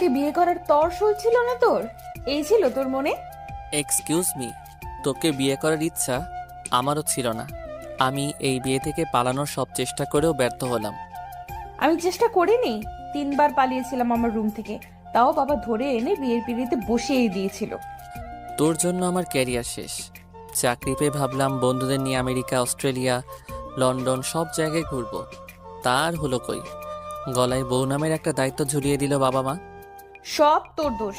আমাকে বিয়ে করার তর সইছিল না তোর? এই ছিল তোর মনে? এক্সকিউজ মি, তোকে বিয়ে করার ইচ্ছা আমারও ছিল না। আমি এই বিয়ে থেকে পালানোর সব চেষ্টা করেও ব্যর্থ হলাম। আমি চেষ্টা করিনি। 3বার পালিয়েছিলাম আমার রুম থেকে, তাও বাবা ধরে এনে বিয়ের পিড়িতে বসিয়েই দিয়েছিল। তোর জন্য আমার ক্যারিয়ার শেষ। চাকরি পেয়ে ভাবলাম বন্ধুদের নিয়ে আমেরিকা, অস্ট্রেলিয়া, লন্ডন সব জায়গায় ঘুরবো। তার হলো কই, গলায় বউ নামের একটা দায়িত্ব ঝুলিয়ে দিল বাবা মা। সব তোর দোষ।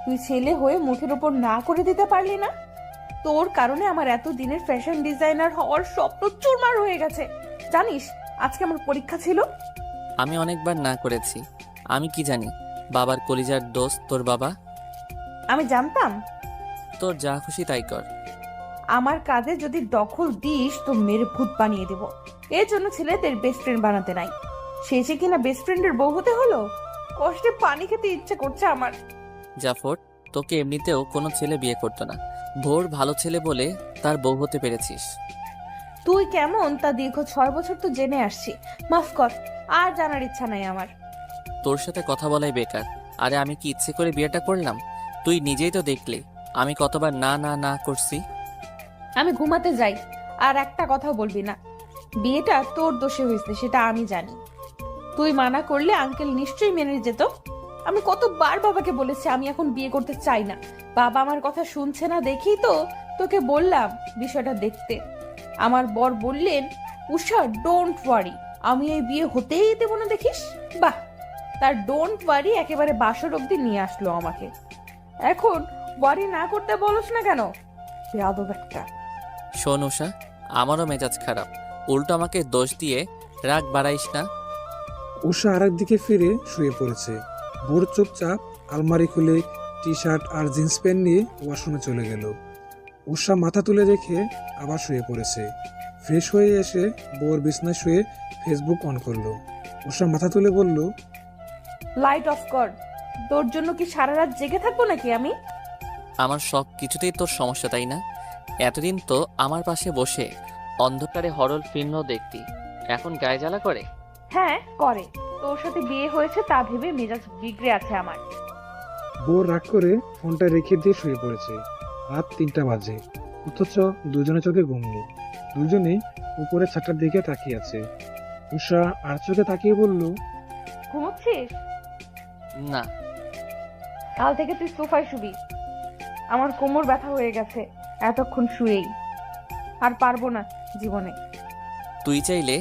তুই ছেলে হয়ে মুখের ওপর না করে দিতে পারলি না। তোর কারণে আমার এত দিনের ফ্যাশন ডিজাইনার হওয়ার স্বপ্ন চুরমার হয়ে গেছে। জানিস, আজকে আমার পরীক্ষা ছিল। আমি অনেকবার না করেছি। আমি কি জানি বাবার কলিজার দোস্ত তোর বাবা। আমি জানতাম। তোর যা খুশি তাই কর। আমার কাজে যদি দখল দিস তো মেরে ভূত বানিয়ে দেব। এর জন্য ছেলেদের বেস্ট ফ্রেন্ড বানাতে নাই। শেষে কিনা বেস্ট ফ্রেন্ডের বউ হতে হলো। কষ্টে পানি খেতে ইচ্ছে করছে আমার। জাফর, তোকে এমনিতেও কোনো ছেলে বিয়ে করতো না। ভোর ভালো ছেলে বলে তার বউ হতে পেরেছিস। তুই কেমন তা দীর্ঘ 6 বছর তো জেনে আসছি। মাফ কর, আর জানার ইচ্ছা নাই আমার। তোর সাথে কথা বলাই বেকার। আরে আমি কি ইচ্ছে করে বিয়েটা করলাম? তুই নিজেই তো দেখলি আমি কতবার না না না করছি। আমি ঘুমাতে যাই, আর একটা কথাও বলবি না। বিয়েটা তোর দোষে হয়েছে সেটা আমি জানি। তুই মানা করলে আঙ্কেল নিশ্চয়ই মেনে যেত। আমি কতবার বাবাকে বলেছি আমি এখন বিয়ে করতে চাই না। বাবা আমার কথা শুনছে না দেখেই তো তোকে বললাম বিষয়টা দেখতে। আমার বর বললেন, উষা ডোন্ট ওয়ারি, আমি এই বিয়ে হতেই দেব না দেখিস। বাহ, তার ডোন্ট ওয়ারি একেবারে বাসর অব্দি নিয়ে আসলো আমাকে। এখন ওয়ারি না করতে বলস না কেন? বেয়াদব একটা। শোন উষা, আমারও মেজাজ খারাপ। উল্টো আমাকে দোষ দিয়ে রাগ বাড়াইস না। উষা আরেক দিকে ফিরে শুয়ে পড়েছে। ভোর চুপচাপ আলমারি খুলে টি শার্ট আর জিন্স প্যান্ট নিয়ে ওয়াশরুমে চলে গেল। উষা মাথা তুলে রেখে আবার শুয়ে পড়েছে। ফ্রেশ হয়ে এসে বউর বিছনায় শুয়ে ফেসবুক অন করলো। উষা মাথা তুলে বলল, লাইট অফ কর। তোর জন্য কি সারা রাত জেগে থাকবো নাকি আমি? আমার সব কিছুতেই তোর সমস্যা, তাই না? এতদিন তো আমার পাশে বসে অন্ধকারে হরর ফিল্মও দেখতি, এখন গায়ে জ্বালা করে। হ্যাঁ করে। তোর সাথে বিয়ে হয়েছে তা ভেবে মেজাজ বিগড়ে আছে আমার। বউ রাগ করে ফোনটা রেখে দিয়ে শুয়ে পড়েছে। রাত 3টা বাজে, অথচ দুজনে চোখে ঘুম নেই। দুজনেই উপরে ছাতার দিকে তাকিয়ে আছে। উষা আর চোখে তাকিয়ে বলল, ঘুমোচ্ছিস? না। কাল থেকে তুই সোফায় শুবি। আমার কোমর ব্যথা হয়ে গেছে এতক্ষণ শুয়েই। আর পারবো না জীবনে। তুই চাইলে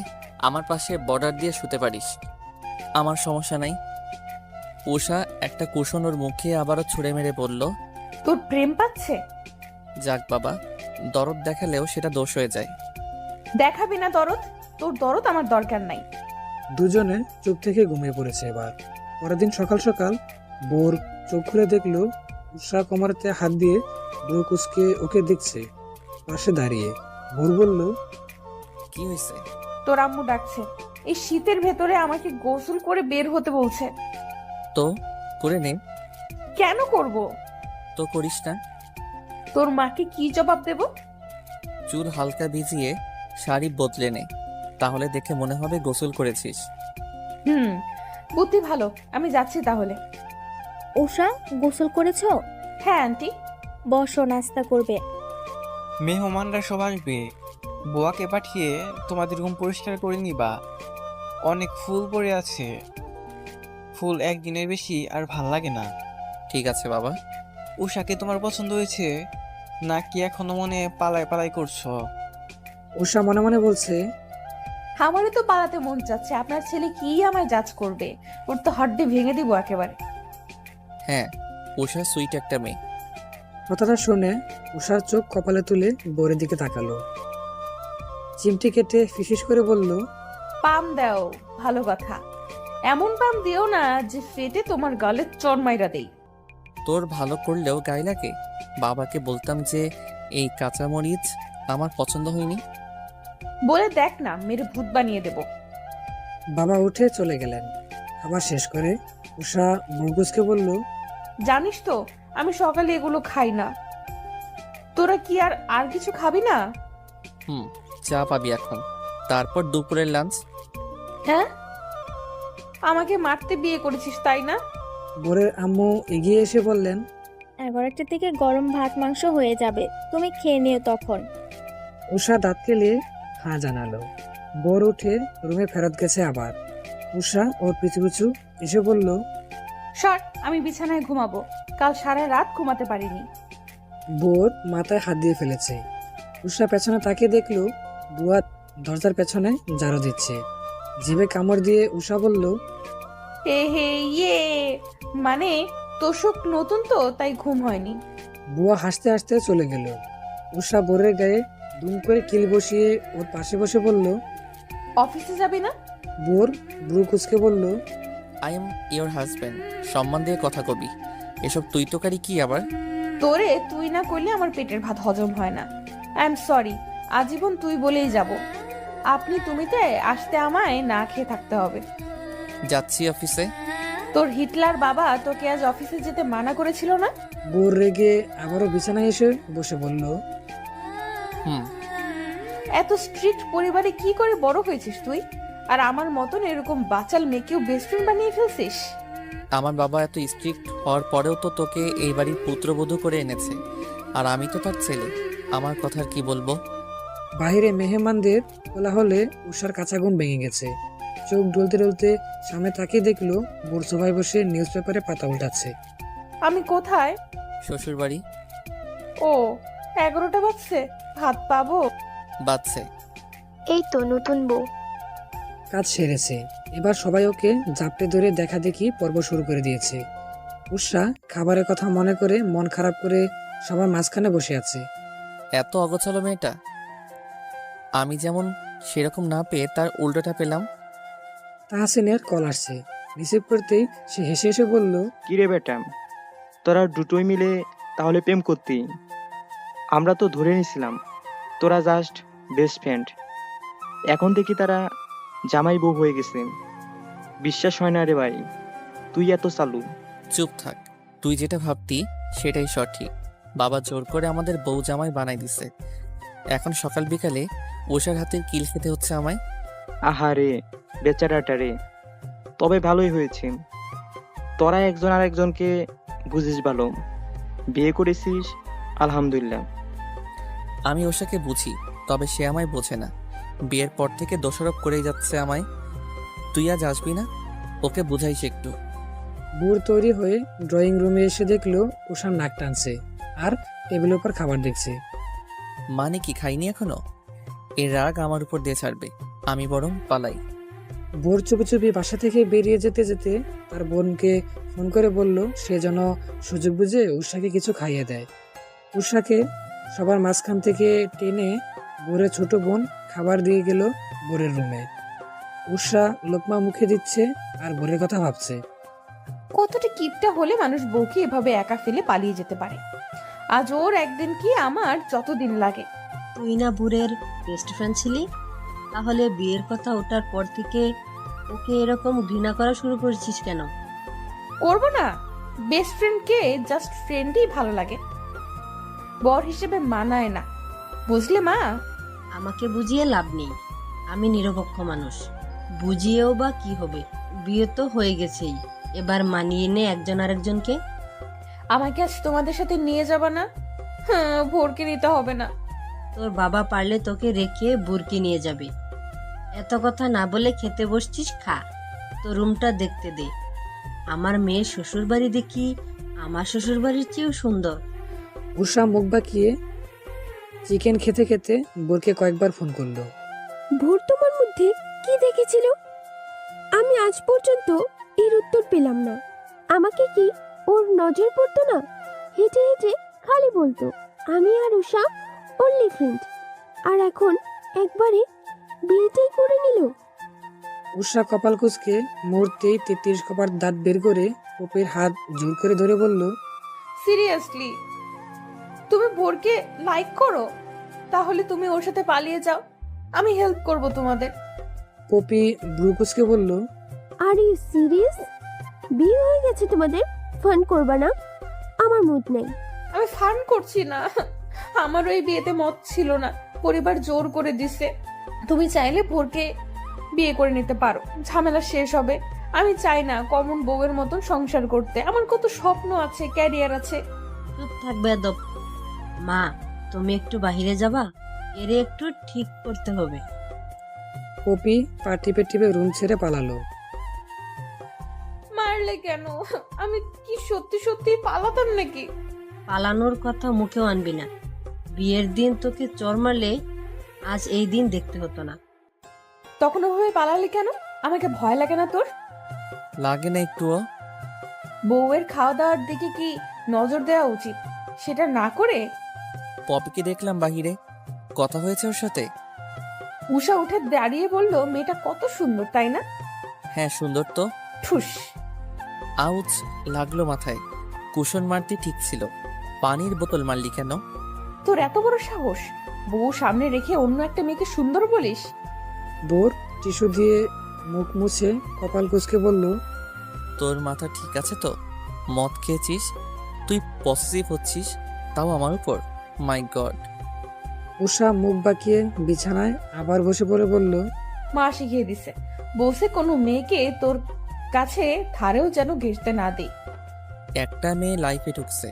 আমার পাশে বর্ডার দিয়ে শুতে পারিস, আমার সমস্যা নাই। উষা একটা কুশন ওর মুখে আবারও ছুঁড়ে মেরে বলল, তোর প্রেম পাচ্ছে? যাক বাবা, দরদ দেখালেও সেটা দোষ হয়ে যায়। দেখাবি না দরদ? তোর দরদ আমার দরকার নাই। দুজনে চুপ থেকে ঘুমিয়ে পড়েছে। এবার পরের দিন সকাল সকাল বোর চোখ খুলে দেখলো উষা কোমরেতে হাত দিয়ে বউ কুচকে ওকে দেখছে পাশে দাঁড়িয়ে। ভোর বলল, কি হয়েছে? তোর আম্মু ডাকছে। এই শীতের ভেতরে আমাকে গোসল করে বের হতে বলছে। তো করে নে। কেন করব? তো করিস না। তোর মাকে কি জবাব দেব? চুল হালকা ভিজিয়ে শাড়ি বদলে নে, তাহলে দেখে মনে হবে গোসল করেছিস। হুম, বুদ্ধি ভালো। আমি যাচ্ছি তাহলে। উষা, গোসল করেছো? হ্যাঁ আন্টি। বসো, নাস্তা করবে। মেহমানরা সব আসবে, বুয়াকে পাঠিয়ে তোমাদের রুম পরিষ্কার করে নিবা। অনেক ফুল পড়ে আছে, ফুল একদিনের বেশি আর ভাল লাগে না। ঠিক আছে বাবা। উষাকে তোমার পছন্দ হয়েছে নাকি এখনো মনে পালাই পালাই করছো? উষা মনে মনে বলছে, আমারও তো পালাতে মন চাচ্ছে। আপনার ছেলে কি আমায় জাজ করবে? ওর তো হাড্ডি ভেঙে দিব একেবারে। হ্যাঁ, উষা সুইট একটা মেয়ে। কথাটা শুনে উষার চোখ কপালে তুলে বোরের দিকে তাকালো। চিমটি কেটে ফিসফিস করে বলল, পাম দাও, ভালো কথা। এমন পাম দিও না যে ফেটে তোমার গালে চড়মাইরা দেই। তোর ভালো করলেও গায়ে লাগে। বাবাকে বলতাম যে এই কাঁচামরিচ আমার পছন্দ হয়নি। বলে দেখ না, মেরে ভূত বানিয়ে দেব। বাবা উঠে চলে গেলেন। খাবার শেষ করে উষা মুরগুজকে বলল, জানিস তো আমি সকালে এগুলো খাই না। তোরা কি আর আর কিছু খাবি না? হুম, চা পাবি এখন, তারপর দুপুরের লাঞ্চ। হ্যাঁ, আমাকে মারতে বিয়ে করেছিস তাই না? বোরের আম্মু এগিয়ে এসে বললেন, 11টা থেকে গরম ভাত মাংস হয়ে যাবে, তুমি খেয়ে নিও তখন। উষা দাঁত কেলে হ্যাঁ জানালো। বোর উঠে রুমে ফেরত গেছে আবার। উষা ওর পিছু পিছু এসে বলল, সর, আমি বিছানায় ঘুমাবো। কাল সারা রাত ঘুমাতে পারিনি। বোর মাথায় হাত দিয়ে ফেলেছে। উষা পেছনে তাকিয়ে দেখলো বুয়া দরজার পেছনে ঝাড়ু দিচ্ছে। জিভে কামড় দিয়ে উষা বলল, হে হে ইয়ে, মানে তোষক নতুন তো তাই ঘুম হয়নি। বুয়া হাসতে হাসতে চলে গেল। উষা বোরের গায়ে দুম করে কিল বসিয়ে ওর পাশে বসে বলল। অফিসে যাবি না? বোর ব্রু কুচকে বলল, আই এম ইয়োর হাজব্যান্ড, সম্মান দিয়ে কথা কবি। এসব তুই তোকারি কি আবার? তোরে তুই না করলে আমার পেটের ভাত হজম হয় না। আই এম সরি, আজীবন তুই বলেই যাব। আপনি তুমিতে আসতে আমায় না খেয়ে থাকতে হবে। যাচ্ছি অফিসে। তোর হিটলার বাবা তোকে আজ অফিসে যেতে মানা করেছিল না? বোর রেগে আবারও বিছানায় এসে বসে বলল, হুম। এত স্ট্রিক্ট পরিবারে কি করে বড় হয়েছিস তুই? আর আমার মতন এরকম বাচাল মেয়েকেও বেস্ট ফ্রেন্ড বানিয়ে ফেলছিস। আমার বাবা এত স্ট্রিক্ট হওয়ার পরেও তো তোকে এই বাড়ির পুত্রবধূ করে এনেছে, আর আমি তো তার ছেলে। আমার কথা আর কি বলবো? বাহিরে মেহমানদের কোলাহলে উষার কাঁচা ঘুম ভেঙে গেছে। চোখ ডলতে ডলতে সামনে তাকিয়ে দেখলো বোর সোফায় বসে নিউজ পেপারে পাতা উল্টাচ্ছে। আমি কোথায়? শ্বশুর বাড়ি। ও, 11টা বাজছে, ভাত পাবো? বাচ্চে। এই তো নতুন বউ। কাজ সেরেছে, এবার সবাই ওকে জাপটে ধরে দেখা দেখি পর্ব শুরু করে দিয়েছে। উষা খাবারের কথা মনে করে মন খারাপ করে সবার মাঝখানে বসে আছে। এত অগোছালো মেয়েটা। আমি যেমন সেরকম না পেয়ে তার উল্টোটা পেলাম। তাহসিনের কল আসছে। রিসিভ করতেই সে হেসে হেসে বলল, কিরে বেটা, তোরা দুটোই মিলে তাহলে প্রেম করতি? আমরা তো ধরে নিছিলাম তোরা জাস্ট বেস্ট ফ্রেন্ড। এখন দেখি তারা জামাই বউ হয়ে গেছে। বিশ্বাস হয় না রে ভাই, তুই এত চালু। চুপ থাক, তুই যেটা ভাবতি সেটাই সঠিক। বাবা জোর করে আমাদের বউ জামাই বানাই দিছে। এখন সকাল বিকালে ওষার হাতের কিল খেতে হচ্ছে আমায়। আহারে বেচারাটা রে। তবে ভালোই হয়েছে, তোরা একজন আর একজনকে বুঝিস ভালো। বিয়ে করেছিস, আলহামদুলিল্লাহ। আমি ওষাকে বুঝি, তবে সে আমায় বোঝে না। বিয়ের পর থেকে দোষারোপ করেই যাচ্ছে আমায়। তুই আজ আসবি না? ওকে বুঝাইস একটু। বুড় তৈরি হয়ে ড্রয়িং রুমে এসে দেখলো উষার নাক টানছে আর টেবিলের উপর খাবার দেখছে। মানে কি খাইনি এখনো? এর রাগ আমার উপর দিয়ে ছাড়বে, আমি বরং পালাই। বোর চুপি চুপি বাসা থেকে বেরিয়ে যেতে যেতে তার বোনকে ফোন করে বলল সে যেন সুযোগ বুঝে উষাকে কিছু খাইয়ে দেয়। উষাকে সবার মাঝখান থেকে টেনে বোরের ছোট বোন খাবার দিয়ে গেল বোরের রুমে। উষা লোকমা মুখে দিচ্ছে আর বোরের কথা ভাবছে। কতটা কিপটা হলে মানুষ বউকে এভাবে একা ফেলে পালিয়ে যেতে পারে। আজ ওর একদিন কি আমার যতদিন লাগে। তুই না বুড়ের বেস্ট ফ্রেন্ড ছিলি, তাহলে বিয়ের কথা ওঠার পর থেকে ওকে এরকম ঘৃণা করা শুরু করেছিস কেন? করবো না? বেস্ট ফ্রেন্ডকে জাস্ট ফ্রেন্ডই ভালো লাগে, বর হিসেবে মানায় না, বুঝলে মা? আমাকে বুঝিয়ে লাভ নেই, আমি নিরপেক্ষ মানুষ। বুঝিয়েও বা কি হবে, বিয়ে তো হয়ে গেছেই, এবার মানিয়ে নে একজন আরেকজনকে। আমাকে আজ তোমাদের সাথে নিয়ে যাবা না? হ্যাঁ, ভোরকে নিতে হবে না। তোর বাবা পারলে তোকে রেখে বুরকি নিয়ে যাবে। এত কথা না বলে খেতে বসছিস, খা। তো রুমটা দেখতে দে। আমার মেয়ের শ্বশুর বাড়ি দেখি আমার শ্বশুর বাড়ির চেয়েও সুন্দর। উষা মুখ বাঁকিয়ে চিকেন খেতে খেতে বোরকে কয়েকবার ফোন করলো। ভোর তোমার মধ্যে কি দেখেছিল? আমি আজ পর্যন্ত এর উত্তর পেলাম না। আমাকে কি ওর নজর পড়তো না? হেঁটে হেঁটে খালি বলতো আমি আর উষা অনলি ফ্রেন্ড, আর এখন একবারে বিয়েটাই করে নিল। উষা কপাল কুঁচকে মুহূর্তেই 33 কপার দাঁত বের করে পপের হাত জোর করে ধরে বলল, সিরিয়াসলি তুমি ভোরকে লাইক করো? তাহলে তুমি ওর সাথে পালিয়ে যাও, আমি হেল্প করব তোমাদের। পপি ব্রু কুঁচকে বলল, আর ইউ সিরিয়াস? বিয়ে হয়ে গেছে তোমাদের, ফান করবা না? আমার মুড নেই। আমি ফান করছি না, আমার ওই বিয়েতে মত ছিল না, পরিবার জোর করে দিছে। তুমি চাইলে ভোরকে বিয়ে করে নিতে পারো, ঝামেলা শেষ হবে। আমি চাই না কমন বউয়ের মতন সংসার করতে। আমার কত স্বপ্ন আছে, ক্যারিয়ার আছে। চুপ থাকবে আদব। মা, তুমি একটু বাহিরে যাবা? এরে একটু ঠিক করতে হবে। পপি পা টিপে টিপে রুম ছেড়ে পালালো। মারলে কেন? আমি কি সত্যি সত্যি পালাতাম নাকি? পালানোর কথা মুখেও আনবি না। বিয়ের দিন তোকে চর মারলে আজ এই দিন দেখতে হতো না। তখন ওভাবে পালালে কেন? আমাকে ভয় লাগে না তোর? লাগে না একটুও? বউয়ের খাওয়া দাওয়ার দিকে কি নজর দেওয়া উচিত? সেটা না করে পপিকে দেখলাম বাহিরে, কথা হয়েছে ওর সাথে? উষা উঠে দাঁড়িয়ে বলল, মেয়েটা কত সুন্দর তাই না? হ্যাঁ সুন্দর তো। ঠুস। আউচ লাগলো মাথায়। কুশন মারতে ঠিক ছিল, পানির বোতল মারলি কেন? তোর এত বড় সাহস, বউ সামনে রেখে অন্য একটা মেয়েকে সুন্দর বলিস? বোর টিস্যু দিয়ে মুখ মুছে কপাল কুঁচকে বলল, তোর মাথা ঠিক আছে তো? মদ খেয়েছিস? তুই পসেসিভ হচ্ছিস, তাও আমার উপর? মাই গড। উষা মুখ বাঁকিয়ে বিছানায় আবার বসে পড়ে বলল, মা শিখিয়ে দিছে, বলছে কোনো মেয়েকে তোর কাছে ধারেও যেন ঘেঁষতে না দেই। একটা মেয়ে লাইফে ঢুকছে,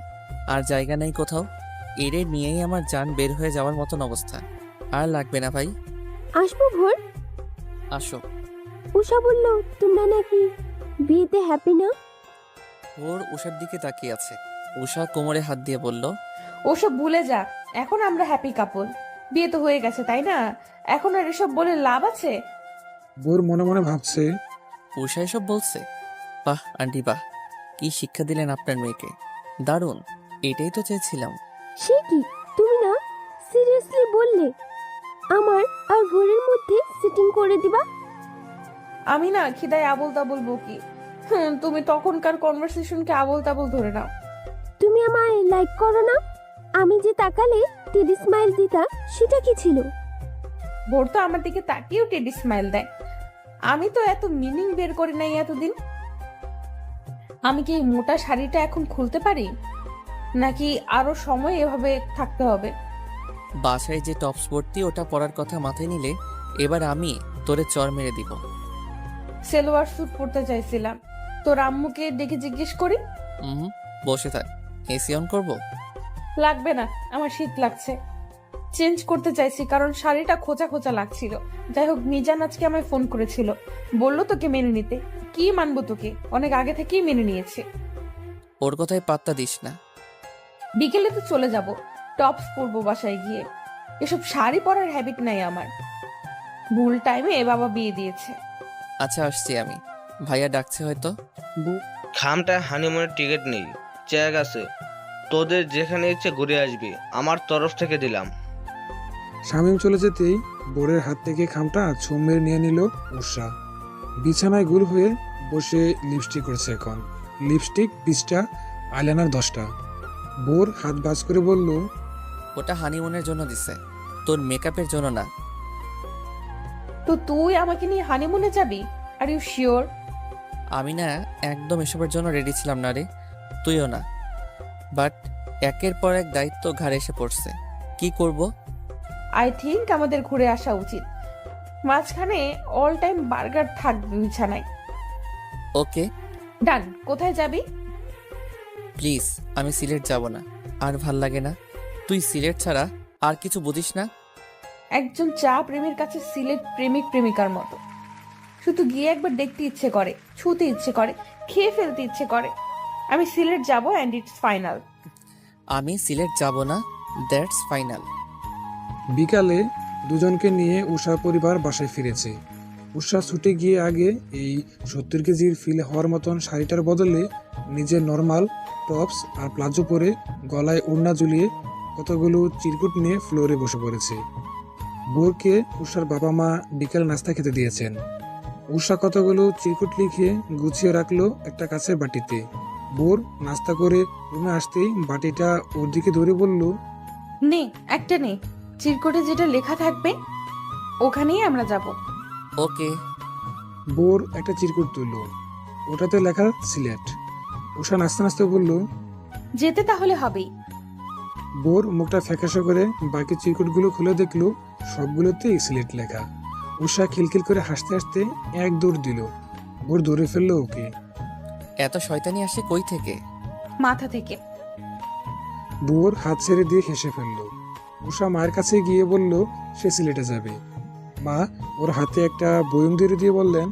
আর জায়গা নেই কোথাও। এরে নিয়েই আমার জান বের হয়ে যাওয়ার মতন অবস্থা। আর লাগবে না ভাই। আসবো ভোর? আসো। উষা বলল, তোমরা নাকি বিয়েতে হ্যাপি না? ওর উষার দিকে তাকিয়ে আছে। উষা কোমরে হাত দিয়ে বলল, ওসব ভুলে যা, এখন আমরা হ্যাপি কাপল। বিয়ে তো হয়ে গেছে তাই না? এখন আর এসব বলে লাভ আছে? বোর মনে মনে ভাবছে, উষা এসব বলছে? বাহ আন্টি বাহ, কি শিক্ষা দিলেন আপনার মেয়েকে, দারুণ। এটাই তো চেয়েছিলাম। সে কি, তুমি না সিরিয়াসলি বললে আমার আর ভোরের মধ্যে সিটিং করে দিবা? আমি না খিদায় আবল তাবল বকি। তুমি তখনকার কনভারসেশনকে আবল তাবল ধরে নাও। তুমি আমায় লাইক করো না? আমি যে তাকালে টেডি স্মাইল দিতা, সেটা কি ছিল? ভোর তো আমার দিকে তাকিয়েও টেডি স্মাইল দেয়। আমি তো এত মিনিং বের করি নাই এতদিন। আমি কি এই মোটা শাড়িটা এখন খুলতে পারি, নাকি আরো সময় এভাবে থাকতে হবে? বাসায় যে টপস পরতি ওটা পরার কথা মাথায় নিলে এবার আমি তোরে চর মেরে দিব। সেলোয়ার স্যুট পরতে চাইছিলাম। তোর আম্মুকে ডেকে জিজ্ঞেস করি। বসে থাক, এসি অন করবো? লাগবে না, আমার শীত লাগছে। চেঞ্জ করতে চাইছি কারণ শাড়িটা খোঁচা খোঁচা লাগছিল। যাই হোক, মিজান আজকে আমায় ফোন করেছিল, বললো তোকে মেনে নিতে। কি মানবো তোকে, অনেক আগে থেকেই মেনে নিয়েছে। ওর কথায় পাত্তা দিস না। বিকেলে তো চলে যাব, টপস পরবো বাসায় গিয়ে। এসব শাড়ি পরার হ্যাবিট নাই আমার। ভুল টাইমে বাবা বিয়ে দিয়েছে। আচ্ছা আসছি আমি, ভাইয়া ডাকছে হয়তো। খামটায় হানিমুনের টিকিট নেই, চেক আছে। তোদের যেখানে ইচ্ছে ঘুরে আসবি, আমার তরফ থেকে দিলাম। শামীম চলে যেতেই বোরের হাত থেকে খামটা ছোম মেরে নিয়ে নিল উষা। বিছানায় গুল হয়ে বসে লিপস্টিক করছে এখন। লিপস্টিক 20টা, আইলাইনার 10টা। বোর হাত বাজ করে বলল, ওটা হানিমুনের জন্য দিছে, তোর মেকআপের জন্য না। তো তুই আমাকে নিয়ে হানিমুনে যাবি? Are you sure? আমি না একদম এসবের জন্য রেডি ছিলাম না রে, তুইও না। বাট একের পর এক দায়িত্ব ঘাড়ে এসে পড়ছে, কি করব? আই থিঙ্ক আমাদের ঘুরে আসা উচিত। মাঝখানে অল টাইম বার্গার থাকবে বিছানায়। ওকে ডান। কোথায় যাবি? প্লিজ, আমি সিলেট যাব না, আর ভাল লাগে না। তুই সিলেট ছাড়া আর কিছু বুঝিস না। একজন চা প্রেমীর কাছে সিলেট প্রেমিক প্রেমিকার মতো। শুধু গিয়ে একবার দেখতে ইচ্ছে করে, ছুতে ইচ্ছে করে, খেয়ে ফেলতে ইচ্ছে করে। আমি সিলেট যাব অ্যান্ড ইটস ফাইনাল। আমি সিলেট যাব না, দ্যাটস ফাইনাল। বিকালে দুজনকে নিয়ে উষার পরিবার বাসায় ফিরেছে। উষা ছুটে গিয়ে আগে এই 70 কেজির ফিল হওয়ার মতন শাড়িটার বদলে নিজের নর্মাল টপস আর প্লাজো পরে গলায় ওড়না ঝুলিয়ে কতগুলো চিরকুট নিয়ে ফ্লোরে বসে পড়েছে। বোরকে উষার বাবা মা বিকেল নাস্তা খেতে দিয়েছেন। উষা কতগুলো চিরকুট লিখে গুছিয়ে রাখলো একটা কাছের বাটিতে। বোর নাস্তা করে রুমে আসতেই বাটিটা ওর দিকে ধরে বলল, নে একটা নে, চিরকুটে যেটা লেখা থাকবে ওখানেই আমরা যাব। ওকে। বোর একটা চিরকুট তুলল, ওটাতে লেখা সিলেট। উষা নাচতে নাচতে বলল, যেতে তাহলে হবেই। বোর মুখটা ফ্যাকাশে করে বাকি চিরকুটগুলো খুলে দেখলো সবগুলোতেই সিলেট লেখা। উষা খিলখিল করে হাসতে হাসতে এক দৌড় দিল। ভোর ধরে ফেললো ওকে। এত শয়তানি আসে কই থেকে? মাথা থেকে। ভোর হাত ছেড়ে দিয়ে হেসে ফেললো। উষা মায়ের কাছে গিয়ে বলল সে সিলেটে যাবে। মা ওর হাতে একটা বয়ম ধরে দিয়ে বললেন,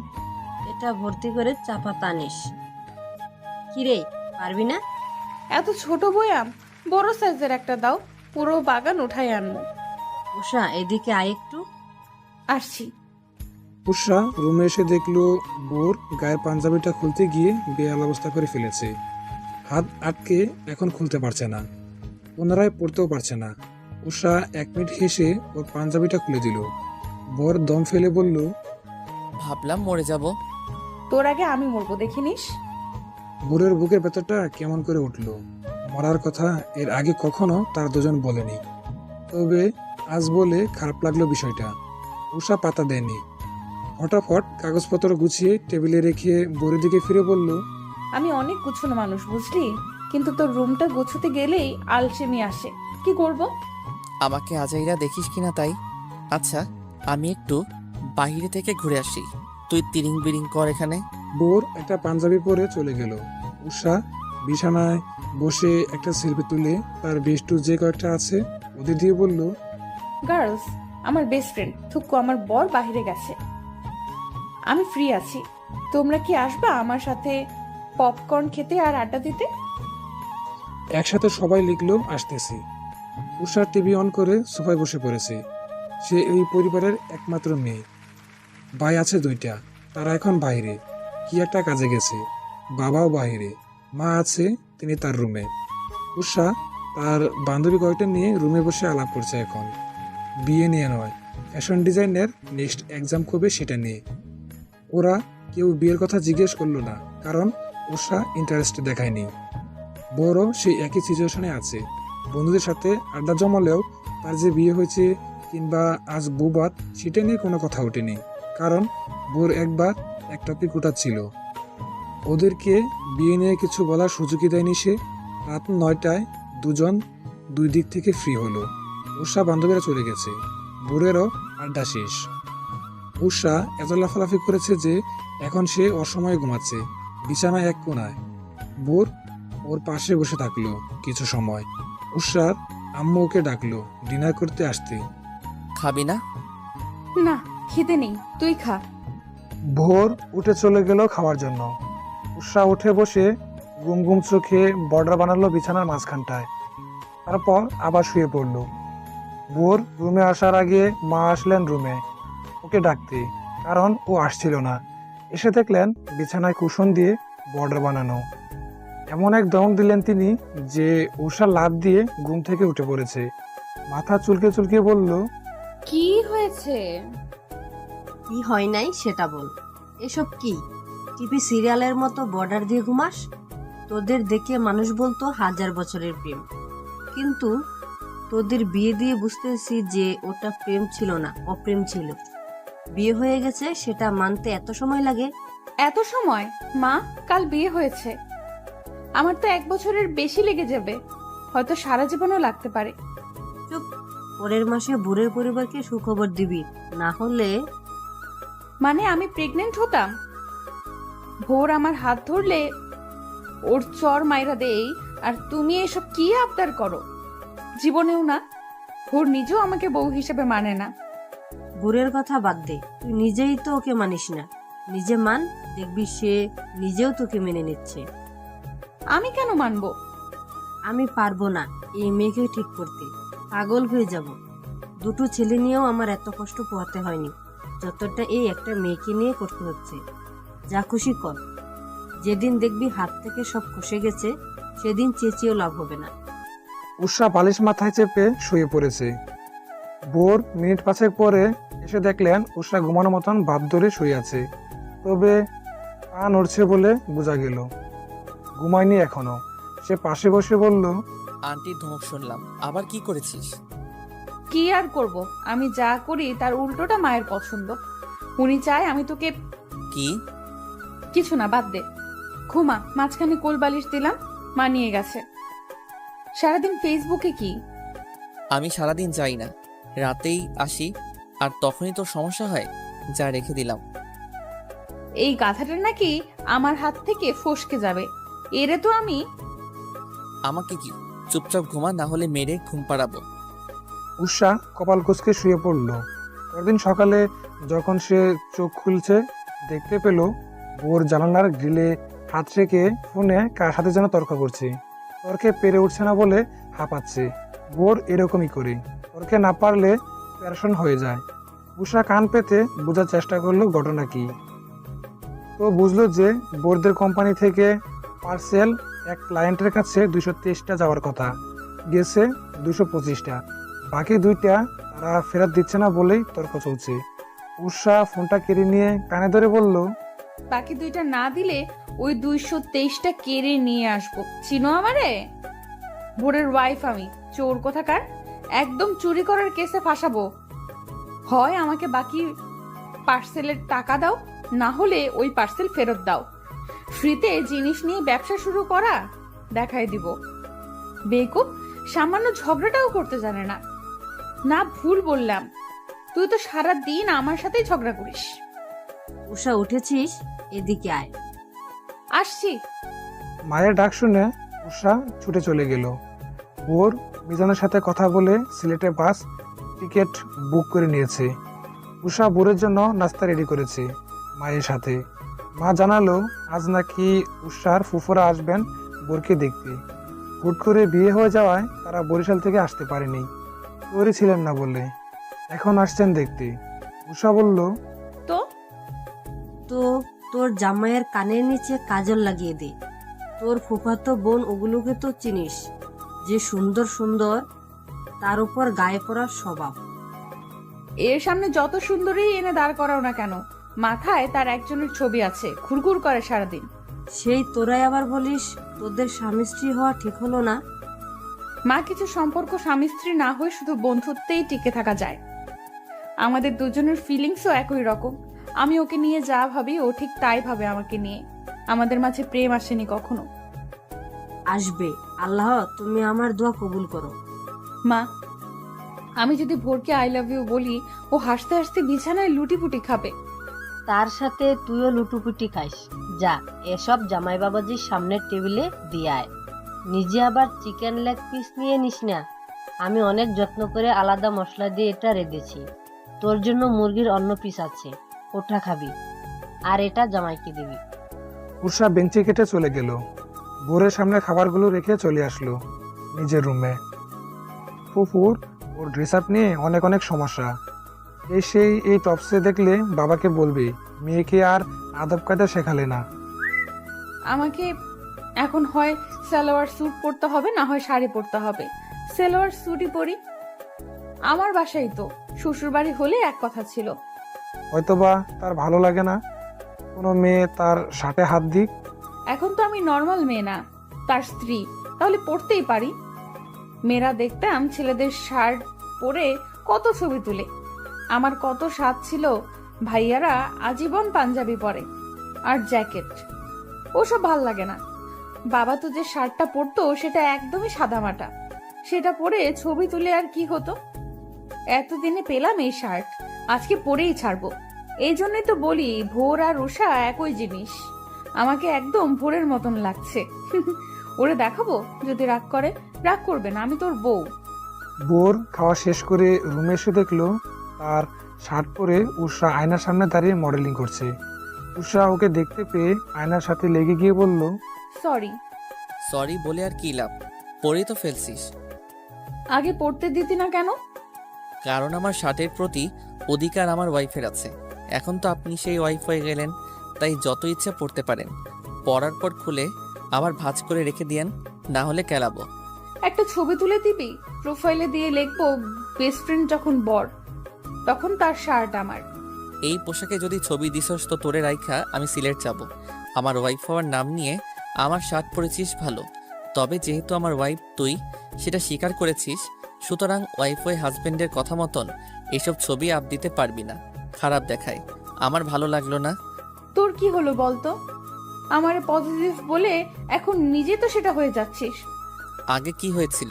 এটা ভর্তি করে চাপা টানিস। কিরে, পারবি না? এত ছোট বয়াম, বড় সাইজের একটা দাও, পুরো বাগান উঠাই আনবো। উষা, এদিকে আয় একটু। আসছি। উষা রুমে এসে দেখলো ভোর গায়ের পাঞ্জাবিটা খুলতে গিয়ে বেহাল অবস্থা করে ফেলেছে। হাত আটকে এখন খুলতে পারছে না, পুনরায় পড়তেও পারছে না। উষা 1 মিনিট হেসে ওর পাঞ্জাবিটা খুলে দিল। ভোর দম ফেলে বলল, ভাবলাম মরে যাব। তোর আগে আমি মরবো, দেখিনিস। ভোরের বুকের ভেতরটা কেমন করে উঠল। মরার কথা এর আগে কখনো তার দুজন বলেনি, তবে আজ বলে খারাপ লাগলো বিষয়টা। উষা পাতা দেয়নি। ফটাফট কাগজপত্র গুছিয়ে টেবিলে রেখে ভোরের দিকে ফিরে বলল, আমি অনেক গুছানো মানুষ, বুঝলি, কিন্তু তোর রুমটা গুছোতে গেলেই আলসেমি আসে। কি করব? আমাকে আজাইরা দেখিস কিনা তাই। আচ্ছা, আমি একটু বাইরে থেকে ঘুরে আসি, তুই তিরিং বিরিং কর এখানে। ভোর একটা পাঞ্জাবি পরে চলে গেল। উষা বিছানায় বসে একটা সেলফি তুলে তার বেস্টু যে কয়েকটা আছে ওদের দিয়ে বলল, গার্লস, আমার বেস্ট ফ্রেন্ড থুক্কু আমার বর বাইরে গেছে, আমি ফ্রি আছি। তোমরা কি আসবা আমার সাথে পপকর্ন খেতে আর আড্ডা দিতে? একসাথে সবাই লিখলো আসতেছি। উষা টিভি অন করে সোফায় বসে পড়েছে। সে এই পরিবারের একমাত্র মেয়ে। ভাই আছে 2টা, তারা এখন বাইরে কি একটা কাজে গেছে। বাবাও বাইরে, মা আছে, তিনি তার রুমে। উষা তার বান্ধবী কয়েকটা নিয়ে রুমে বসে আলাপ করছে এখন। বিয়ে নিয়ে নয়, ফ্যাশন ডিজাইনের নেক্সট এক্সাম কবে সেটা নিয়ে। ওরা কেউ বিয়ের কথা জিজ্ঞেস করলো না, কারণ উষা ইন্টারেস্ট দেখায়নি। বড় সেই একই সিচুয়েশনে আছে। বন্ধুদের সাথে আড্ডা জমালেও তার যে বিয়ে হয়েছে কিংবা আজ বউভাত সেটা নিয়ে কোনো কথা ওঠেনি, কারণ বোর একবার এক টপিক উঠাচ্ছিল। ওদেরকে বিয়ে নিয়ে কিছু বলার সুযোগই দেয়নি সে। রাত 9টায় দুজন 2 দিক থেকে ফ্রি হলো। উষা বান্ধবীরা চলে গেছে, বোরেরও আড্ডা শেষ। উষা এত লাফালাফি করেছে যে এখন সে অসময়ে ঘুমাচ্ছে বিছানায় এক কোণায়। বোর ওর পাশে বসে থাকলো কিছু সময়। উষার আম্মু ওকে ডাকলো ডিনার করতে আসতে। খাবি না? না, খিদে নেই, তুই খা। ভোর উঠে চলে গেল খাওয়ার জন্য। উষা উঠে বসে গুম গুম চোখে বর্ডার বানালো বিছানার মাঝখানটায়, তারপর আবার শুয়ে পড়ল। ভোর রুমে আসার আগে মা আসলেন রুমে ওকে ডাকতে, কারণ ও আসছিল না। এসে দেখলেন বিছানায় কুশন দিয়ে বর্ডার বানানো। এমন এক দম দিলেন তিনি যে উষা লাফ দিয়ে ঘুম থেকে উঠে পড়েছে। মাথা চুলকে চুলকে বলল, কি হয়েছে? কি হয় নাই সেটা বল। এসব কি টিভি সিরিয়ালের মতো বর্ডার দিয়ে ঘুমাস? তোদের দেখে মানুষ বলতো 1000 বছরের প্রেম, কিন্তু তোদের বিয়ে দিয়ে বুঝতেছি যে ওটা প্রেম ছিল না, অপ্রেম ছিল। বিয়ে হয়ে গেছে সেটা মানতে এত সময় লাগে? এত সময়? মা, কাল বিয়ে হয়েছে, আমার তো 1 বছরের বেশি লেগে যাবে, হয়তো সারা জীবনও লাগতে পারে। চুপ, পরের মাসে বুড়ের পরিবারকে সুখবর দিবি, না হলে। মানে আমি প্রেগনেন্ট হতাম? ভোর আমার হাত ধরলে ওর চর মাইরা দেই, আর তুমি এসব কি আবদার করো? জীবনেও না। ভোর নিজেও আমাকে বউ হিসেবে মানে না। বুড়ের কথা বাদ দে, তুই নিজেই তো ওকে মানিস না। নিজে মান, দেখবি সে নিজেও তোকে মেনে নিচ্ছে। আমি কেন মানবো? আমি পারবো না এই মেয়েকে ঠিক করতে, পাগল হয়ে যাব। 2টো ছেলে নিয়েও আমার এত কষ্ট পোহাতে হয়নি যতটা এই একটা মেয়েকে নিয়ে করতে হচ্ছে। যা খুশি কর, যেদিন দেখবি হাত থেকে সব খসে গেছে সেদিন চেঁচিয়েও লাভ হবে না। উষা বালিশ মাথায় চেপে শুয়ে পড়েছে। ভোর মিনিট 5 পরে এসে দেখলেন উষা ঘুমানোর মতন ভাব ধরে শুয়ে আছে, তবে পা নড়ছে বলে বোঝা গেল। ঘুমায়নি এখনো। সে পাশে বসে বলল, আন্টির ধমক শুনলাম, আবার কি করেছিস? কি আর করব, আমি যা করি তার উল্টোটা মায়ের পছন্দ। উনি চায় আমি তোকে। কি? কিছু না, বাদ দে, ঘুমা। মাঝখানে কোল বালিশ দিলাম, মা নিয়ে গেছে। সারাদিন ফেসবুকে কি? আমি সারাদিন যাই না, রাতেই আসি, আর তখনই তোর সমস্যা হয়, যা রেখে দিলাম। এই গাধাটা নাকি আমার হাত থেকে ফসকে যাবে। এরে তো আমি। আমাকে কি চুপচাপ ঘুমা, না হলে মেরে ঘুম পাড়াবো। উষা কপাল কুঁচকে শুয়ে পড়ল। পরদিন সকালে যখন সে চোখ খুলছে, দেখতে পেল ভোর জানালার গ্রিলে হাত রেখে ফোনে কার সাথে যেন তর্ক করছে। তর্কে পেরে উঠছে না বলে হাঁপাচ্ছে। ভোর এরকমই করে, তর্কে না পারলে প্যারেশান হয়ে যায়। উষা কান পেতে বোঝার চেষ্টা করলো ঘটনা কি। তো বুঝলো যে বোরদের কোম্পানি থেকে পার্সেল এক ক্লায়েন্টের কাছে 223টা যাওয়ার কথা, গেছে 225টা। বাকি 2টা তারা ফেরত দিচ্ছে না বলেই তর্ক চলছে। উষা ফোনটা কেড়ে নিয়ে কানে ধরে বলল, বাকি 2টা না দিলে ওই 223টা কেড়ে নিয়ে আসবো। চিনো আমারে? ভোরের ওয়াইফ আমি, চোর কোথাকার। একদম চুরি করার কেসে ফাঁসাবো। হয় আমাকে বাকি পার্সেলের টাকা দাও, না হলে ওই পার্সেল ফেরত দাও। ফ্রিতে জিনিস নিয়ে ব্যবসা শুরু করা দেখাই দিব। বেকুব, সামান্য ঝগড়াটাও করতে জানে না। না ভুল বললাম? তুই তো সারা দিন আমার সাথেই ঝগড়া করিস। উষা, উঠেছিস? এদিকে আয়। আসছি। মায়ের ডাক শুনে উষা ছুটে চলে গেল। ভোর মিজানের সাথে কথা বলে সিলেটে বাস টিকিট বুক করে নিয়েছে। উষা ভোরের জন্য নাস্তা রেডি করেছে মায়ের সাথে। মা জানালো আজ নাকি উষার ফুফুরা আসবেন বোরকে দেখতে। হুট করে বিয়ে হয়ে যাওয়ায় তারা বরিশাল থেকে আসতে পারেনি, তৈরি ছিলেন না বলে। এখন আসছেন দেখতে। উষা বলল, তো তো তোর জামাইয়ের কানের নিচে কাজল লাগিয়ে দে। তোর ফুফাতো বোন ওগুলোকে তো চিনিস, যে সুন্দর সুন্দর, তার উপর গায়ে পড়ার স্বভাব। এর সামনে যত সুন্দরী এনে দাঁড় করাও না কেন, মাথায় তার একজনের ছবি আছে, ঘুরঘুর করে সারাদিন। সেই তোরাই আবার বলিস তোদের স্বামী স্ত্রী হওয়া ঠিক হলো না। মা, কিছু সম্পর্ক স্বামী স্ত্রী না হয়ে শুধু বন্ধুত্বেই টিকে থাকা যায়। আমাদের দুজনের ফিলিংসও একই রকম। আমি ওকে নিয়ে যা ভাবি ও ঠিক তাই ভাবে আমাকে নিয়ে। আমাদের মাঝে প্রেম আসেনি কখনো। আসবে, আল্লাহ তুমি আমার দোয়া কবুল করো। মা, আমি যদি ভোরকে আই লাভ ইউ বলি, ও হাসতে হাসতে বিছানায় লুটিপুটি খাবে। তার সাথে তুইও লুটুপুটি খাইস। যা, এসব জামাই বাবাজির সামনের টেবিলে দিয়ে আয়। নিজে আবার চিকেন লেগ পিস নিয়ে নিস না। আমি অনেক যত্ন করে আলাদা মশলা দিয়ে এটা রেঁধেছি। তোর জন্য মুরগির অন্য পিস আছে, ওটা খাবি, আর এটা জামাইকে দিবি। উষা বেঞ্চি কেটে চলে গেল। ভোরের সামনে খাবারগুলো রেখে চলে আসলো নিজের রুমে। ফুফুর ওর ড্রেস আপ নিয়ে অনেক অনেক সমস্যা। এই টপসে দেখলে বাবাকে বলবে মেয়েকে আর আদব কায়দা শেখালে না। আমাকে এখন হয় সালোয়ার স্যুট পরতে হবে, না হয় শাড়ি পরতে হবে। সালোয়ার স্যুটই পরি। আমার বাসাই তো, শ্বশুর বাড়ি হলে এক কথা ছিল। হয়তোবা তার ভালো লাগে না কোনো মেয়ে তার শার্টে হাত দিক। এখন তো আমি নর্মাল মেয়ে না, তার স্ত্রী, তাহলে পড়তেই পারি। মেয়েরা দেখতাম ছেলেদের শার্ট পরে কত ছবি তুলে। আমার কত স্বাদ ছিল ভাইয়ারা আজীবন পাঞ্জাবি পরে আর জ্যাকেট। ওসব ভাল লাগে না। বাবা তো যে শার্টটা পরতো সেটা একদমই সাদামাটা। সেটা পরে ছবি তুলে আর কি হতো? এতদিনে পেলাম এই শার্ট, আজকে পরেই ছাড়বো। এই জন্যই তো বলি ভোর আর উষা একই জিনিস। আমাকে একদম ভোরের মতন লাগছে। ওরে দেখাবো, যদি রাগ করে। রাগ করবে না, আমি তোর বউ। ভোর খাওয়া শেষ করে রুমে এসে দেখলো তার শার্ট পরে উষা আয়নার সামনে দাঁড়িয়ে মডেলিং করছে। উষা ওকে দেখতে পেয়ে আয়নার সাথে লেগে গিয়ে বলল, সরি। সরি বলে আর কি লাভ, পরেই তো ফেলছিস। আগে পড়তে দিতি না কেন? কারণ আমার শার্টের প্রতি অধিকার আমার ওয়াইফের আছে। এখন তো আপনি সেই ওয়াইফ হয়ে গেলেন, তাই যত ইচ্ছা পড়তে পারেন। পড়ার পর খুলে আবার ভাঁজ করে রেখে দিয়েন, না হলে কেলাবো। একটা ছবি তুলে দিবি, প্রোফাইলে দিয়ে লিখবো বেস্ট ফ্রেন্ড যখন বর, তখন তার শার্ট আমার। এই পোশাকে যদি ছবি দিছস তো তোরে রাইখা আমি সিলেট যাব। আমার ওয়াইফ হওয়ার নাম নিয়ে আমার শার্ট পরেছিস ভালো, তবে যেহেতু আমার ওয়াইফ তুই সেটা স্বীকার করেছিস, সুতরাং ওয়াইফ হয়ে হাজবেন্ডের কথা মতন এসব ছবি আপ দিতে পারবি না। খারাপ দেখায়, আমার ভালো লাগলো না। তোর কি হলো বলতো? আমার পজিটিভ বলে এখন নিজে তো সেটা হয়ে যাচ্ছিস। আগে কি হয়েছিল?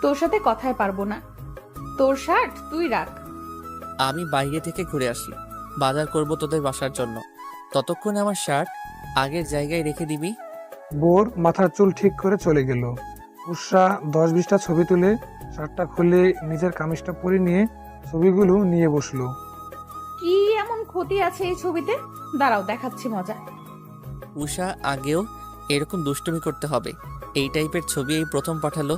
তোর সাথে কথায় পারবো না। তোর শার্ট তুই রাখ। আমি বাইরে থেকে ঘুরে আসি। বাজার করব তোদের বাসার জন্য। ততক্ষণে আমার শার্ট আগের জায়গায় রেখে দিবি। বোর মাথার চুল ঠিক করে চলে গেল। উষা 10-20টা ছবি তুলে শার্টটা খুলে নিজের কামিজটা পরে নিয়ে ছবিগুলো নিয়ে বসলো। কি এমন ক্ষতি আছে এই ছবিতে? দাঁড়াও, দেখাচ্ছি মজা। উষা আগেও এরকম দুষ্টুমি করতে হবে। এই টাইপের ছবি এই প্রথম পাঠালো।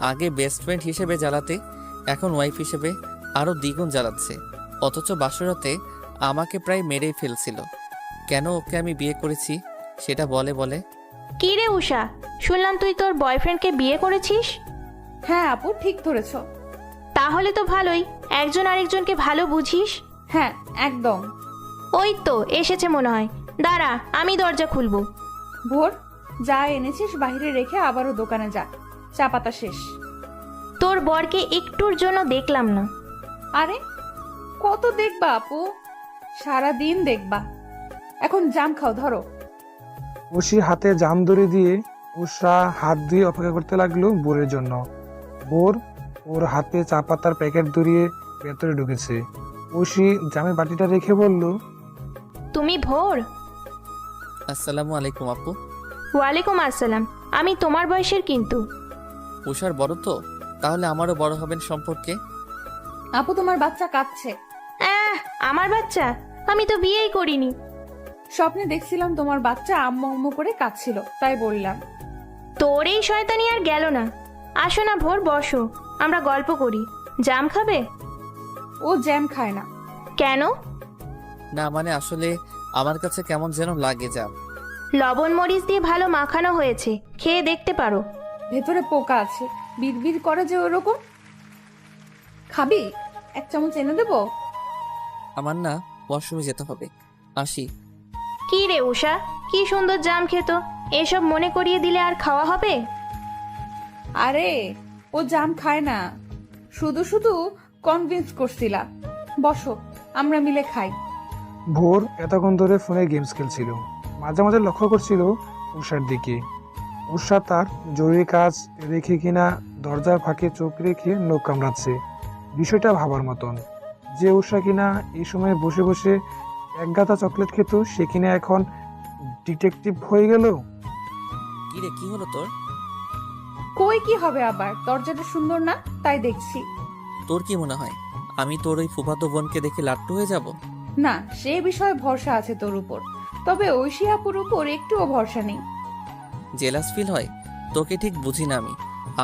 আগে বেস্ট ফ্রেন্ড হিসেবে জ্বালাতে, এখন ওয়াইফ হিসেবে আরও দ্বিগুণ জ্বালাচ্ছে। অথচ বাসরাতে আমাকে প্রায় মেরেই ফেলছিল। কেন ওকে আমি বিয়ে করেছি সেটা বলে। কি রে উষা, শুনলাম তুই তোর বয়ফ্রেন্ডকে বিয়ে করেছিস? হ্যাঁ আপু, ঠিক ধরেছ। তাহলে তো ভালোই, একজন আরেকজনকে ভালো বুঝিস। হ্যাঁ একদম। ওই তো এসেছে মনে হয়, দাঁড়া আমি দরজা খুলবো। ভোর, যা এনেছিস বাইরে রেখে আবারও দোকানে যা, চা পাতা শেষ। তোর বরকে একটুর জন্য দেখলাম না। আরে কত দেখবা আপু, সারা দিন দেখবা। এখন জাম খাও, ধরো। উষি হাতে জাম দড়ি দিয়ে উষা হাত দিয়ে অপেক্ষা করতে লাগলো বোরের জন্য। বোর ওর হাতে চা পাতার প্যাকেট ধরিয়ে ভেতরে ঢুকেছে। উষি জামে বাটিটা রেখে বলল, তুমি ভোর? আসসালামু আলাইকুম আপু। ওয়ালাইকুম আসসালাম। আমি তোমার বয়সের কিন্তু। উষার বড় তো, তাহলে আমারও বড় হবেন সম্পর্কে। আপু তোমার বাচ্চা কাঁদছে। আমার বাচ্চা? আমি তো বিয়েই করিনি। স্বপ্নে দেখছিলাম তোমার বাচ্চা আম্মু করে কাঁদছিল, তাই বললাম। তোর এই শয়তানি আর গেল না। আসো না ভোর, বসো, আমরা গল্প করি। জাম খাবে? ও জ্যাম খায় না। কেন? না মানে আসলে আমার কাছে কেমন যেন লাগে জাম। লবণ মরিচ দিয়ে ভালো মাখানো হয়েছে, খেয়ে দেখতে পারো। ভেতরে পোকা আছে, বিড়বিড় করে যে ওরকম। খাবি? এক চামচ এনে দেবো? আমার না ওয়াশরুমে যেতে হবে, আসি। কি রে উষা, কি সুন্দর জাম খেত, এসব মনে করিয়ে দিলে আর খাওয়া হবে? আরে ও জাম খায় না, শুধু শুধু কনভিন্স করছিলা। বসো, আমরা মিলে খাই। ভোর এতক্ষণ ধরে ফোনে গেমস খেলছিল। মাঝে মাঝে লক্ষ্য করছিল উষার দিকে। উষা তার জরুরি কাজ রেখে কিনা দরজার ফাঁকে চোখ রেখে নখ কামড়াচ্ছে। বিষয়টা ভাবার মতন যে উষা কিনা এই সময় বসে বসে এক গাদা চকলেট খেত, সে কিনা এখন ডিটেকটিভ হয়ে গেল। কি রে, কি হলো তোর? কই কি হবে আবার, দরজাটা সুন্দর না তাই দেখছি। তোর কি মনে হয় আমি তোর ওই ফুফাতো বোনকে দেখে লাট্টু হয়ে যাব? না, সে বিষয়ে ভরসা আছে তোর উপর, তবে ঐশী আপুর উপর একটুও ভরসা নেই। জেলাস ফিল হয়? তোকে ঠিক বুঝি না আমি।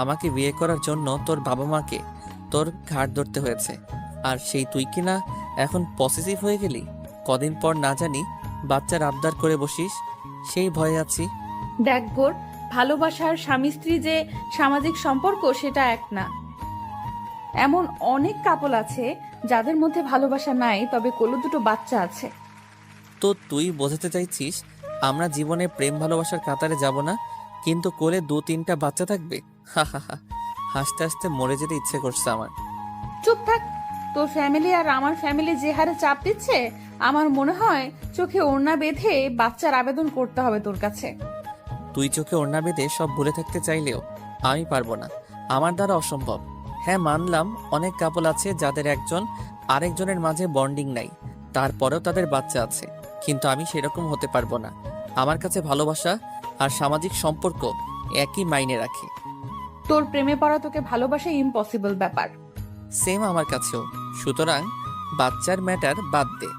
আমাকে বিয়ে করার জন্য তোর বাবা মাকে তোর ঘাট ধরতে হয়েছে, আর সেই তুই কিনা এখন পসেসিভ হয়ে গেলি। কদিন পর না জানি বাচ্চার আবদার করে বসিস, সেই ভয়ে আছি। দেখ ভোর, ভালোবাসার স্বামী স্ত্রী যে সামাজিক সম্পর্ক সেটা এক না। এমন অনেক কাপল আছে যাদের মধ্যে ভালোবাসা নাই, তবে কোলে দুটো বাচ্চা আছে। তো তুই বোঝাতে চাইছিস আমরা জীবনে প্রেম ভালোবাসার কাতারে যাব না, কিন্তু কোলে 2-3টা বাচ্চা থাকবে? হা হা হা, হাসতে হাসতে মরে যেতে ইচ্ছে করছে আমার। চুপ থাক। তোর ফ্যামিলি আর আমার ফ্যামিলি যে হারে চাপ দিচ্ছে, আমার মনে হয় চোখে ওড়না বেঁধে বাচ্চার আবেদন করতে হবে তোর কাছে। তুই চোখে ওড়না বেঁধে সব ভুলে থাকতে চাইলেও আমি পারবো না, আমার দ্বারা অসম্ভব। হ্যাঁ মানলাম, অনেক কাপল আছে যাদের একজন আরেকজনের মাঝে বন্ডিং নাই, তারপরেও তাদের বাচ্চা আছে, কিন্তু আমি সেরকম হতে পারবো না। আমার কাছে ভালোবাসা আর সামাজিক সম্পর্ক একই মাইনে রাখে। তোর প্রেমে পড়া তোকে ভালোবাসা ইম্পসিবল ব্যাপার। সেম আমার কাছেও। সুতরাং বাচ্চার ম্যাটার বাদ দে।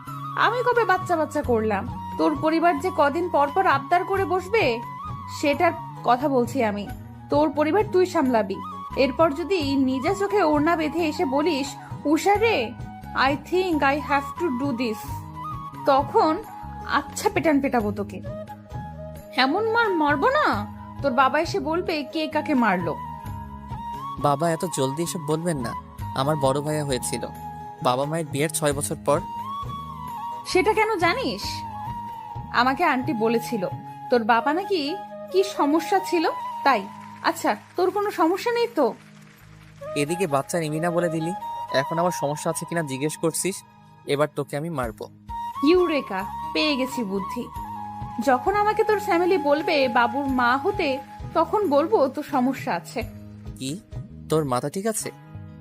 আমি কবে বাচ্চা বাচ্চা করলাম? তোর পরিবার যে কদিন পর পর আবদার করে বসবে সেটার কথা বলছি আমি। তোর পরিবার তুই সামলাবি। এরপর যদি নিজে চোখে ওড়না বেঁধে এসে বলিস, উষা রে I think I have to do this, তখন আচ্ছা পেটান পেটাবো তোকে। এমন মারবো না, তোর বাবা এসে বলবে কে কাকে মারলো। বাবা এত জলদি এসব বলবেন না, আমার বড় ভাইয়া হয়েছিল বাবা মায়ের বিয়ের 6 বছর পর। সেটা কেন জানিস? আমাকে আন্টি বলেছিল তোর বাবা নাকি কি সমস্যা ছিল, তাই। আচ্ছা, তোর কোনো সমস্যা নেই তো? এদিকে বাচ্চা নিমিনা বলে দিলি, এখন আবার সমস্যা আছে কিনা জিজ্ঞেস করছিস। এবার তোকে আমি মারবো। ইউরেকা, পেয়ে গেছি বুদ্ধি। যখন আমাকে তোর ফ্যামিলি বলবে বাবুর মা হতে, তখন বলবো তোর সমস্যা আছে। কি তোর মাথা ঠিক আছে?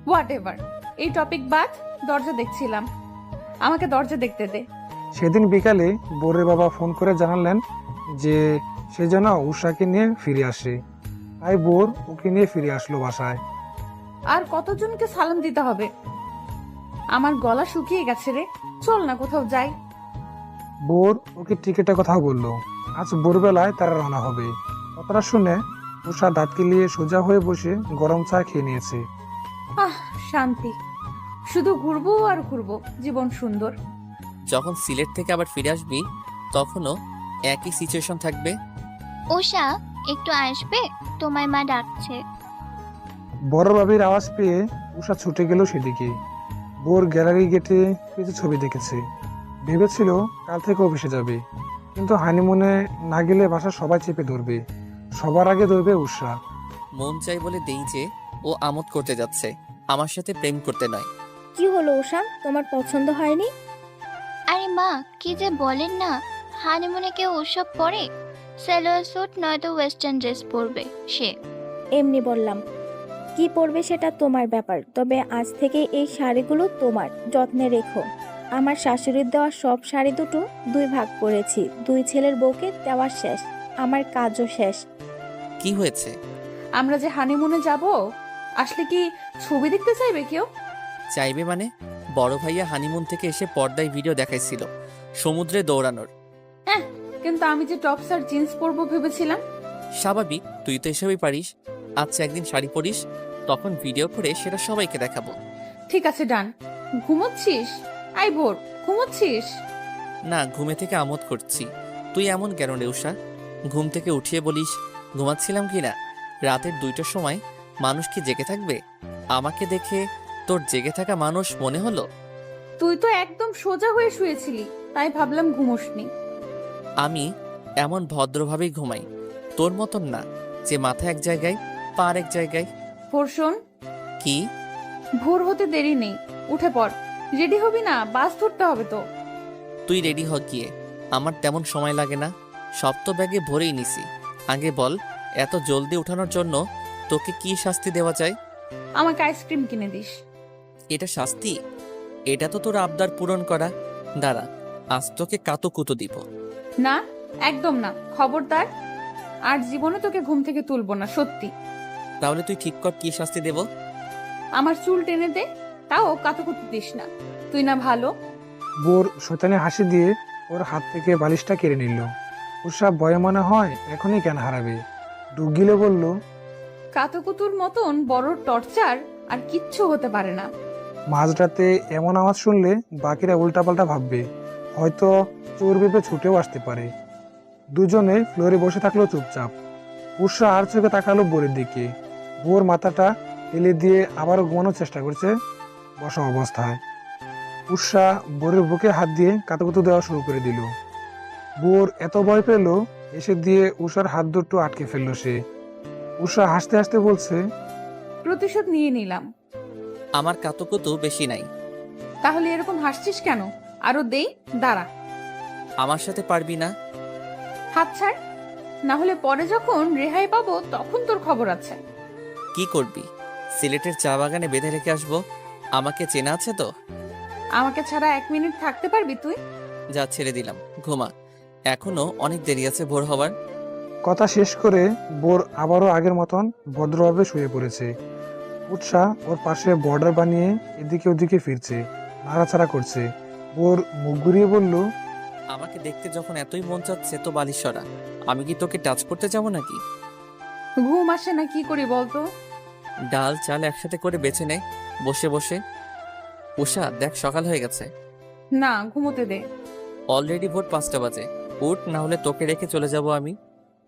হোয়াট এভার, এই টপিক বাদ। দরজা দেখছিলাম, আমাকে দরজা দেখতে দে। সেদিন বিকালে বোরের বাবা ফোন করে জানালেন যে সে যেন উষাকে নিয়ে ফিরে আসে। তাই বোর ওকে নিয়ে ফিরে আসলো বাসায়। আর কতজনকে সালাম দিতে হবে? আমার গলা শুকিয়ে গেছে রে, চল না কোথাও যাই। বোর ওকে টিকেটের কথা বললো। আজ ভোরবেলায় তারা রওনা হবে। কথাটা শুনে উষা দাঁত কিলিয়ে সোজা হয়ে বসে গরম চা খেয়ে নিয়েছে। শান্তি, শুধু ঘুরবো আর ঘুরবো, জীবন সুন্দর। যখন সিলেট থেকে আবার ফিরে আসবি তখনও একই সিচুয়েশন থাকবে। উষা, একটু আসবে? তোমায় মা ডাকছে। বড় বাবির আওয়াজ পেয়ে উষা ছুটে গেল সেদিকে। বোর গ্যালারি গেটে কিছু ছবি দেখেছে। ভেবেছিল কাল থেকে অফিসে যাবে, কিন্তু হানিমুনে না গেলে বাসা সবাই চেপে ধরবে। সবার আগে ধরবে উষা। মন চাই বলে দেই যে ও আমোদ করতে যাচ্ছে, আমার সাথে প্রেম করতে নয়। কি হলো উষা, তোমার পছন্দ হয়নি? আরে মা, কি যে বলেন না, হানিমুনে কেউ ওসব পরে? সালোয়ার স্যুট নয়তো ওয়েস্টার্ন ড্রেস পরবে সে। এমনি বললাম। কি পরবে সেটা তোমার ব্যাপার, তবে আজ থেকে এই শাড়িগুলো তোমার, যত্নে রেখো। আমার শাশুড়ির দেওয়া সব শাড়ি দুটো 2 ভাগ করেছি, 2 ছেলের বউকে দেওয়া শেষ, আমার কাজও শেষ। কি হয়েছে? আমরা যে হানিমুনে যাব, আসলে কি ছবি দেখতে চাইবে কেউ? চাইবে মানে? বড় ভাইয়া হানিমুন থেকে এসে পর্দায় ভিডিও দেখাইছিল সমুদ্রে দৌড়ানোর। হ্যাঁ, কিন্তু আমি যে টপস আর জিন্স পরবো ভেবেছিলাম। স্বাভাবিক, তুই তো এসবই পারিস। আচ্ছা, একদিন শাড়ি পরিস, তখন ভিডিও করে সেটা সবাইকে দেখাবো। ঠিক আছে, ডান। ঘুমোচ্ছিস? আই ভোর, ঘুমোচ্ছিস? না, ঘুমে থেকে আমোদ করছি। তুই এমন কেন রে উষা? ঘুম থেকে উঠিয়ে বলিস ঘুমাচ্ছিলাম কি না? রাতের 2টার সময় মানুষ কি জেগে থাকবে? আমাকে দেখে তোর জেগে থাকা মানুষ মনে হলো? তুই তো একদম সোজা হয়ে শুয়েছিলি, তাই ভাবলাম ঘুমোসনি। আমি এমন ভদ্রভাবেই ঘুমাই, তোর মতন না যে মাথা এক জায়গায় পা আর এক জায়গায়। ভোর শোন। কি? ভোর হতে দেরি নেই, উঠে পড়। রেডি হবি না? বাস ধরতে হবে তো। তুই রেডি হ গিয়ে, আমার তেমন সময় লাগে না। সব তো ব্যাগে ভরেই নিছি। আগে বল, এত জলদি উঠানোর জন্য তোকে কি শাস্তি দেওয়া যায়? আমাকে আইসক্রিম কিনে দিস। এটা শাস্তি? এটা তো তোর আবদার পূরণ করা। দাঁড়া, আজ তোকে কাতুকুতু দিব। না, একদম না, খবরদার। আর জীবনে তোকে ঘুম থেকে তুলবো না, সত্যি। তাহলে তুই ঠিক কর কি শাস্তি দেব। আমার চুল টেনে দে, তাও কাতুকুতু দিস না। তুই না ভালো। বোর শয়তানি হাসি দিয়ে ওর হাত থেকে বালিশটা কেড়ে নিল। উষা ভয়ে মনে হয় এখনই জ্ঞান হারাবে। ডুব গিলে বলল, কাতুকুতুর মতন বড় টর্চার আর কিচ্ছু হতে পারে না। মাঝরাতে এমন আওয়াজ শুনলে বাকিরা উল্টাপাল্টা ভাববে, হয়তো চোর ভেবে ছুটেও আসতে পারে। দুজনে ফ্লোরে বসে থাকলো চুপচাপ। উষা আর চোখে তাকালো বোরের দিকে। বোর মাথাটা ফেলে দিয়ে আবারও ঘুমানোর চেষ্টা করছে বসা অবস্থায়। উষা বোরের বুকে হাত দিয়ে কাতুকুতু দেওয়া শুরু করে দিল। বোর এত ভয় পেল, এসে দিয়ে উষার হাত দুটো আটকে ফেললো সে। উষা হাসতে হাসতে বলছে, প্রতিশোধ নিয়ে নিলাম। আমার কাতুকুতু বেশি নাই। তাহলে এরকম হাসছিস কেন? আরো দেই, দাঁড়া। আমার সাথে পারবি না? হাত ছাড়, না হলে পরে যখন রেহাই পাবো তখন তোর খবর আছে। কি করবি? সিলেটের চা বাগানে বেঁধে রেখে আসবো? আমাকে চেনা আছে তো? আমাকে ছাড়া 1 মিনিট থাকতে পারবি তুই? যা, ছেড়ে দিলাম, ঘুমা। এখনো অনেক দেরি আছে ভোর হবার। কথা শেষ করে বোর আবারও আগের মতন ভদ্রভাবে শুয়ে পড়েছে। উৎসা ওর পাশে বর্ডার বানিয়ে এদিকে ওদিকে ফিরছে, নাড়াচাড়া করছে। বোর মুখ ঘুরিয়ে বলল, আমাকে দেখতে যখন এতই মন চাচ্ছে তো বালিশ সরা। আমি কি তোকে টাচ করতে যাবো নাকি? ঘুম আসে না, কি করি বলতো? ডাল চাল একসাথে করে বেছে নে বসে বসে। উষা, দেখ সকাল হয়ে গেছে। না, ঘুমোতে দে। অলরেডি ভোর 5টা বাজে। উঠ, না হলে তোকে রেখে চলে যাব আমি।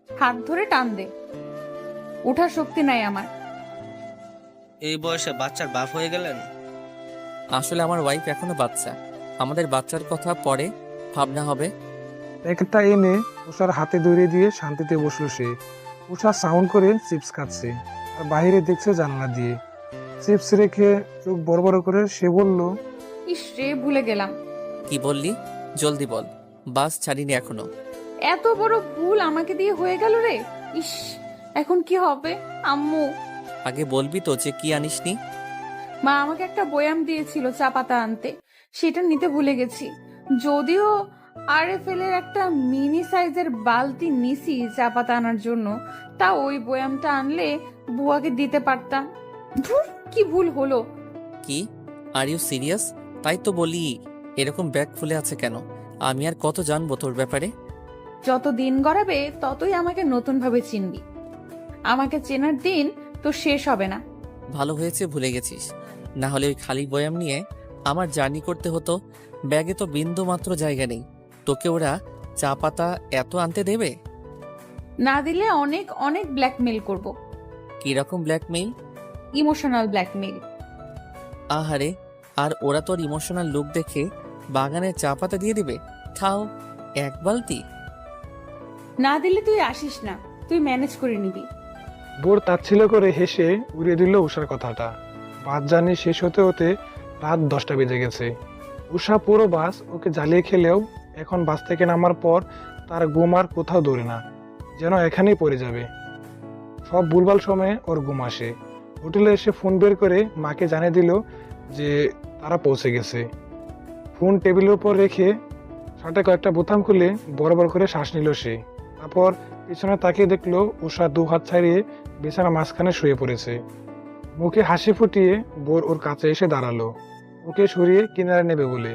হাত ধরে টান দে, ওঠার শক্তি নাই আমার। এই বয়সে বাচ্চার বাপ হয়ে গেলেন? আসলে আমার ওয়াইফ এখনো বাচ্চা, আমাদের বাচ্চার কথা পরে ভাবনা হবে। প্যাকেটটা এনে উষার হাতে দৌড়িয়ে দিয়ে শান্তিতে বসলো সে। উষা সাউন্ড করে চিপস খাচ্ছে আর বাইরে দেখছে জানালা দিয়ে। চিপস রেখে চোখ বড় বড় করে সে বলল, ইস রে, ভুলে গেলাম। কি বললি? জলদি বল, বাস ছাড়িনি এখনো। এত বড় ভুল আমাকে দিয়ে হয়ে গেল রে। ইস, এখন কি হবে আম্মু? আগে বলবি তো যে কি আনিসনি। মা আমাকে একটা বয়াম দিয়েছিল চা পাতা আনতে, সেটা নিতে ভুলে গেছি। যদিও RFL এর একটা মিনি সাইজের বালতি নিছি চা পাতা আনার জন্য, তা ওই বয়ামটা আনলে বুয়াকে দিতে পারতাম। ধুর, কি ভুল হলো। কি, আর ইউ সিরিয়াস? তাই তো বলি, এরকম ব্যাগ ফুলে আছে কেন? আমি আর কত জানবো তোর ব্যাপারে? যত দিন গড়াবে ততই আমাকে নতুন ভাবে চিনবি। আমাকে চেনার দিন তো শেষ হবে না। ভালো হয়েছে ভুলে গেছিস, না হলে ওই খালি বয়াম নিয়ে আমার জার্নি করতে হতো। ব্যাগে তো বিন্দু মাত্র জায়গা নেই। তোকে ওরা চা পাতা এত আনতে দেবে? না দিলে অনেক অনেক ব্ল্যাকমেল করব। কিরকম ব্ল্যাকমেইল? Emotional blackmail. আহারে, আর ওরা তোর ইমোশনাল লুক দেখে বাগানে চা পাতা দিয়ে দিবে? খাও, এক বালতি। না দিলে তুই আসিস না, তুই ম্যানেজ করে নিবি। বোর তাচ্ছিল্য করে হেসে উড়িয়ে দিল উষার কথাটা। বাস জার্নি শেষ হতে হতে রাত 10টা বেজে গেছে। উষা পুরো বাস ওকে জ্বালিয়ে খেলেও এখন বাস থেকে নামার পর তার ঘুম আর কোথাও দৌড়ে না, যেন এখানেই পড়ে যাবে। সব ভুলভাল সময়ে ওর ঘুম আসে। হোটেলে এসে ফোন বের করে মাকে জানিয়ে দিল যে তারা পৌঁছে গেছে। ফোন টেবিলের উপর রেখে শার্টে কয়েকটা বোতাম খুলে বড় বড় করে শ্বাস নিল সে। তারপর পিছনে তাকিয়ে দেখলো উষা 2 হাত ছাড়িয়ে বিছানা মাঝখানে শুয়ে পড়েছে। মুখে হাসি ফুটিয়ে বোর ওর কাছে এসে দাঁড়ালো, ওকে সরিয়ে কিনারে নেবে বলে।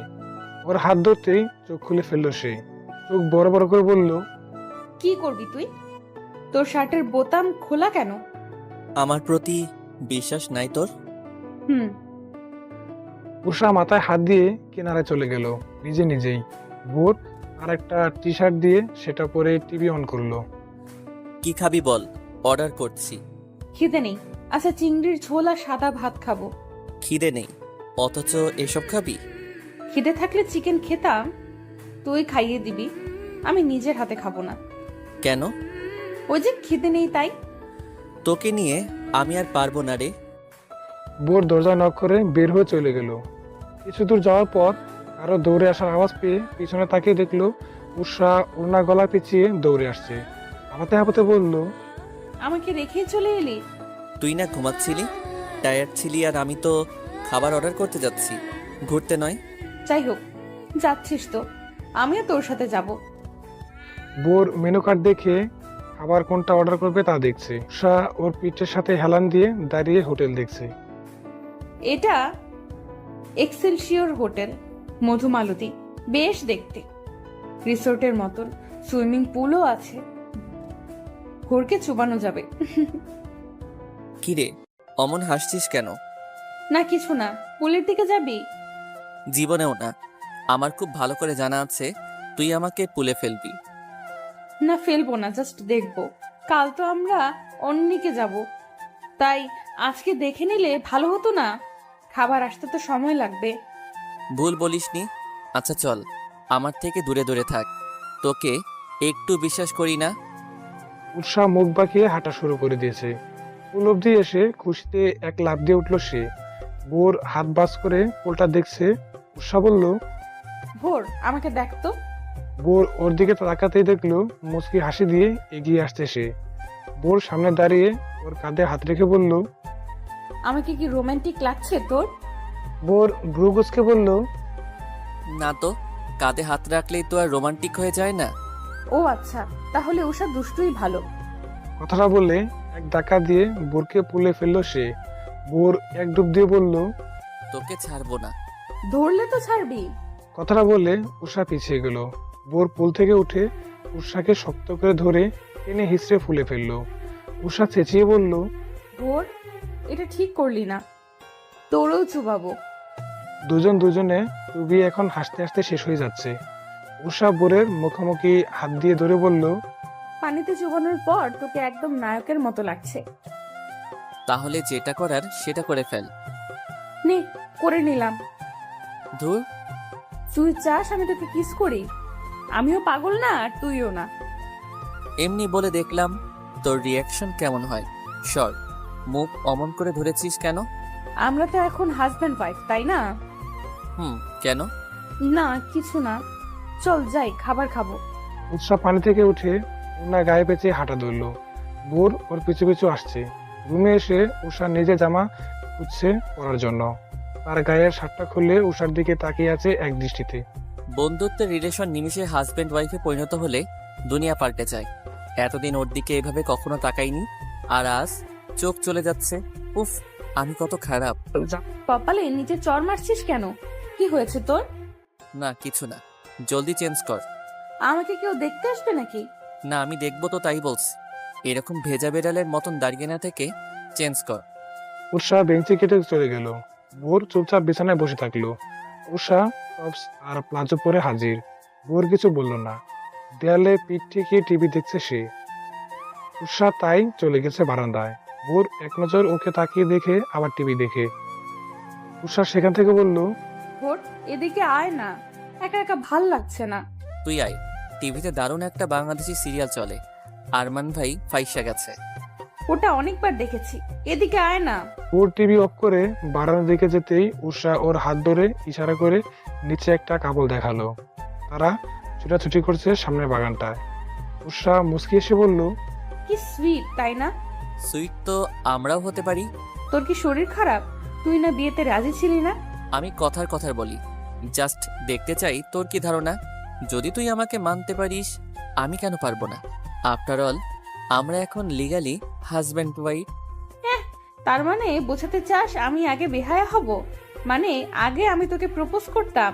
ওর হাত ধরতেই চোখ খুলে ফেললো সে। চোখ বড় বড় করে বলল, কি করবি তুই? তোর শার্টের বোতাম খোলা কেন? আমার প্রতি বিশ্বাস নাই তোর? হুম। উষা মাথায় হাত দিয়ে কিনারে চলে গেল নিজে নিজেই। বোর আর একটা টি শার্ট দিয়ে সেটা পরে টিভি অন করলো। কি খাবি বল, অর্ডার করছি। খিদে নেই। আচ্ছা, চিংড়ির ঝোল আর সাদা ভাত খাবো। খিদে নেই, অথচ এসব খাবি? খিদে থাকলে চিকেন খেতাম, তুই খাইয়ে দিবি। আমি নিজের হাতে খাবো না। কেন? ওই যে খিদে নেই তাই। তোকে নিয়ে আমি আর পারবো না রে। বোর দরজা নক করে বের হয়ে চলে গেল। কিছু দূর যাওয়ার পর আরো দৌড়ে আসার আওয়াজ পেয়ে পিছনে তাকিয়ে দেখলো উষা ওড়না গলা পেঁচিয়ে দৌড়ে আসছে। হাঁপাতে হাঁপাতে বলল, আমাকে রেখেই চলে এলি? তুই না ঘুমাচ্ছিলি, টায়ার্ড ছিলি, আর আমি তো খাবার অর্ডার করতে যাচ্ছি, ঘুরতে নয়। যাই হোক, যাচ্ছিস তো, আমিও তোর সাথে যাব। বোর মেনু কার্ড দেখে খাবার কোনটা অর্ডার করবে তা দেখছে। উষা ওর পিঠের সাথে হেলান দিয়ে দাঁড়িয়ে হোটেল দেখছে। এটা এক্সেলসিওর হোটেল, মধুমালতী। বেশ দেখতে, রিসোর্টের মতন। সুইমিং পুলও আছে, ঘুরকে চুবানো যাবে। কিরে, অমন হাসছিস কেন? না কিছু না, পুলের দিকে যাবি? জীবনেও না। আমার খুব ভালো করে জানা আছে তুই আমাকে পুলে ফেলবি। না, ফেলবো না, জাস্ট দেখবো। কাল তো আমরা অন্যকে যাব, তাই আজকে দেখে নিলে ভালো হতো না? খাবার আসতে তো সময় লাগবে। ভুল বলিসনি। আচ্ছা চল, আমার থেকে দূরে দূরে থাক, তোকে একটু বিশ্বাস করি না। উষা মুখ বাঁকিয়ে হাঁটা শুরু করে দিয়েছে। পুল অব্দি এসে খুশিতে এক লাফ দিয়ে উঠলো সে। বোর হাত বাস করে পোলটা দেখছে। উষা বলল, ভোর, আমাকে দেখ তো। বোর ওর দিকে তাকাতেই দেখলো মুচকি হাসি দিয়ে এগিয়ে আসছে সে। বোর সামনে দাঁড়িয়ে ওর কাঁধে হাত রেখে বলল, আমাকে কি রোমান্টিক লাগছে তোর? বোর ভ্রু কুঁচকে বলল, না তো, কাঁধে হাত রাখলেই তো আর রোমান্টিক হয়ে যায় না। ও আচ্ছা, তাহলে উষা দুষ্টুই ভালো। কথাটা বলে এক ধাক্কা দিয়ে বোরকে পুলে ফেললো সে। বোর এক ডুব দিয়ে বলল, তোকে ছাড়বো না। ধরলে তো ছাড়বি। কথাটা বলে উষা পিছিয়ে গেল। বোর পুল থেকে উঠে উষাকে শক্ত করে ধরে টেনে হিঁচড়ে ফুলে ফেললো। উষা চেঁচিয়ে বলল, ভোর, এটা ঠিক করলি না, তোরও চুবাবো। দুজনে টুবি এখন হাসতে হাসতে শেষ হয়ে যাচ্ছে। উষা বোরের মুখোমুখি হাত দিয়ে ধরে বলল, পানিতে চুবানোর পর তোকে একদম নায়কের মতো লাগছে। তাহলে যেটা করার সেটা করে ফেল। নে, করে নিলাম। ধুর, তুই চাস আমি তোকে কিস করি? আমিও পাগল না আর তুইও না। এমনি বলে দেখলাম তোর রিয়াকশন কেমন হয়। সর, মুখ অমন করে ধরেছিস কেন? আমরা তো এখন হাজব্যান্ড ওয়াইফ, তাই না? কেন? না কিছু না, চল যাই, খাবার খাবো। উৎসা পানি থেকে উঠে ওনার গায়ে পেঁচে হাঁটা ধরলো। বোর ওর পিছু পিছু আসছে। রুমে এসে উষা নিজে জামা খুঁজছে পরার জন্য। তার গায়ের শার্টটা খুলে উষার দিকে তাকিয়ে আছে এক দৃষ্টিতে। বন্ধুত্বের রিলেশন নিমিশে হাজব্যান্ড ওয়াইফে পরিণত হলে দুনিয়া পাল্টে যায়। এতদিন ওর দিকে এভাবে কখনো তাকাইনি, আর আজ চোখ চলে যাচ্ছে। উফ, আমি কত খারাপ। কপালে নিচে চর মারছিস কেন? কি হয়েছে তোর? না কিছু না, জলদি চেঞ্জ কর। আমাকে কেউ দেখতে আসবে নাকি? না আমি দেখবো তো, তাই বলছি। এরকম ভেজা বেড়ালের মতন দাঁড়িয়ে না থেকে চেঞ্জ কর। উষা বেঞ্চে কেটে চলে গেল। ভোর চুপচাপ বিছানায় বসে থাকলো। উষা টপস আর প্লাজো পরে হাজির। ভোর কিছু বলল না। দেয়ালে পিঠ ঠেকিয়ে টিভি দেখছে সে। উষা তাই চলে গেছে বারান্দায়। ভোর এক নজর ওকে তাকিয়ে দেখে আবার টিভি দেখে। উষা সেখান থেকে বলল, ভোর, এদিকে আয় না, একা একা ভাল লাগছে না। তুই আয়, টিভিতে দারুণ একটা বাংলাদেশি সিরিয়াল চলে, আরমান ভাই ফাইসা গেছে। ওটা অনেকবার দেখেছি, এদিকে আয় না। ভোর টিভি অফ করে বারান্দার দিকে যেতেই উষা ওর হাত ধরে ইশারা করে নিচে একটা কাপড় দেখালো। তারা ছুটাছুটি করছে সামনের বাগানটায়। উষা মুচকি এসে বলল, কি সুইট, তাই না? সুইট তো আমরাও হতে পারি। তোর কি শরীর খারাপ? তুই না বিয়েতে রাজি ছিলি না? আমি কথার বলি, জাস্ট দেখতে চাই তোর কি ধারণা। যদি তুই আমাকে মানতে পারিস, আমি কেন পারবো না? আফটার অল আমরা এখন লিগালি হাজব্যান্ড ওয়াইফ। তার মানে বোঝাতে চাস আমি আগে বেহায়া হব? মানে আগে আমি তোকে প্রপোজ করতাম?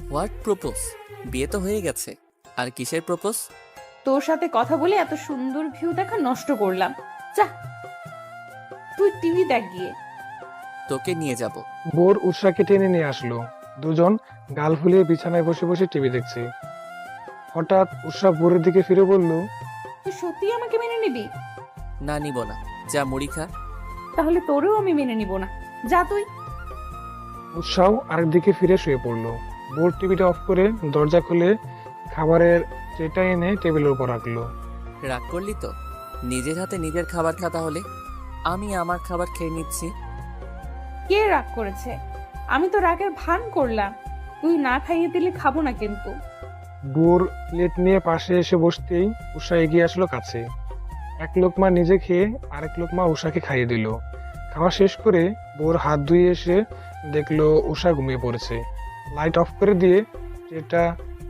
What propose? বিয়ে তো হয়ে গেছে, আর কিসের প্রপোজ? তোর সাথে কথা বলে এত সুন্দর ভিউ দেখা নষ্ট করলাম। যা, তুই টিভি দেখ গিয়ে। তোকে নিয়ে যাব। ভোর উষাকে টেনে নিয়ে আসলো। দুজন গাল ফুলিয়ে বিছানায় বসে বসে টিভি দেখছে। হঠাৎ উষা ভোরের দিকে ফিরে বলল, তুই সত্যি আমাকে মেনে নিবি? না নিব না, যা মুড়ি খা। তাহলে তোরেও আমি মেনে নিব না, যা তুই। উৎসাহ আরেক দিকে ফিরে শুয়ে পড়লো। ভোর টিভিটা অফ করে দরজা খুলে খাবারের ট্রেটা এনে টেবিলের উপর রাখলো। রাগ করলি তো? নিজের হাতে নিজের খাবার খা তাহলে। আমি আমার খাবার খেয়ে নিচ্ছি। কে রাগ করেছে? আমি তো রাগের ভান করলাম। তুই না খাইয়ে দিলে খাবো না কিন্তু। ভোর প্লেট নিয়ে পাশে এসে বসতেই উষা এগিয়ে আসলো কাছে। এক লোকমা নিজে খেয়ে আরেক লোকমা উষাকে খাইয়ে দিল। খাওয়া শেষ করে ভোর হাত ধুয়ে এসে দেখলো উষা ঘুমিয়ে পড়েছে। লাইট অফ করে দিয়ে ট্রেটা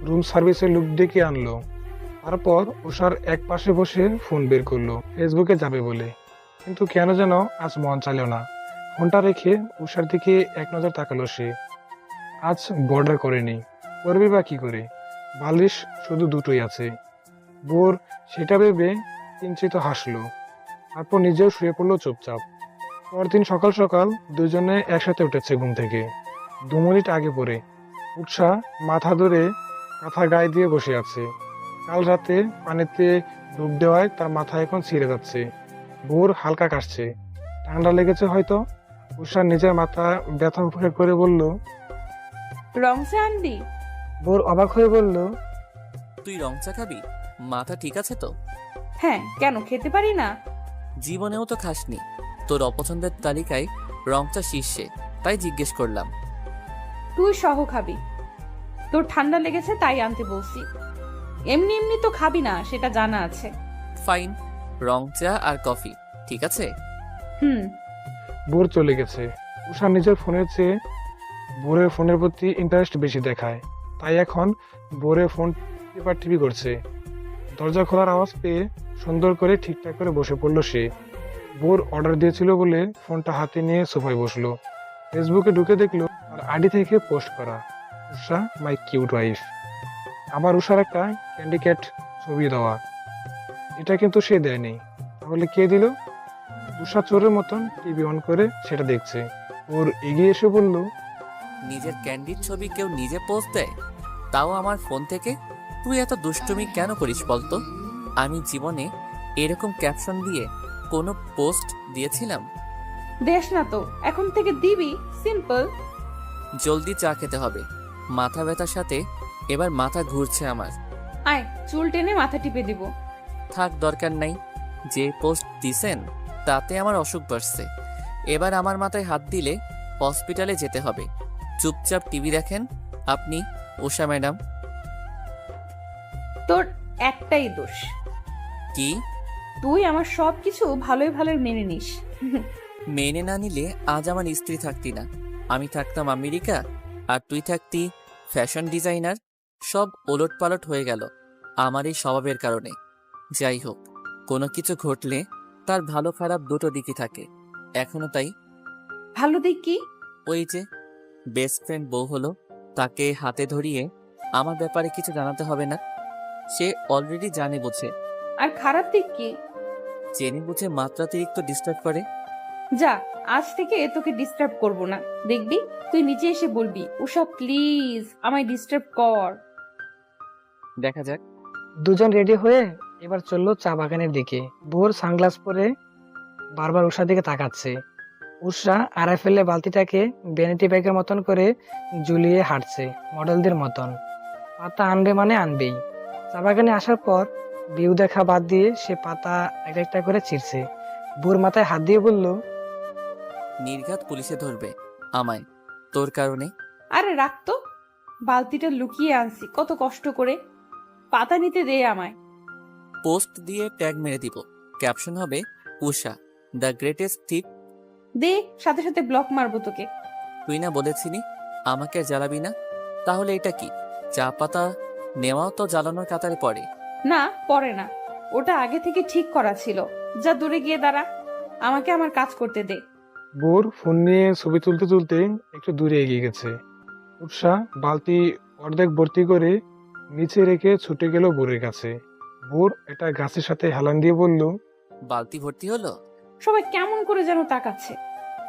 রুম সার্ভিসের লোক ডেকে আনলো। তারপর উষার এক পাশে বসে ফোন বের করলো ফেসবুকে যাবে বলে, কিন্তু কেন যেন আজ মন চাইল না। ফোনটা রেখে উষার দিকে এক নজর তাকালো সে। আজ বর্ডার করেনি, করবে বা কি করে? বালিশ শুধু দুটোই আছে। ভোর সেটা ভেবে কিঞ্চিত হাসলো। তারপর নিজেও শুয়ে পড়লো চুপচাপ। পরদিন সকাল সকাল দুজনে একসাথে উঠেছে ঘুম থেকে। 2 মিনিট আগে পরে উৎসা মাথা ধরে কাঁথা গায়ে দিয়ে বসে আছে। কাল রাতে পানিতে ডুব দেওয়ায় তার মাথা এখন ছিঁড়ে যাচ্ছে। ভোর হালকা কাশছে, ঠান্ডা লেগেছে হয়তো। উষা নিজের মাথা ব্যথা উপরে করে বলল, রং চা আনবি? ভোর অবাক হয়ে বলল, তুই রং চা খাবি? মাথা ঠিক আছে তো? হ্যাঁ, কেন খেতে পারি না? জীবনেও তো খাসনি। তোর অপছন্দের তালিকায় রং চা শীর্ষে, তাই জিজ্ঞেস করলাম। তুই সহ খাবি। তোর ঠান্ডা লেগেছে তাই আনতে বলছি। এমনি এমনি তো খাবি না, সেটা জানা আছে। ফাইন, রং চা আর কফি, ঠিক আছে? হুম। ভোর চলে গেছে। উষা নিজের ফোনের চেয়ে ভোরের ফোনের প্রতি ইন্টারেস্ট বেশি দেখায়, তাই এখন ভোরের ফোন টিপি করছে। দরজা খোলার আওয়াজ পেয়ে সুন্দর করে ঠিকঠাক করে বসে পড়লো সে। ভোর অর্ডার দিয়েছিল বলে ফোনটা হাতে নিয়ে সোফায় বসলো। ফেসবুকে ঢুকে দেখলো আর আইডি থেকে পোস্ট করা, উষা মাই কিউট ওয়াইফ। আবার উষার একটা ক্যান্ডি ক্যাট ছবি দেওয়া। এটা কিন্তু সে দেয়নি, তাহলে কে দিল? উষা চোরের মতন টিভি অন করে সেটা দেখছে। ওর এগিয়ে এসে বলল, নিজের ক্যান্ডির ছবি কেউ নিজে পোস্ট দেয়, তাও আমার ফোন থেকে? তুই এত দুষ্টুমি কেন করিস বলতো? আমি জীবনে এরকম ক্যাপশন দিয়ে কোনো পোস্ট দিয়েছিলাম? দেশ না তো, এখন থেকে দিবি। সিম্পল। জলদি চা খেতে হবে, মাথা ব্যথার সাথে এবার মাথা ঘুরছে আমার। আয়, চুল টেনে মাথা টিপে দিব। থাক, দরকার নাই। যে পোস্ট দিছেন তাতে আমার অসুখ বাড়ছে। এবার আমার মাথায় হাত দিলে হসপিটালে যেতে হবে। চুপচাপ টিভি দেখেন আপনি, উষা ম্যাডাম। তোর একটাই দোষ। কি? তুই আমার সবকিছু ভালোই ভালোই মেনে নিস। মেনে না নিলে আজ আমার স্ত্রী থাকতি না, আমি থাকতাম আমেরিকা, আর তুই থাকতি ফ্যাশন ডিজাইনার। সব ওলটপালট হয়ে গেল আমার এই স্বভাবের কারণে। যাই হোক, কোনো কিছু ঘটলে তার ভালো খারাপ দুটো দিকই থাকে, এখনো তাই। ভালো দিক কি? ওই যে বেস্ট ফ্রেন্ড বউ হলো, তাকে হাতে ধরিয়ে আমার ব্যাপারে কিছু জানাতে হবে না। সে অলরেডি জানে বুঝে। আর খারাপ দিক কি? জেনে বুঝে মাত্রাতিরিক্ত ডিস্টার্ব করে। যা, আজ থেকে তোকে ডিস্টার্ব করব না। দেখবি তুই নিচে এসে বলবি, উষা প্লিজ আমায় ডিস্টার্ব কর। দেখা যাক। দুজন রেডি হয়ে এবার চললো চা বাগানের দিকে। ভোর সানগ্লাস পরে বারবার উষার দিকে তাকাচ্ছে। উষা আড়াই ফেলে বালতিটাকে ভ্যানিটি ব্যাগের মতন করে ঝুলিয়ে হাঁটছে, মডেলদের মতন। পাতা আনবে মানে আনবেই। চা বাগানে আসার পর ভিউ দেখা বাদ দিয়ে সে পাতা এক একটা করে ছিঁড়ছে। ভোর মাথায় হাত দিয়ে বলল, নির্ঘাত পুলিশে ধরবে আমায় তোর কারণে। আরে রাখ তো, বালতিটা লুকিয়ে আনছি কত কষ্ট করে। পাতা নিতে দে আমায়। পোস্ট দিয়ে ট্যাগ মেরে দিব, ক্যাপশন হবে উষা দ্য গ্রেটেস্ট থিপ। দে, সাথে সাথে ব্লক মারবো তোকে। তুই না বলেছিলি আমাকে জ্বালাবি না? তাহলে এটা কি? চা পাতা নেওয়াও তো জ্বালানোর কাতারে পড়ে। না, পরে না, ওটা আগে থেকে ঠিক করা ছিল। যা দূরে গিয়ে দাঁড়া, আমাকে আমার কাজ করতে দে। ভোর ফোন নিয়ে ছবি তুলতে তুলতে একটু দূরে এগিয়ে গেছে। উৎসাহ বালতি অর্ধেক ভর্তি করে নিচে রেখে ছুটে গেল ভোরের কাছে। ভোর একটা গাছের সাথে হেলান দিয়ে বলল, বালতি ভর্তি হলো? সবাই কেমন করে যেন তাকাচ্ছে।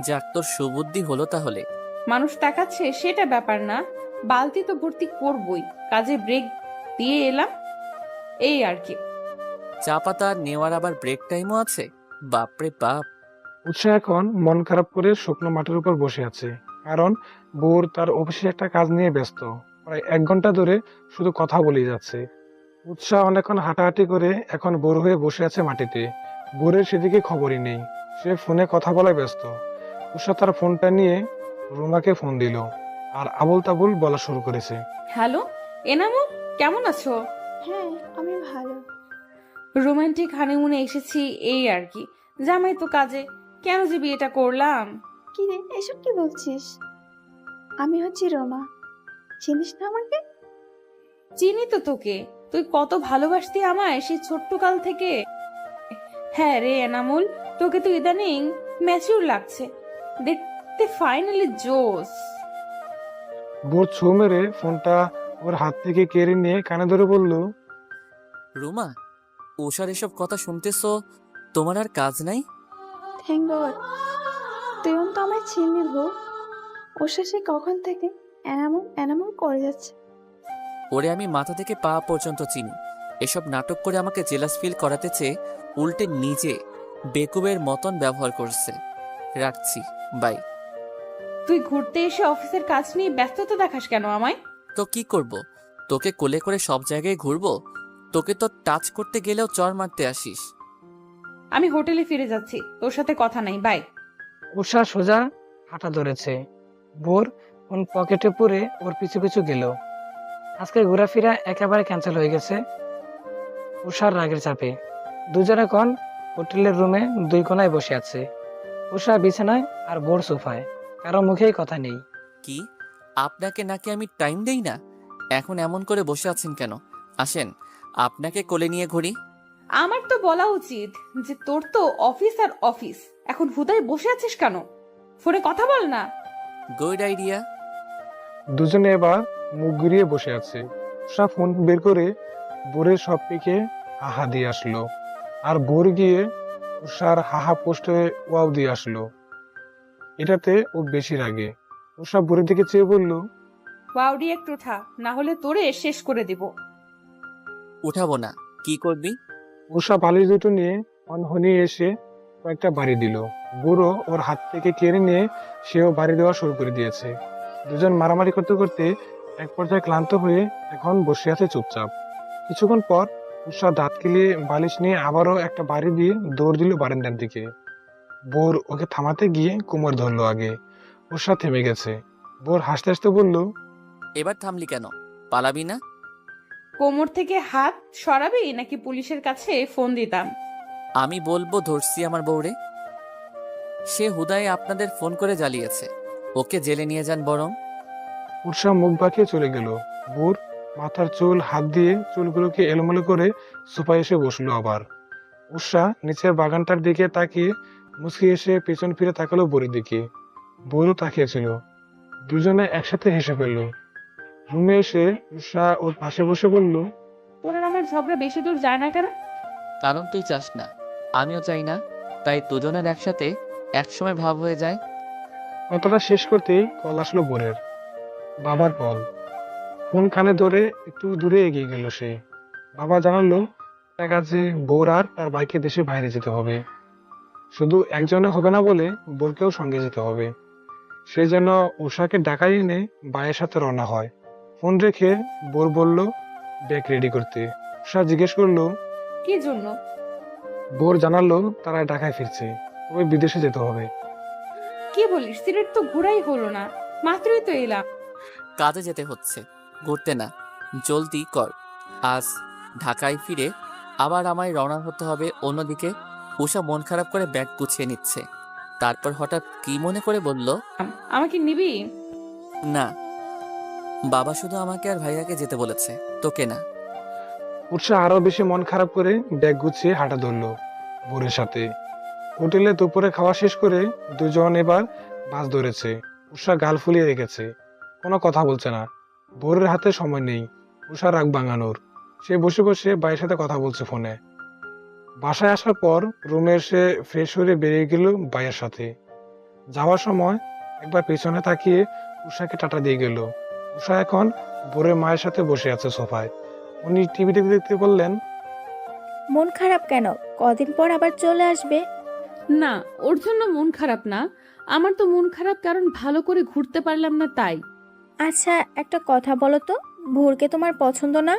যাক, তোর সুবুদ্ধি হলো তাহলে। মানুষ তাকাচ্ছে সেটা ব্যাপার না, বালতি তো ভর্তি করবই। কাজে ব্রেক দিয়ে এলাম, এই আর কি। চা পাতা নেওয়ার আবার ব্রেক টাইমও আছে? বাপরে বাপ। উৎসাহ এখন মন খারাপ করে শুকনো মাটির উপর বসে আছে, কারণ ভোর তার অফিসে একটা কাজ নিয়ে ব্যস্ত। প্রায় 1 ঘন্টা ধরে শুধু কথা বলেই যাচ্ছে। উৎসাহ অনেকক্ষণ হাঁটাহাঁটি করে এখন বোর হয়ে বসে আছে মাটিতে। ভোরের সেদিকে খবরই নেই, সে ফোনে কথা বলায় ব্যস্ত। উৎসাহ তার ফোনটা নিয়ে রুমাকে ফোন দিল আর আবুল তাবুল বলা শুরু করেছে। হ্যালো এনামু, কেমন আছো? হ্যাঁ, আমি ভালো। রোমান্টিক হানিমুনে এসেছি, এই আর কি। জামাই তো কাজে, কেন যে বিয়েটা করলাম। কি রে, এসব কি বলছিস? আমি হচ্ছি রোমা, চিনিস না আমাকে? চিনি তো তোকে, তুই কত ভালোবাসতি আমায় সেই ছোট্ট কাল থেকে। হ্যাঁ রে এনামুল, তোকে তো ইদানিং ম্যাচিউর লাগছে, দেখতে ফাইনালি জোস। ভোর ছো মেরে ফোনটা ওর হাত থেকে কেড়ে নিয়ে কানে ধরে বলল, রুমা, উষার এসব কথা শুনতেছো, তোমার আর কাজ নাই? থ্যাংক গড, তুইও তো আমায় চিনবি গো। ওর সে কখন থেকে এনামুল এনামুল করে যাচ্ছে। ওরে আমি মাথা থেকে পা পর্যন্ত চিনি। এসব নাটক করে আমাকে জেলাস ফিল করাতে চেয়ে উল্টে নিজে বেকুবের মতন ব্যবহার করছে। রাখছি, বাই। তুই ঘুরতে এসে অফিসের কাজ নিয়ে ব্যস্ততা দেখাস কেন আমায়? তো কি করব? তোকে কোলে করে সব জায়গায় ঘুরবো? তোকে তো টাচ করতে গেলেও চর মারতে আসিস। আমি হোটেলে ফিরে যাচ্ছি, তোর সাথে কথা নাই, বাই। উষা সোজা হাঁটা ধরেছে। ভোর ফোন পকেটে পুরে ওর পিছু পিছু গেল। আজকে ঘোরাফেরা একেবারে ক্যান্সেল হয়ে গেছে উষার রাগের চাপে। দুজন এখন হোটেলের রুমে 2 কোণায় বসে আছে। উষা বিছানায় আর ভোর সোফায়, কারো মুখেই কথা নেই। কি, আপনাকে নাকি আমি টাইম দেই না? এখন এমন করে বসে আছেন কেন? আসেন, আপনাকে কোলে নিয়ে ঘুরি। আমার তো বলা উচিত যে তোর তো অফিস আর অফিস, এখন হুদায় বসে আছিস কেন? ফোনে কথা বল না। Good idea. দুজনে এবার মুখ ঘুরিয়ে বসে আছে। উষা ফোন বের করে ভোরের সব পিকে হাহা দিয়ে আসলো, আর ভোর গিয়ে উষার হাহা পোস্টে ওয়াও দিয়ে আসলো। এটাতে ও বেশি রাগে। উষা ভোরের দিকে চেয়ে বলল, বাউডি একটু উঠা, না হলে তোরে শেষ করে দিব। উঠাবো না, কি করবি? উষা বালিশ দুটো নিয়ে অনহনি এসে কয়েকটা বাড়ি দিল। বুড়ো ওর হাত থেকে কেড়ে নিয়ে সেও বাড়ি দেওয়া শুরু করে দিয়েছে। দুজন মারামারি করতে করতে এক পর্যায়ে ক্লান্ত হয়ে এখন বসে আছে চুপচাপ। কিছুক্ষণ পর উষা দাঁত কেলিয়ে বালিশ নিয়ে আবারও একটা বাড়ি দিয়ে দৌড় দিল বারান্দার দিকে। বোর ওকে থামাতে গিয়ে কোমর ধরলো আগে। উষা থেমে গেছে। বোর হাসতে হাসতে বলল, এবার থামলি কেন? পালাবি না? কোমর থেকে হাত সরাবি নাকি পুলিশের কাছে ফোন দিতাম? আমি বলবো ধরছি আমার বউরে। সে হুদায় আপনাদের ফোন করে জ্বালিয়েছে, ওকে জেলে নিয়ে যান বরং। উষা মুখ বাঁকিয়ে চলে গেল। বোর মাথার চুল হাত দিয়ে চুলগুলোকে এলোমেলো করে সোফায় এসে বসলো আবার। উষা নিচের বাগানটার দিকে তাকিয়ে মুচকি এসে পেছন ফিরে তাকালো বোরের দিকে। বোরও তাকিয়েছিল। দুজনে একসাথে হেসে ফেলল। রুমে এসে উষা ওর পাশে বসে বলল, তোর আর আমার ঝগড়া বেশি দূর যায় না কেন? কারণ তুই চাস না, আমিও চাই না, তাই দুজনের একসাথে একসময় ভাব হয়ে যায়। কথাটা শেষ করতেই কল আসলো বোরের। বাবার কল। ফোন কানে ধরে একটু দূরে এগিয়ে গেল সে। বাবা জানালো তার কাছে বোর আর তার ভাইকে দেশে বাইরে যেতে হবে। শুধু একজনে হবে না বলে বোরকেও সঙ্গে যেতে হবে। সে যেন উষাকে ডাকাই এনে ভাইয়ের সাথে রওনা হয়। ফোন রেখে বোর বলল ব্যাগ রেডি করতে। উষা জিজ্ঞেস করলো, কি জন্য? বোর জানালো তারা ঢাকায় ফিরছে, তবে বিদেশে যেতে হবে। কি বলিস? সিলেট তো ঘোরাই হলো না, মাত্রই তো এলাম। কাজে যেতে হচ্ছে, ঘুরতে না। জলদি কর, আজ ঢাকায় ফিরে আবার আমায় রওনা হতে হবে অন্যদিকে। উষা মন খারাপ করে ব্যাগ গুছিয়ে নিচ্ছে। তারপর হঠাৎ কি মনে করে বলল, আমাকে নিবি? না, বাবা শুধু আমাকে আর ভাইয়াকে যেতে বলেছে, তোকে না। উৎসাহ আরো বেশি মন খারাপ করে ব্যাগ গুছিয়ে হাঁটা ধরলো বোরের সাথে। হোটেলে দুপুরে খাওয়া শেষ করে দুজন এবার বাস ধরেছে। উষা গাল ফুলিয়ে রেখেছে, কোনো কথা বলছে না। বোরের হাতে সময় নেই উষা রাগ ভাঙানোর। সে বসে বসে ভাইয়ের সাথে কথা বলছে ফোনে। বাসায় আসার পর রুমে এসে ফ্রেশ হয়ে বেরিয়ে গেল ভাইয়ের সাথে। যাওয়ার সময় একবার পেছনে তাকিয়ে উষাকে টাটা দিয়ে গেল। উষা এখন বোরের মায়ের সাথে বসে আছে সোফায়। উনি টিভি দেখতে দেখতে বললেন, মন খারাপ কেন? কদিন পর আবার চলে আসবে। না, ওর জন্য মন খারাপ না, আমার তো মন খারাপ কারণ ভালো করে ঘুরতে পারলাম না তাই। আচ্ছা, একটা কথা বলো তো, ভোরকে তোমার পছন্দ না?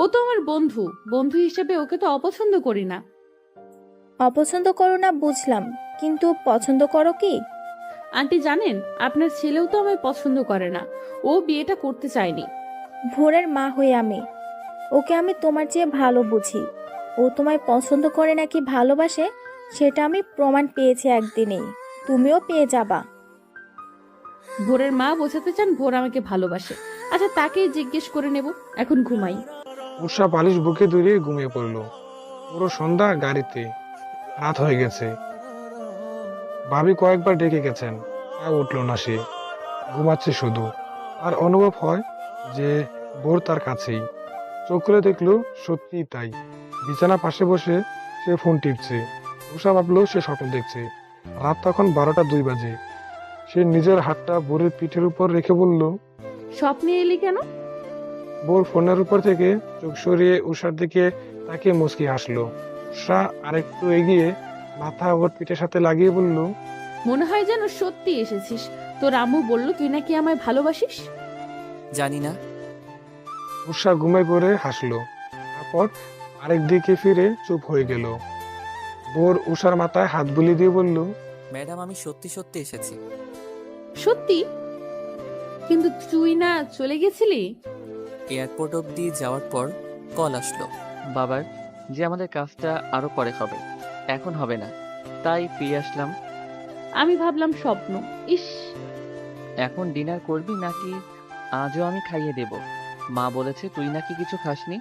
ও তো আমার বন্ধু, বন্ধু হিসেবে ওকে তো অপছন্দ করি না। অপছন্দ করো না বুঝলাম, কিন্তু পছন্দ করো কি? আন্টি জানেন, আপনার ছেলেও তো আমায় পছন্দ করে না, ও বিয়েটা করতে চায়নি। ভোরের মা হয়ে ওকে আমি তোমার চেয়ে ভালো বুঝি। ও তোমায় পছন্দ করে নাকি ভালোবাসে সেটা আমি প্রমাণ পেয়েছি একদিনেই, তুমিও পেয়ে যাবা। ভোরের মা বোঝাতে চান ভোর আমাকে ভালোবাসে। আচ্ছা, তাকেই জিজ্ঞেস করে নেব। এখন ঘুমাই। উষা বালিশ বুকে ধরে ঘুমিয়ে পড়লো। পুরো সন্ধ্যা গাড়িতে, রাত হয়ে গেছে। ভাবি কয়েকবার ডেকে গেছেন, আর উঠলো না সে, ঘুমাচ্ছে শুধু। আর অনুভব হয় যে বোর তার কাছেই। চোখ খুলে দেখলো সত্যিই তাই। বিছানা পাশে বসে সে ফোন টিপছে। উষা ভাবলো সে স্বপ্ন দেখছে। রাত তখন 12টা 2 বাজে। সে নিজের হাতটা বোরের পিঠের উপর রেখে বলল, স্বপ্নে এলি কেন? বোর ফোনের উপর থেকে চোখ সরিয়ে উষার দিকে তাকে মুচকি হাসলো। উষা আরেকটু এগিয়ে মাথা ওর পিঠের সাথে লাগিয়ে বলল, মনে হয় যেন সত্যি এসেছিস। তোর আম্মু বলল তুই নাকি আমায় ভালোবাসিস। জানি না। উষা ঘুমায় পড়ে হাসলো। তারপর আরেক দিকে ফিরে চুপ হয়ে গেল। বোর উষার মাথায় হাত বুলিয়ে দিয়ে বলল, ম্যাডাম, আমি সত্যি সত্যি এসেছি। সত্যি? কিন্তু তুই না চলে গেছিলি? এয়ারপোর্ট অবধি যাওয়ার পর কল আসলো বাবার যে আমাদের কাজটা আরো পরে হবে, এখন হবে না, তাই ফিরে আসলাম। আমি ভাবলাম স্বপ্ন। ইস, এখন ডিনার করবি নাকি আজও আমি খাইয়ে দেব? মা বলেছে তুই নাকি কিছু খাসনি।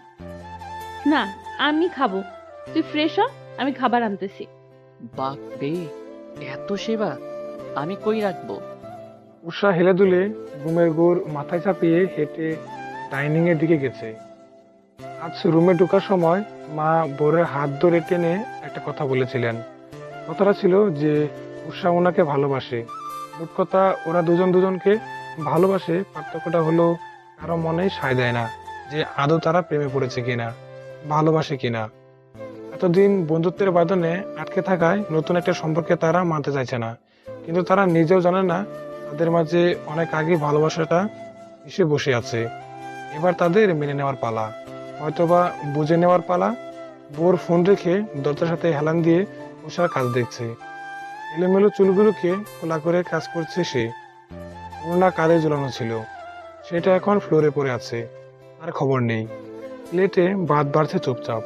না, আমি খাবো। তুই ফ্রেশ হ, আমি খাবার আনতেছি। বাপ রে, এত সেবা আমি কই রাখবো? উষা হেলে দুলে ঘুমের ঘোর মাথায় চাপিয়ে হেঁটে ডাইনিং এর দিকে গেছে। আজ রুমে ঢোকার সময় মা বোরের হাত ধরে টেনে একটা কথা বলেছিলেন। কথাটা ছিল যে উষা ওনাকে ভালোবাসে। মোট কথা, ওরা দুজন দুজনকে ভালোবাসে। পার্থক্যটা হলো কারো মনে সায় দেয় না যে আদৌ তারা প্রেমে পড়েছে কিনা, ভালোবাসে কিনা। এতদিন বন্ধুত্বের বাঁধনে আটকে থাকায় নতুন একটা সম্পর্কে তারা মানতে চাইছে না। কিন্তু তারা নিজেও জানে না তাদের মাঝে অনেক আগে ভালোবাসাটা এসে বসে আছে। এবার তাদের মেনে নেওয়ার পালা, হয়তোবা বুঝে নেওয়ার পালা। বোর ফোন রেখে দরজার সাথে হেলান দিয়ে উষার কাজ দেখছে। এলোমেলো চুলগুলোকে খোলা করে কাজ করছে সে। ওড়না কাঁধে ঝুলানো ছিল, সেটা এখন ফ্লোরে পড়ে আছে, আর খবর নেই। প্লেটে ভাত বাড়ছে চুপচাপ।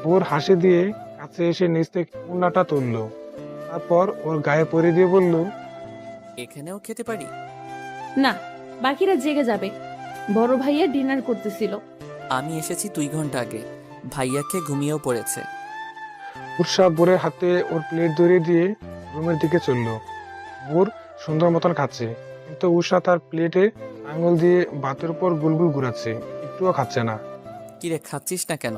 বোর হাসি দিয়ে কাছে এসে নিচ থেকে ওড়নাটা তুললো। তারপর ওর গায়ে পরিয়ে দিয়ে বলল, এখানেও খেতে পারি? না, বাকিরা জেগে যাবে। বড় ভাইয়া ডিনার করতেছিল। আমি এসেছি 2 ঘন্টা আগে। ভাইয়াকে ঘুমিয়েও পড়েছে। উৎসা বোরের হাতে ওর প্লেট ধরিয়ে দিয়ে রুমের দিকে চলল। বোর সুন্দর মতন খাচ্ছে, কিন্তু উষা তার প্লেটে আঙুল দিয়ে ভাতের উপর গুলগুল ঘুরাচ্ছে, একটুও খাচ্ছে না। কিরে, খাচ্ছিস না কেন?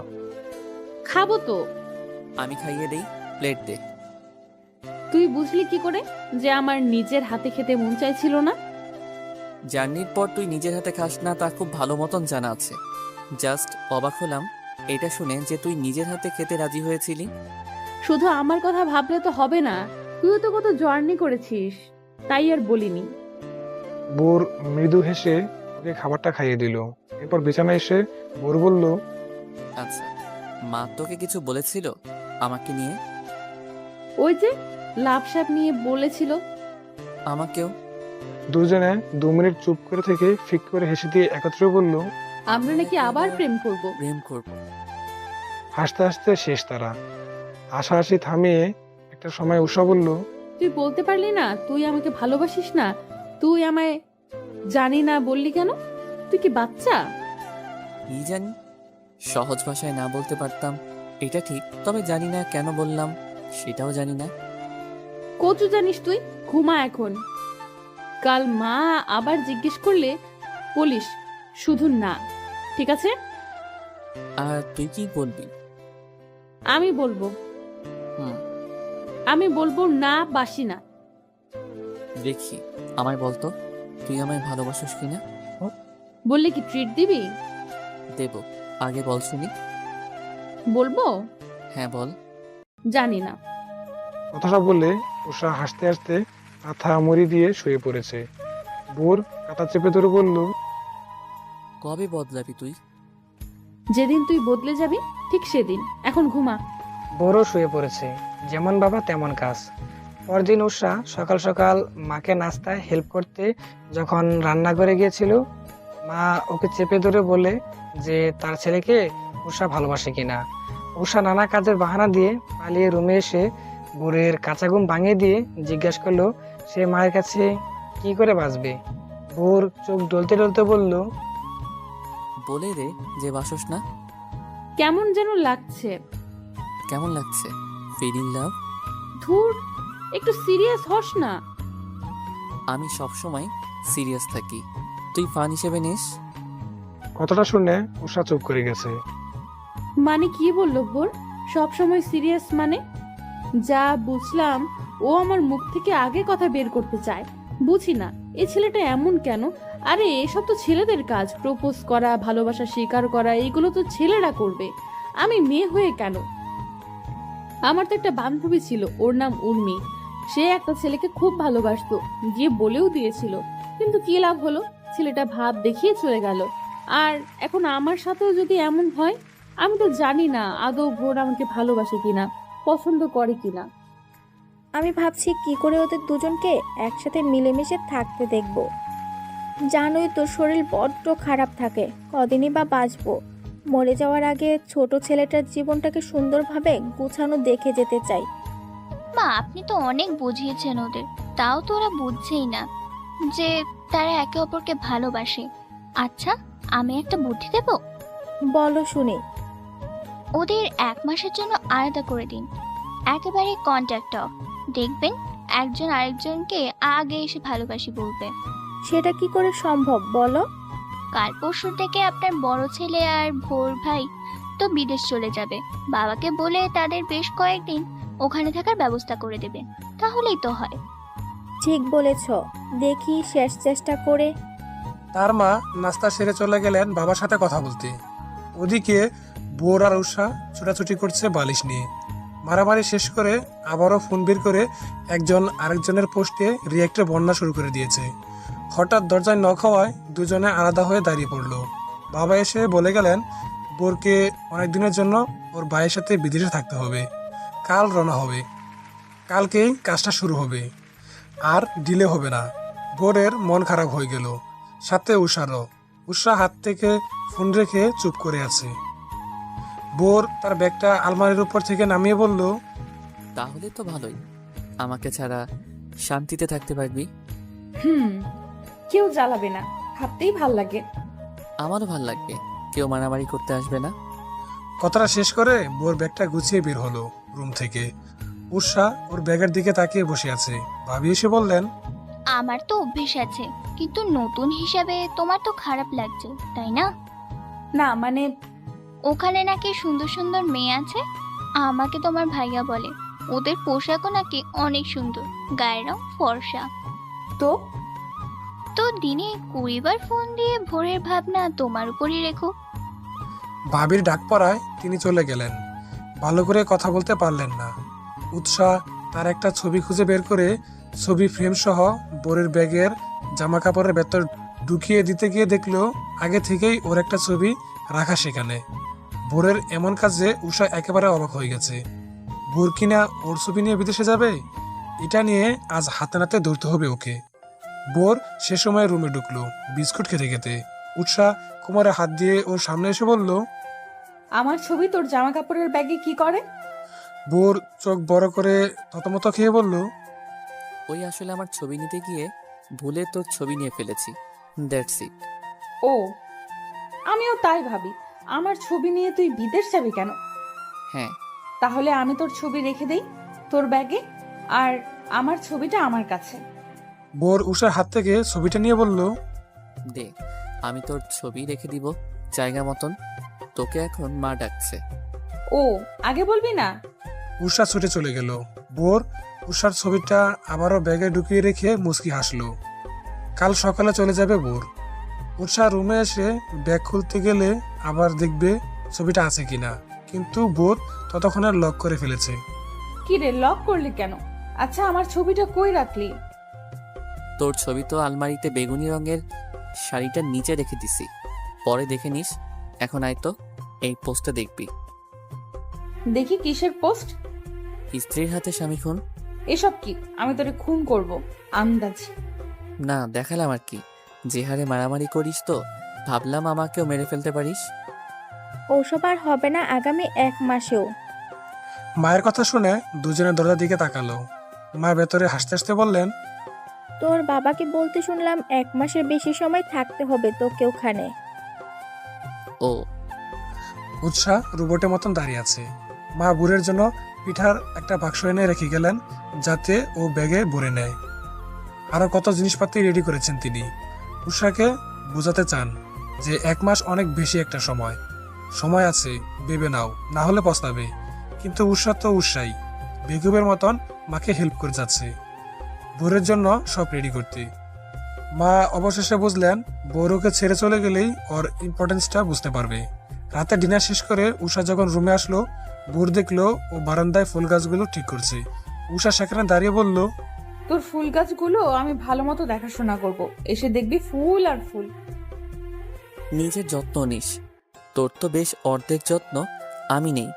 খাবো তো। আমি খাইয়ে দেই, প্লেট দে। তুই বুঝলি কি করে যে আমার নিজের হাতে খেতে মন চাইছিল না? জার্নির পর তুই নিজের হাতে খাস না তা খুব ভালো মতন জানা আছে। জাস্ট অবাক হলাম এটা শুনে যে তুই নিজের হাতে খেতে রাজি হয়েছিলি। শুধু আমার কথা ভাবলে তো হবে না, তুইও তো কত জার্নি করেছিস, তাই আর বলিনি। বোর মৃদু হেসে ওকে খাবারটা খাইয়ে দিল। এরপর বিছানায় এসে বোর বলল, আচ্ছা, মা তোকে কিছু বলেছিল আমাকে নিয়ে? ওই যে লাভ সাপ নিয়ে বলেছিল। আমাকেও। দুজনে 2 মিনিট চুপ করে থেকে ফিক করে হেসে দিয়ে একত্রে বলল, আমরা নাকি আবার প্রেম করব। প্রেম করব। হাসতে হাসতে শেষ তারা। হাসাহাসি থামিয়ে একটা সময় উষা বলল, তুই বলতে পারলি না তুই আমাকে ভালোবাসিস না? তুই আমায় জানি না বললি কেন? তুই কি বাচ্চা? কি জানি, সহজ ভাষায় না বলতে পারতাম এটা ঠিক, তবে জানি না কেন বললাম সেটাও জানি না। কচু জানিস তুই, ঘুমা এখন। কাল মা আবার জিজ্ঞেস করলে বলিস শুধু না, ঠিক আছে? আর তুই কি বলবি? আমি বলবো। হুম, আমি বলবো না বাসি না। দেখি, আমায় বলতো তুই আমায় ভালোবাসিস কিনা। বললে কি ট্রিট দিবি? দেব, আগে বল শুনি। বলবো? হ্যাঁ বল। জানি না। কথাটা বলে উষা হাসতে হাসতে মাথা মুড়ি দিয়ে শুয়ে পড়েছে। বোর কাঁথা চেপে ধরে বলল, কবে বদলাবি তুই? যেদিন তুই বদলে যাবি ঠিক সেদিন। এখন ঘুমা। বোরও শুয়ে পড়েছে। যেমন বাবা তেমন কাজ। পরদিন উষা সকাল সকাল মাকে নাস্তায় হেল্প করতে যখন রান্নাঘরে গিয়েছিল, মা ওকে চেপে ধরে বলে যে তার ছেলেকে উষা ভালোবাসে কিনা। উষা নানা কাজের বাহানা দিয়ে পালিয়ে রুমে এসে বোরের কাঁচা ঘুম ভাঙিয়ে দিয়ে জিজ্ঞাসা করলো সে মায়ের কাছে কি করে বাঁচবে। বোর চোখ ডলতে ডলতে বলল, বলে রে যে বাসস না। কেমন যেন লাগছে। কেমন লাগছে? Fill in love. ধুর, একটু সিরিয়াস হস না। আমি সবসময় সিরিয়াস থাকি, তুই ফান হিসেবে নিস। কথাটা শুনে উষা চুপ করে গেছে। মানে কি বললো ভোর? সব সময় সিরিয়াস মানে? যা বুঝলাম ও আমার মুখ থেকে আগে কথা বের করতে চায়। বুঝি না এই ছেলেটা এমন কেন। আরে এসব তো ছেলেদের কাজ, প্রপোজ করা, ভালোবাসা স্বীকার করা, এগুলো তো ছেলেরা করবে। আমি মেয়ে হয়ে কেন? আমার তো একটা বান্ধবী ছিল, ওর নাম উর্মি। সে একটা ছেলেকে খুব ভালোবাসতো, গিয়ে বলেও দিয়েছিল, কিন্তু কি লাভ হলো? ছেলেটা ভাব দেখিয়ে চলে গেল। আর এখন আমার সাথেও যদি এমন হয়, আমি তো জানি না আদৌ ভোর আমাকে ভালোবাসে কিনা, পছন্দ করে কিনা। আমি ভাবছি কি করে ওদের দুজনকে একসাথে মিলেমিশে থাকতে দেখব। জানোই তো শরীর বড্ড খারাপ থাকে, কদিনই বা বাঁচবো। মরে যাওয়ার আগে ছোট ছেলেটার জীবনটাকে সুন্দরভাবে গুছানো দেখে যেতে চাই। মা, আপনি তো অনেক বুঝিয়েছেন ওদের, তাও তো ওরা বুঝছেই না যে তারা একে অপরকে ভালোবাসে। আচ্ছা, আমি একটা বুদ্ধি দেব। বলো শুনি। ওদের 1 মাসের জন্য আলাদা করে দিন, একেবারে কন্ট্যাক্ট অফ। দেখবেন একজন আরেকজনকে আগে এসে ভালোবাসি বলবে। সেটা কি করে সম্ভব বলো? কাল পরশু থেকে আপনার বড় ছেলে আর ভোর ভাই তো বিদেশ চলে যাবে। বাবাকে বলে তাদের বেশ কয়েকদিন ওখানে থাকার ব্যবস্থা করে দেবেন, তাহলেই তো হয়। ঠিক বলেছ, দেখি শেষ চেষ্টা করে। তার মা নাস্তা সেরে চলে গেলেন বাবার সাথে কথা বলতে। ওদিকে বোর আর উষা ছোটাছুটি করছে বালিশ নিয়ে। মারামারি শেষ করে আবারও ফোন বের করে একজন আরেকজনের পোস্টে রিয়েক্টের বন্যা শুরু করে দিয়েছে। হঠাৎ দরজায় নক হওয়ায় দুজনে আলাদা হয়ে দাঁড়িয়ে পড়লো। বাবা এসে বলে গেলেন বোরকে অনেকদিনের জন্য ওর ভাইয়ের সাথে বিদেশে থাকতে হবে, কাল রওনা হবে, কালকেই কাজটা শুরু হবে, আর ডিলে হবে না। বোরের মন খারাপ হয়ে গেল, সাথে উষারও। উষা হাত থেকে ফোন রেখে চুপ করে আছে। বোর তার ব্যাগটা আলমারির উপর থেকে নামিয়ে বলল, তাহলে তো ভালোই, আমাকে ছাড়া শান্তিতে থাকতে পারবি। কেউ জ্বালাবে না, ভাবতেই ভাল লাগে। আমারও ভাল লাগবে, কেউ মারামারি করতে আসবে না। কথাটা শেষ করে বোর ব্যাগটা গুছিয়ে বের হলো রুম থেকে। উষা ওর ব্যাগের দিকে তাকিয়ে বসে আছে। ভাবি এসে বললেন, আমার তো অভ্যেস আছে, কিন্তু নতুন হিসাবে তোমার তো খারাপ লাগছে তাই না? না মানে ওখানে নাকি সুন্দর সুন্দর মেয়ে আছে, আমাকে তোমার ভাইয়া বলে। ওদের পোশাকও নাকি অনেক সুন্দর, গায়ের রং ফর্সা। তো তো দিনে 20 বার ফোন দিয়ে ভোরের ভাবনা তোমার উপরই রেখো। ভাবির ডাক পড়ায় তিনি চলে গেলেন। ভালো করে কথা বলতে পারলেন না। উৎসাহ তার একটা ছবি খুঁজে বের করে ছবি ফ্রেম সহ বোরের ব্যাগের জামা কাপড়ের ভেতর ঢুকিয়ে দিতে গিয়ে দেখলো আগে থেকেই ওর একটা ছবি রাখা সেখানে। বোরের এমন কাজে উষা একেবারে অবাক হয়ে গেছে। বোর কিনা ওর ছবি নিয়ে বিদেশে যাবে, এটা নিয়ে আজ হাতে নাতে ধরতে হবে ওকে। বোর সে সময় রুমে ঢুকলো বিস্কুট খেতে খেতে। উৎসাহ কোমরে হাত দিয়ে ওর সামনে এসে বলল, আমার ছবি তোর জামা কাপড়ের ব্যাগে কি করে? বোর চোখ বড় করে থতমত খেয়ে বলল, ওই আসলে আমার ছবি নিতে গিয়ে ভুলে তোর ছবি নিয়ে ফেলেছি, দ্যাটস ইট। ও, আমিও তাই ভাবি। আমার ছবি নিয়ে তুই বিদেশ যাবি কেন? হ্যাঁ, তাহলে আমি তোর ছবি রেখে দেই তোর ব্যাগে, আর আমার ছবিটা আমার কাছে। বোর উষার হাত থেকে ছবিটা নিয়ে বলল, দে, আমি তোর ছবি রেখে দিব জায়গা মতন। তোকে এখন মা ডাকছে। ও, আগে বলবি না? উষা ছুটে চলে গেল। বোর উষার ছবিটা আবারও ব্যাগে ঢুকিয়ে রেখে মুচকি হাসলো। কাল সকালে চলে যাবে বোর। উষা রুমে এসে ব্যাগ খুলতে গেলে আবার দেখবে ছবিটা আছে কিনা, কিন্তু বোর ততক্ষণে লক করে ফেলেছে। কি রে, লক করলি কেন? আচ্ছা, আমার ছবিটা কই রাখলি? তোর ছবি তো আলমারিতে বেগুনি রঙের শাড়িটার নিচে রেখে দিছি, পরে দেখে নিস। এখন আয় তো, এই পোস্টটা দেখবি। দেখি কিসের পোস্ট? স্ত্রীর হাতে স্বামী খুন। এসব কি? আমি তোরে খুন করব আন্দাজ। না, দেখালাম আর কি। যে হারে মারামারি করিস তো ভাবলাম আমাকেও মেরে ফেলতে পারিস। ওসব আর হবে না আগামী 1 মাসেও। মায়ের কথা শুনে দুজনে দরজার দিকে তাকালো। মা ভেতরে হাসতে হাসতে বললেন, তোর বাবাকে বলতে শুনলাম 1 মাসের বেশি সময় থাকতে হবে তোকে ওখানে। ও, উৎসাহ রোবটের মতন দাঁড়িয়ে আছে। মা বুড়ের জন্য পিঠার একটা বাক্স এনে রেখে গেলেন যাতে ও ব্যাগে ভরে নেয়। আরো কত জিনিসপাতি রেডি করেছেন তিনি। উষাকে বোঝাতে চান যে 1 মাস অনেক বেশি একটা সময় আছে, ভেবে নাও, না হলে পস্তাবে। কিন্তু উষা তো উৎসাহী, বেগমের মতন মাকে হেল্প করে যাচ্ছে ভোরের জন্য সব রেডি করতে। মা অবশেষে বুঝলেন বউকে ছেড়ে চলে গেলেই ওর ইম্পর্টেন্সটা বুঝতে পারবে। রাতে ডিনার শেষ করে উষা যখন রুমে আসলো, ভোর দেখলো ও বারান্দায় ফুল গাছগুলো ঠিক করছে। উষা সেখানে দাঁড়িয়ে বলল, তোর ফুল গাছগুলো আমি ভালো মতো দেখাশোনা করব, এসে দেখবি ফুল আর ফুল। নিজের যত্ন নিস। তোর তো বেশ অর্ধেক যত্ন আমি নেই।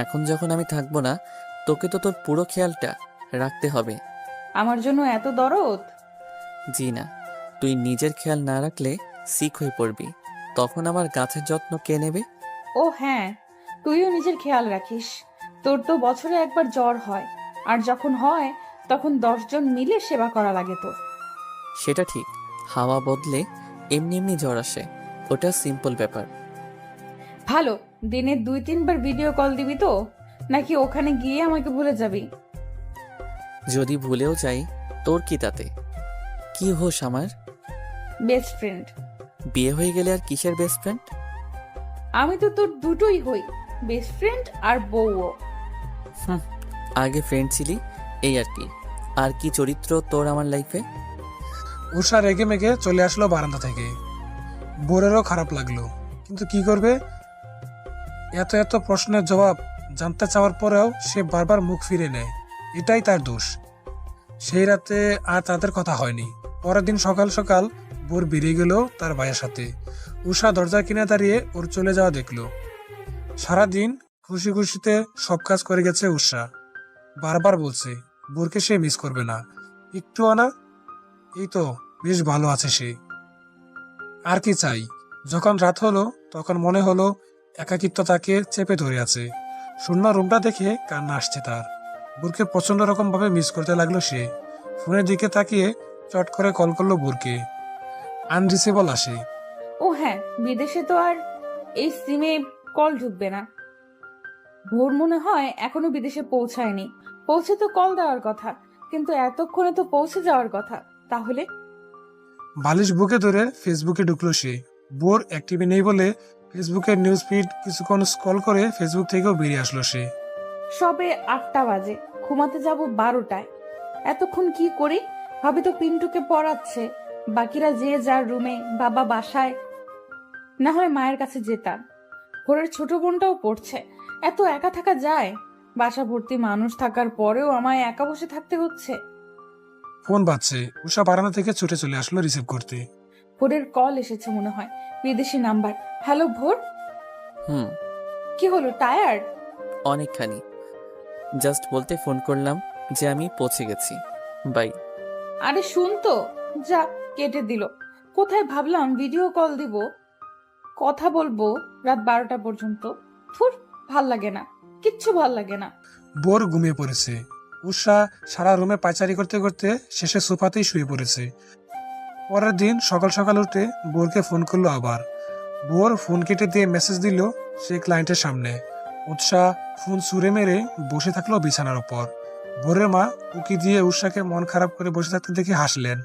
এখন যখন আমি থাকবো না, তোকে তো তোর পুরো খেয়ালটা রাখতে হবে। আমার জন্য এত দরদ? জি না, তুই নিজের খেয়াল না রাখলে সিক হয়ে পড়বি। তখন আমার গাছের যত্ন কে নেবে? ও হ্যাঁ, তুইও নিজের খেয়াল রাখিস। তোর তো বছরে একবার জ্বর হয়, আর যখন হয় তখন 10 জন মিলে সেবা করা লাগে তোর। সেটা ঠিক, হাওয়া বদলে এমনি এমনি জ্বর আসে, ওটা সিম্পল ব্যাপার। ভালো, দিনে 2-3 বার ভিডিও কল দিবি তো, নাকি ওখানে গিয়ে আমাকে ভুলে যাবি? যদি ভুলেও যাই তোর কি তাতে? কি হোস আমার? Best friend. বিয়ে হয়ে গেলে আর কিসের বেস্ট ফ্রেন্ড? আমি তো তোর দুটোই হই, বেস্ট ফ্রেন্ড আর বউও। আগে ফ্রেন্ড ছিলি, এই আর কি। আর কি চরিত্র তোর আমার লাইফে? উষা রেগে মেগে চলে আসলো বারান্দা থেকে। বোরেরও খারাপ লাগলো, কিন্তু কি করবে? এত এত প্রশ্নের জবাব জানতে চাওয়ার পরেও সে বারবার মুখ ফিরে নেয়, এটাই তার দোষ। সেই রাতে আর তাদের কথা হয়নি। পরের দিন সকাল সকাল বোর বেরিয়ে গেল তার ভাইয়ের সাথে। উষা দরজার কিনে দাঁড়িয়ে ওর চলে যাওয়া দেখলো। সারাদিন খুশি খুশিতে সব কাজ করে গেছে উষা। বারবার বলছে বোরকে সে মিস করবে না, একটুও না। এই তো বেশ ভালো আছে সে, আর কি চাই? যখন রাত হলো তখন মনে হলো একাকিত্ব তাকে চেপে ধরে আছে। শূন্য রুমটা দেখে কান্না আসছে তার। বুরকে প্রচন্ড রকম ভাবে মিস করতে লাগলো সে। ফোনের দিকে তাকিয়ে চট করে কল করলো বুরকে। আনরিচেবল আসে। ও হ্যাঁ, হ্যাঁ, বিদেশে তো আর এই সিমে কল ঢুকবে না। ভোর মনে হয় এখনো বিদেশে পৌঁছায়নি। পৌঁছে তো কল দেওয়ার কথা, কিন্তু এতক্ষণে তো পৌঁছে যাওয়ার কথা। তাহলে বালিশ বুকে ধরে ফেসবুকে ঢুকলো সে। বোর অ্যাক্টিভে নেই বলে ফেসবুকের নিউজ ফিড কিছুক্ষণ স্ক্রল করে ফেসবুক থেকেও বেরিয়ে আসলো সে। সবে 8টা বাজে, ঘুমাতে যাব 12টায়। এতক্ষণ কি করি? ভাবি তো পিন্টুকে পড়াচ্ছে, বাকিরা যে যার রুমে, বাবা বাসায়। না হয় মায়ের কাছে যেতাম। ভোরের ছোট বোনটাও পড়ছে। এত একা থাকা যায়? বাসা ভর্তি মানুষ থাকার পরেও আমায় একা বসে থাকতে হচ্ছে। ফোন বাজছে। উষা বারান্দা থেকে ছুটে চলে আসলো রিসিভ করতে। ভোরের কল এসেছে মনে হয়, বিদেশি নাম্বার। হ্যালো ভোর, হুম, কি হলো, টায়ার্ড? অনেকখানি। জাস্ট বলতে ফোন করলাম যে আমি পৌঁছে গেছি। বাই। আরে শুন তো, যা কেটে দিল। কোথায় ভাবলাম ভিডিও কল দিব, কথা বলবো রাত 12টা পর্যন্ত। থুর, ভাল লাগে না, কিচ্ছু ভাল লাগে না। বোর ঘুমিয়ে পড়েছে। উষা সারা রুমে পায়চারি করতে করতে শেষে সোফাতেই শুয়ে পড়েছে। পরের দিন সকাল সকাল উঠে বোরকে ফোন করলো আবার। বোর ফোন কেটে দিয়ে মেসেজ দিল সে ক্লায়েন্টের সামনে। উৎসাহ ফোন ছুঁড়ে মেরে বসে থাকলো বিছানার উপর। ভোরের মা উকি দিয়ে উষাকে মন খারাপ করে বসে থাকতে দেখে হাসলেন,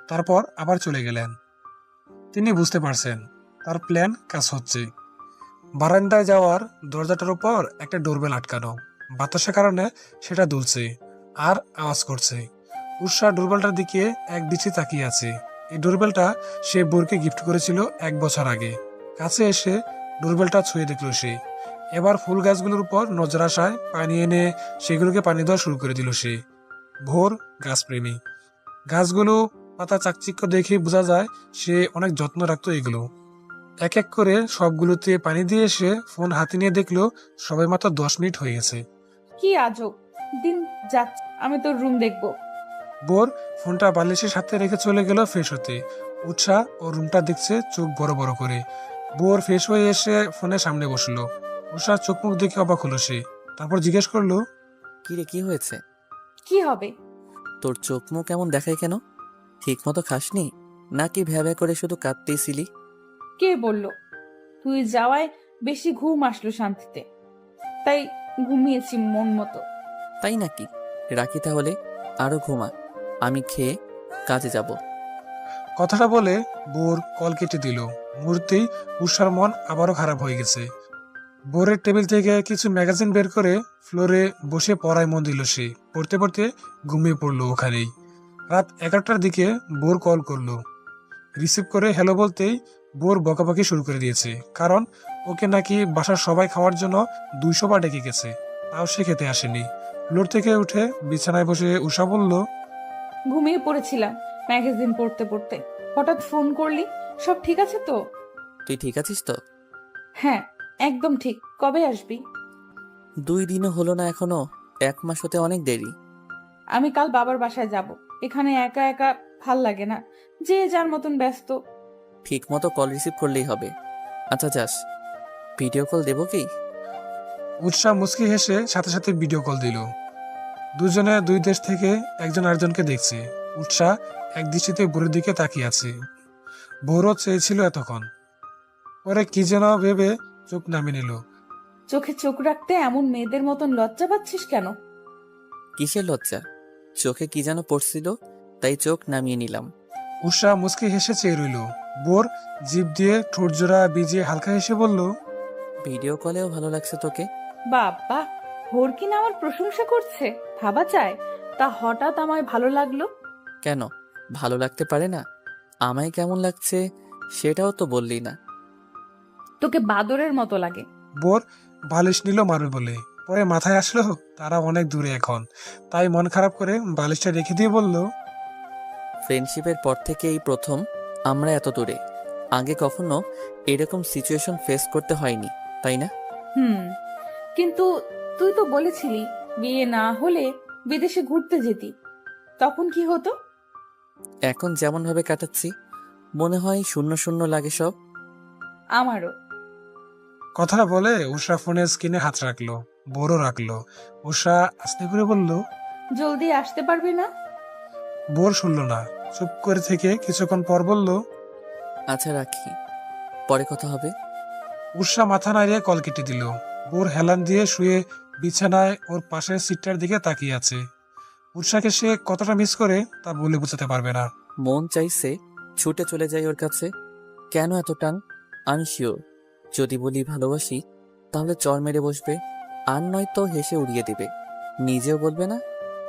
তারপর আবার চলে গেলেন। তিনি বুঝতে পারছেন তার প্ল্যান কাজ হচ্ছে। বারান্দায় যাওয়ার দরজাটার উপর একটা ডোরবেল আটকানো, বাতাসের কারণে সেটা দুলছে আর আওয়াজ করছে। উষা ডোরবেলটার দিকে এক দৃষ্টি তাকিয়ে আছে। এই ডোরবেলটা সে বোরকে গিফট করেছিল 1 বছর আগে। কাছে এসে ডোরবেলটা ছুঁয়ে দেখলো সে। এবার ফুল গাছগুলোর উপর নজর আসায় পানি এনে সেগুলোকে পানি দেওয়া শুরু করে দিল সে। ভোর গাছপ্রেমী। গাছগুলো পাতা চাকচিক্য দেখে বোঝা যায় সে অনেক যত্ন রাখতো এগুলো। এক এক করে সবগুলোতে পানি দিয়ে এসে ফোন হাতে নিয়ে দেখলো সবে মাত্র 10 মিনিট হয়ে গেছে। কি আজব দিন যাচ্ছে, আমি তোর রুম দেখবো। বোর ফোনটা বালিশের সাথে রেখে চলে গেল ফ্রেশ হতে। উৎসাহ ও রুমটা দেখছে চোখ বড় বড় করে। বোর ফ্রেশ হয়ে এসে ফোনের সামনে বসলো। উষা চোখ মুখ দেখে অবাক হলো সে। তারপর জিজ্ঞেস করলো, কি রে, কি হয়েছে? কি হবে? তোর চোখ মুখ কেমন দেখায় কেন? ঠিক মতো খাসনি নাকি ভ্যাভ্যা করে শুধু কাঁদতেইছিলি? কে বলল? তুই যাওয়ায় বেশি ঘুম আসলো শান্তিতে, তাই ঘুমিয়েছি মন মতো। তাই নাকি? রাখি তাহলে, আরো ঘুমা, আমি খেয়ে কাজে যাব। কথাটা বলে বোর কল কেটে দিল। মুহূর্তেই উষার মন আবারও খারাপ হয়ে গেছে। বোরের টেবিল থেকে কিছু ম্যাগাজিন বের করে ফ্লোরে বসে পড়ায় মন দিল সে। পড়তে পড়তে ঘুমিয়ে পড়লো ওখানেই। রাত 11টার দিকে বোর কল করলো। রিসিভ করে হ্যালো বলতেই বোর বকাবকি শুরু করে দিয়েছে, কারণ ওকে নাকি বাসার সবাই খাওয়ার জন্য 200 বার ডেকে গেছে, তাও সে খেতে আসেনি। ফ্লোর থেকে উঠে বিছানায় বসে উষা বলল, ঘুমিয়ে পড়েছিলাম ম্যাগাজিন পড়তে পড়তে, হঠাৎ ফোন করলি। সব ঠিক আছে তো? তুই ঠিক আছিস তো? হ্যাঁ, একদম ঠিক। কবে আসবি? 2 দিনও হলো না এখনো, 1 মাস হতে অনেক দেরি। আমি কাল বাবার বাসায় যাব। এখানে একা একা ভাল লাগে না, যে যার মতন ব্যস্ত। ঠিক মতো কল রিসিভ করলেই হবে। আচ্ছা যাস, ভিডিও কল দেবো কি? উৎসাহ মুচকি হেসে সাথে সাথে ভিডিও কল দিল। দুজনে দুই দেশ থেকে একজন আরেকজনকে দেখছে। উৎসাহ এক দৃষ্টিতে বোরের দিকে তাকিয়ে আছে। বোরও চেয়েছিল এতক্ষণ। পরে কি যেন ভেবে চোখ নামিয়ে নিল। চোখে চোখ রাখতে এমন মেয়েদের মতন লজ্জা পাচ্ছিস কেন? কিসের লজ্জা? চোখে কি যেন পড়ছিল, তাই চোখ নামিয়ে নিলাম। উষা মুচকি হেসে চেয়ে রইল। বোর জিভ দিয়ে ঠোঁট জোড়া ভিজিয়ে হালকা হেসে বলল, ভিডিও কলেও ভালো লাগছে তোকে। বাবা, ভোর কিনা আমার প্রশংসা করছে, ভাবা যায়। তা হঠাৎ আমায় ভালো লাগলো কেন ভালো লাগতে পারে না? আমায় কেমন লাগছে সেটাও তো বললি না। তোকে বাদরের মতো লাগে। বোর বালিশ নিল মারবে বলে, পরে মাথায় আসলো তারা অনেক দূরে এখন, তাই মন খারাপ করে বালিশটা রেখে দিয়ে বলল, ফ্রেন্ডশিপের পর থেকে এই প্রথম আমরা এত দূরে। আগে কখনো এরকম সিচুয়েশন ফেস করতে হয়নি, তাই না? কিন্তু তুই তো বলেছিলি বিয়ে না হলে বিদেশে ঘুরতে যেতি, তখন কি হতো? এখন যেমন ভাবে কাটাচ্ছি মনে হয় শূন্য শূন্য লাগে সব। আমারও। কথাটা বলে উষা ফোনের স্ক্রিনে হাত রাখলো, বোরও রাখলো। উষা আস্তে করে বলল, জলদি আসতে পারবি না? বোর শুনল না, চুপ করে থেকে কিছুক্ষণ পর বলল, আচ্ছা রাখি। পরে কথা হবে। উষা মাথা নাড়িয়ে কল কেটে দিল। বোর হেলান দিয়ে শুয়ে বিছানায় ওর পাশের সিটটার দিকে তাকিয়ে আছে। উষাকে সে কতটা মিস করে তা বলে বোঝাতে পারবে না। মন চাইছে ছুটে চলে যাই ওর কাছে। কেন এত টান? আনশিওর। যদি বলি ভালোবাসি তাহলে চর মেরে বসবে, আর নয়তো হেসে উড়িয়ে দিবে। নিজেও বলবে না,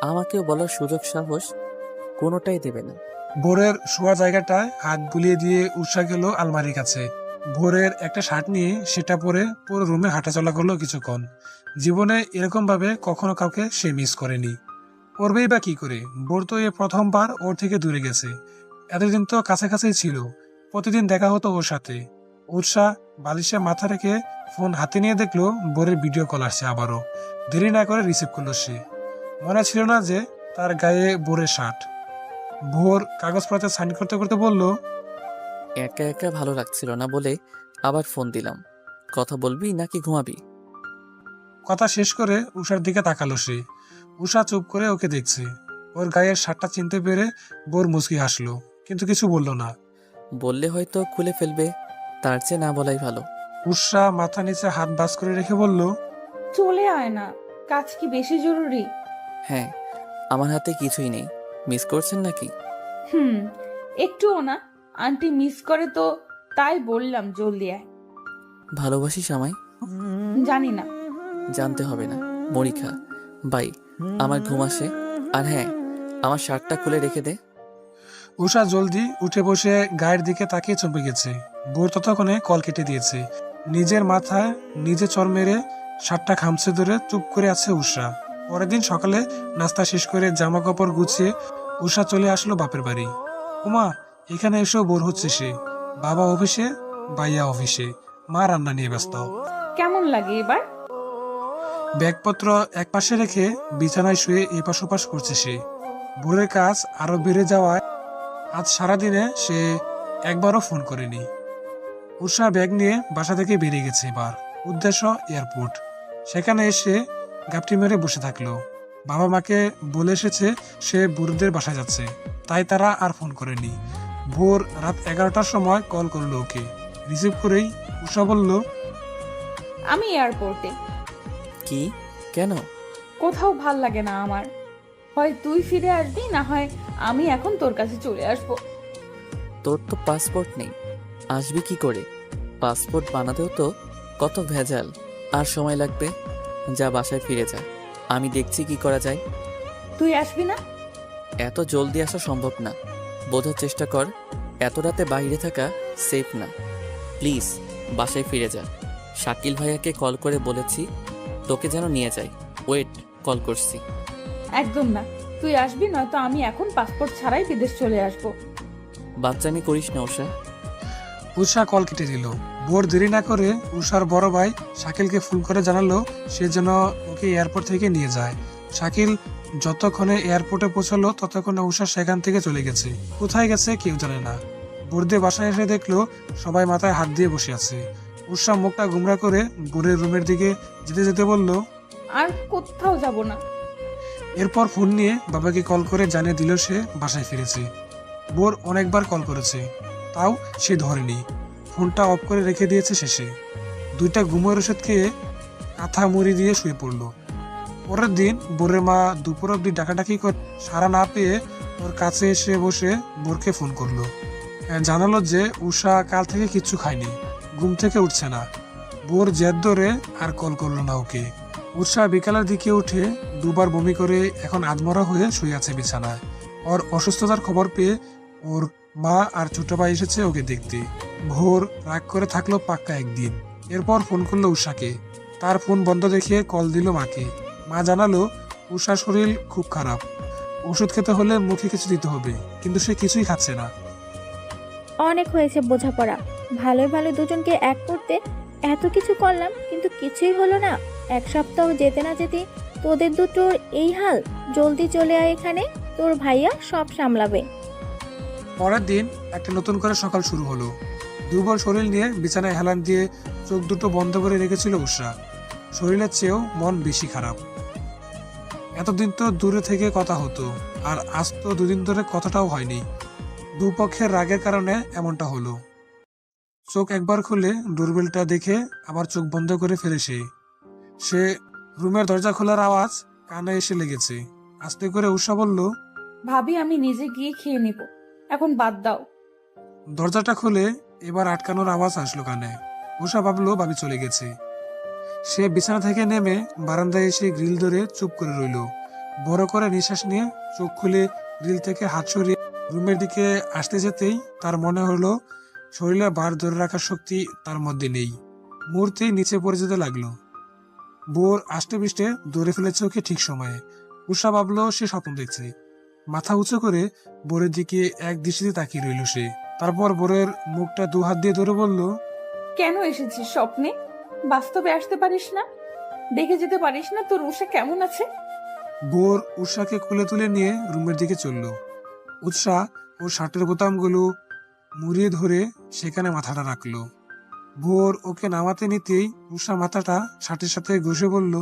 আমাকেও বলার সুযোগ সাহস কোনোটাই দেবে না। ভোরের শোয়া জায়গাটায় হাত বুলিয়ে দিয়ে উষা গেল আলমারির কাছে। ভোরের একটা শার্ট নিয়ে সেটা পরে পুরো রুমে হাঁটাচলা করলো কিছুক্ষণ। জীবনে এরকম ভাবে কখনো কাউকে সে মিস করেনি। করবেই বা কি করে? ভোর তো এ প্রথমবার ওর থেকে দূরে গেছে। এতদিন তো কাছাকাছি ছিল, প্রতিদিন দেখা হতো ওর সাথে। উষা বালিশে মাথা রেখে ফোন হাতে নিয়ে দেখলো ভোরের ভিডিও কল আসছে আবারও। দেরি না করে রিসিভ করলো সে। মনে ছিল না যে তার গায়ে ভোরের শার্ট। ভোর কাগজপত্রে সাইন করতে করতে বলল, একা একা ভালো লাগছিল না বলে আবার ফোন দিলাম। কথা বলবি নাকি ঘুমাবি? কথা শেষ করে উষার দিকে তাকালো সে। উষা চুপ করে ওকে দেখছে। ওর গায়ের শার্টটা চিনতে পেরে ভোর মুচকি হাসলো, কিন্তু কিছু বলল না। বললে হয়তো খুলে ফেলবে, তার চেয়ে না বলাই ভালো। উষা মাথা নিচে হাত বাস করে রেখে বলল, চলে আয় না, কাজ কি বেশি জরুরি? হ্যাঁ, আমার হাতে কিছুই নেই। মিস করছেন নাকি? একটুও না। আন্টি মিস করে তো, তাই বললাম জলদি আয়। ভালোবাসিস আমায়? জানি না। জানতে হবে না। মরিখা বাই, আমার ঘুম আসে। আর হ্যাঁ, আমার শার্টটা খুলে রেখে দে। উষা জলদি উঠে বসে গায়ের দিকে তাকিয়ে চমকে গেছে। ভোর ততক্ষণে কল কেটে দিয়েছে। নিজের মাথায় নিজে চর মেরে শার্টটা খামছে ধরে চুপ করে আছে উষা। পরের দিন সকালে নাস্তা শেষ করে জামা কাপড় গুছিয়ে উষা চলে আসলো বাপের বাড়ি। উমা, এখানে এসেও বোর হচ্ছে সে। বাবা অফিসে, ভাইয়া অফিসে, মা রান্না নিয়ে ব্যস্ত। কেমন লাগে এবার? ব্যাগপত্র এক পাশে রেখে বিছানায় শুয়ে এপাশ ওপাশ করছে সে। ভোরের কাজ আরো বেড়ে যাওয়ায় আজ সারাদিনে সে একবারও ফোন করেনি। উষা ব্যাগ নিয়ে বাসা থেকে বেরিয়ে গেছে। এবার উদ্দেশ্য এয়ারপোর্ট। সেখানে এসে গাপটি মেরে বসে থাকলো। বাবা মাকে বলে এসেছে সে বুড়োদের বাসায় যাচ্ছে, তাই তারা আর ফোন করেনি। ভোর রাত 11টার সময় কল করলো ওকে। রিসিভ করেই উষা বলল, আমি এয়ারপোর্টে। কি? কেন? কোথাও ভাল লাগে না আমার। হয় তুই ফিরে আসবি, না হয় আমি এখন তোর কাছে চলে আসবো। তোর তো পাসপোর্ট নেই, আসবি কি করে? পাসপোর্ট বানাতেও তো কত ভেজাল, আর সময় লাগবে। যা বাসায় ফিরে যা, আমি দেখছি কি করা যায়। তুই আসবি না? এত জলদি আসা সম্ভব না, বোঝার চেষ্টা কর। এত রাতে বাইরে থাকা সেফ না। প্লিজ বাসায় ফিরে যা। শাকিল ভাইয়াকে কল করে বলেছি তোকে যেন নিয়ে যায়। ওয়েট, কল করছি। একদম না, তুই আসবি, নয়তো আমি এখন পাসপোর্ট ছাড়াই বিদেশ চলে আসবো। বাচ্চামি করিস না উষা। উষা কল কেটে দিল। ভোর দেরি না করে উষার বড় ভাই শাকিলকে ফোন করে জানালো সে যেন ওকে এয়ারপোর্ট থেকে নিয়ে যায়। শাকিল যতক্ষণে এয়ারপোর্টে পৌঁছালো ততক্ষণে উষা সেখান থেকে চলে গেছে। কোথায় গেছে কেউ জানে না। ভোরদের বাসায় এসে দেখলো সবাই মাথায় হাত দিয়ে বসে আছে। উষা মুখটা গুমরা করে ভোরের রুমের দিকে যেতে যেতে বলল, আর কোথাও যাব না। এরপর ফোন নিয়ে বাবাকে কল করে জানিয়ে দিল সে বাসায় ফিরেছে। ভোর অনেকবার কল করেছে, তাও সে ধরেনি। ফোনটা অফ করে রেখে দিয়েছে শেষে। 2টা ঘুমের ওষুধ খেয়ে কাঁথা মুড়ি দিয়ে শুয়ে পড়ল। পরের দিন ভোরের মা দুপুর অব্দি ডাকাডাকি করে সাড়া না পেয়ে ওর কাছে এসে বসে ভোরকে ফোন করলো। জানালো যে উষা কাল থেকে কিচ্ছু খায়নি, ঘুম থেকে উঠছে না। ভোর জেদ ধরে আর কল করলো না ওকে। উষা বিকালের দিকে উঠে 2বার বমি করে এখন আধমরা হয়ে শুয়ে আছে বিছানায়। ওর অসুস্থতার খবর পেয়ে ওর মা আর ছোট ভাই এসেছে ওকে দেখতে। ভোর রাগ করে থাকলো পাক্কা একদিন। এরপর ফোন করলো উষাকে। তার ফোন বন্ধ দেখে কল দিল মাকে। মা জানালো উষার শরীর খুব খারাপ, ওষুধ খেতে হলে মুখে কিছু দিতে হবে, কিন্তু সে কিছুই খাচ্ছে না। অনেক হয়েছে বোঝাপড়া। ভালোই ভালো দুজনকে এক করতে এত কিছু করলাম, কিন্তু কিছুই হলো না। 1 সপ্তাহ যেতে না যেতে তোদের দুটোর এই হাল। জলদি চলে আয় এখানে, তোর ভাইয়া সব সামলাবে। পরের দিন একটা নতুন করে সকাল শুরু হলো। দুর্বল শরীর নিয়ে বিছানায় হেলান দিয়ে চোখ দুটো বন্ধ করে রেখেছিল উষা। শরীরের চেয়েও মন বেশি খারাপ। এতদিন তো দূরে থেকে কথা হতো, আর আজ তো 2 দিন ধরে কথাটাও হয়নি। দুপক্ষের রাগের কারণে এমনটা হলো। চোখ একবার খুলে ডোরবেলটা দেখে আবার চোখ বন্ধ করে ফেলে সে রুমের দরজা খোলার আওয়াজ কানে এসে লেগেছে। আস্তে করে উষা বলল, ভাবি আমি নিজে গিয়ে খেয়ে নিব, এখন বাদ দাও। দরজাটা খুলে এবার আটকানোর আওয়াজ আসলো কানে। উষা ভাবলো ভাবি চলে গেছে। সে বিছানা থেকে নেমে বারান্দায় এসে গ্রিল ধরে চুপ করে রইল। বড় করে নিঃশ্বাস নিয়ে চোখ খুলে গ্রিল থেকে হাত সরিয়ে রুমের দিকে আসতে যেতেই তার মনে হলো শরীরে বার ধরে রাখার শক্তি তার মধ্যে নেই। মুহূর্তেই নিচে পড়ে যেতে লাগলো। বোর আষ্টে পৃষ্ঠে ধরে ফেলেছে ওকে ঠিক সময়ে। উষা ভাবলো সে স্বপ্ন দেখছে। মাথা উঁচু করে বোরের দিকে এক দৃষ্টিতে তাকিয়ে রইল সে। তারপর বোরের মুখটা দু হাত দিয়ে ধরে বলল, কেন এসেছিস স্বপ্নে? বাস্তবে আসতে পারিস না? দেখে যেতে পারিস না তোর উষা কেমন আছে? বোর উষাকে কোলে তুলে নিয়ে রুমের দিকে চলল। উৎসাহ ওর শার্টের বোতামগুলো মুড়িয়ে ধরে সেখানে মাথাটা রাখলো। ভোর ওকে নামাতে নিতেই উষা মাথাটা শার্টের সাথে ঘষে বলল,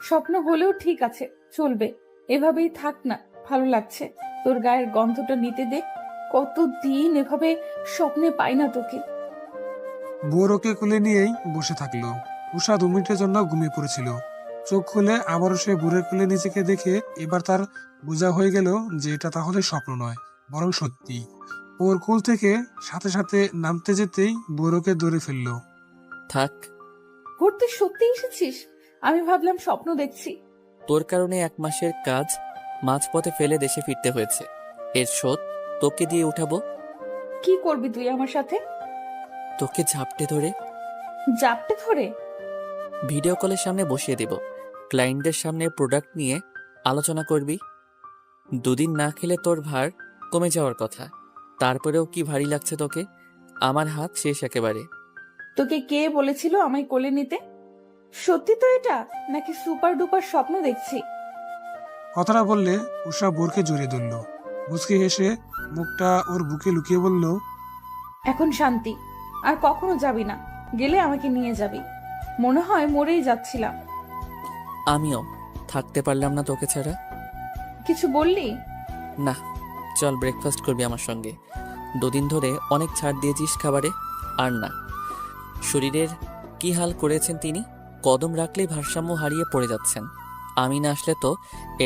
স্বপ্ন হলেও ঠিক আছে, চলবে, এভাবেই থাক না, ভালো লাগছে। তোর গায়ের গন্ধটা নিতে দে, কতদিন এভাবে স্বপ্নে পাই না তোকে। ভোর ওকে কোলে নিয়েই বসে থাকলো। উষা 2 মিনিটের জন্য ঘুমিয়ে পড়েছিল। চোখ খুলে আবারও সে ভোরের কোলে নিজেকে দেখে এবার তার বোঝা হয়ে গেল যে এটা তাহলে স্বপ্ন নয়, বরং সত্যি। ওর কোল থেকে সাথে সাথে নামতে যেতেই ভোর ওকে ধরে ফেললো। থাক, ভোর তুই সত্যি এসেছিস? আমি ভাবলাম স্বপ্ন দেখছি। তোর কারণে 1 মাসের কাজ মাঝপথে ফেলে দেশে ফিরতে হয়েছে। এর শোধ তোকে দিয়ে উঠাবো। কি করবি তুই আমার সাথে? তোকে ঝাপটে ধরে জাপটে ধরে? ভিডিও কলের সামনে বসিয়ে দেব। ক্লায়েন্টদের সামনে প্রোডাক্ট নিয়ে আলোচনা করবি। 2 দিন না খেলে তোর ভার কমে যাওয়ার কথা। তারপরেও কি ভারী লাগছে তোকে? আমার হাত শেষ একেবারে। তোকে কে বলেছিল আমায় কোলে নিতে? সত্যি তো এটা, নাকি সুপার ডুপার স্বপ্ন দেখছি? কথাটা বললে উষা বোরকে জড়িয়ে ধরল। মুচকি হেসে মুখটা ওর বুকে লুকিয়ে বলল, এখন শান্তি, আর কখনো যাবি না। গেলে আমাকে নিয়ে যাবি। মনে হয় মরেই যাচ্ছিলাম। আমিও থাকতে পারলাম না তোকে ছাড়া। কিছু বললি? না, চল ব্রেকফাস্ট করবি আমার সঙ্গে। 2 দিন ধরে অনেক ছাড় দিয়েছিস খাবারে। আর না, শরীরের কি হাল করেছেন তিনি। কদম রাখলেই ভারসাম্য হারিয়ে পড়ে যাচ্ছেন। আমি না আসলে তো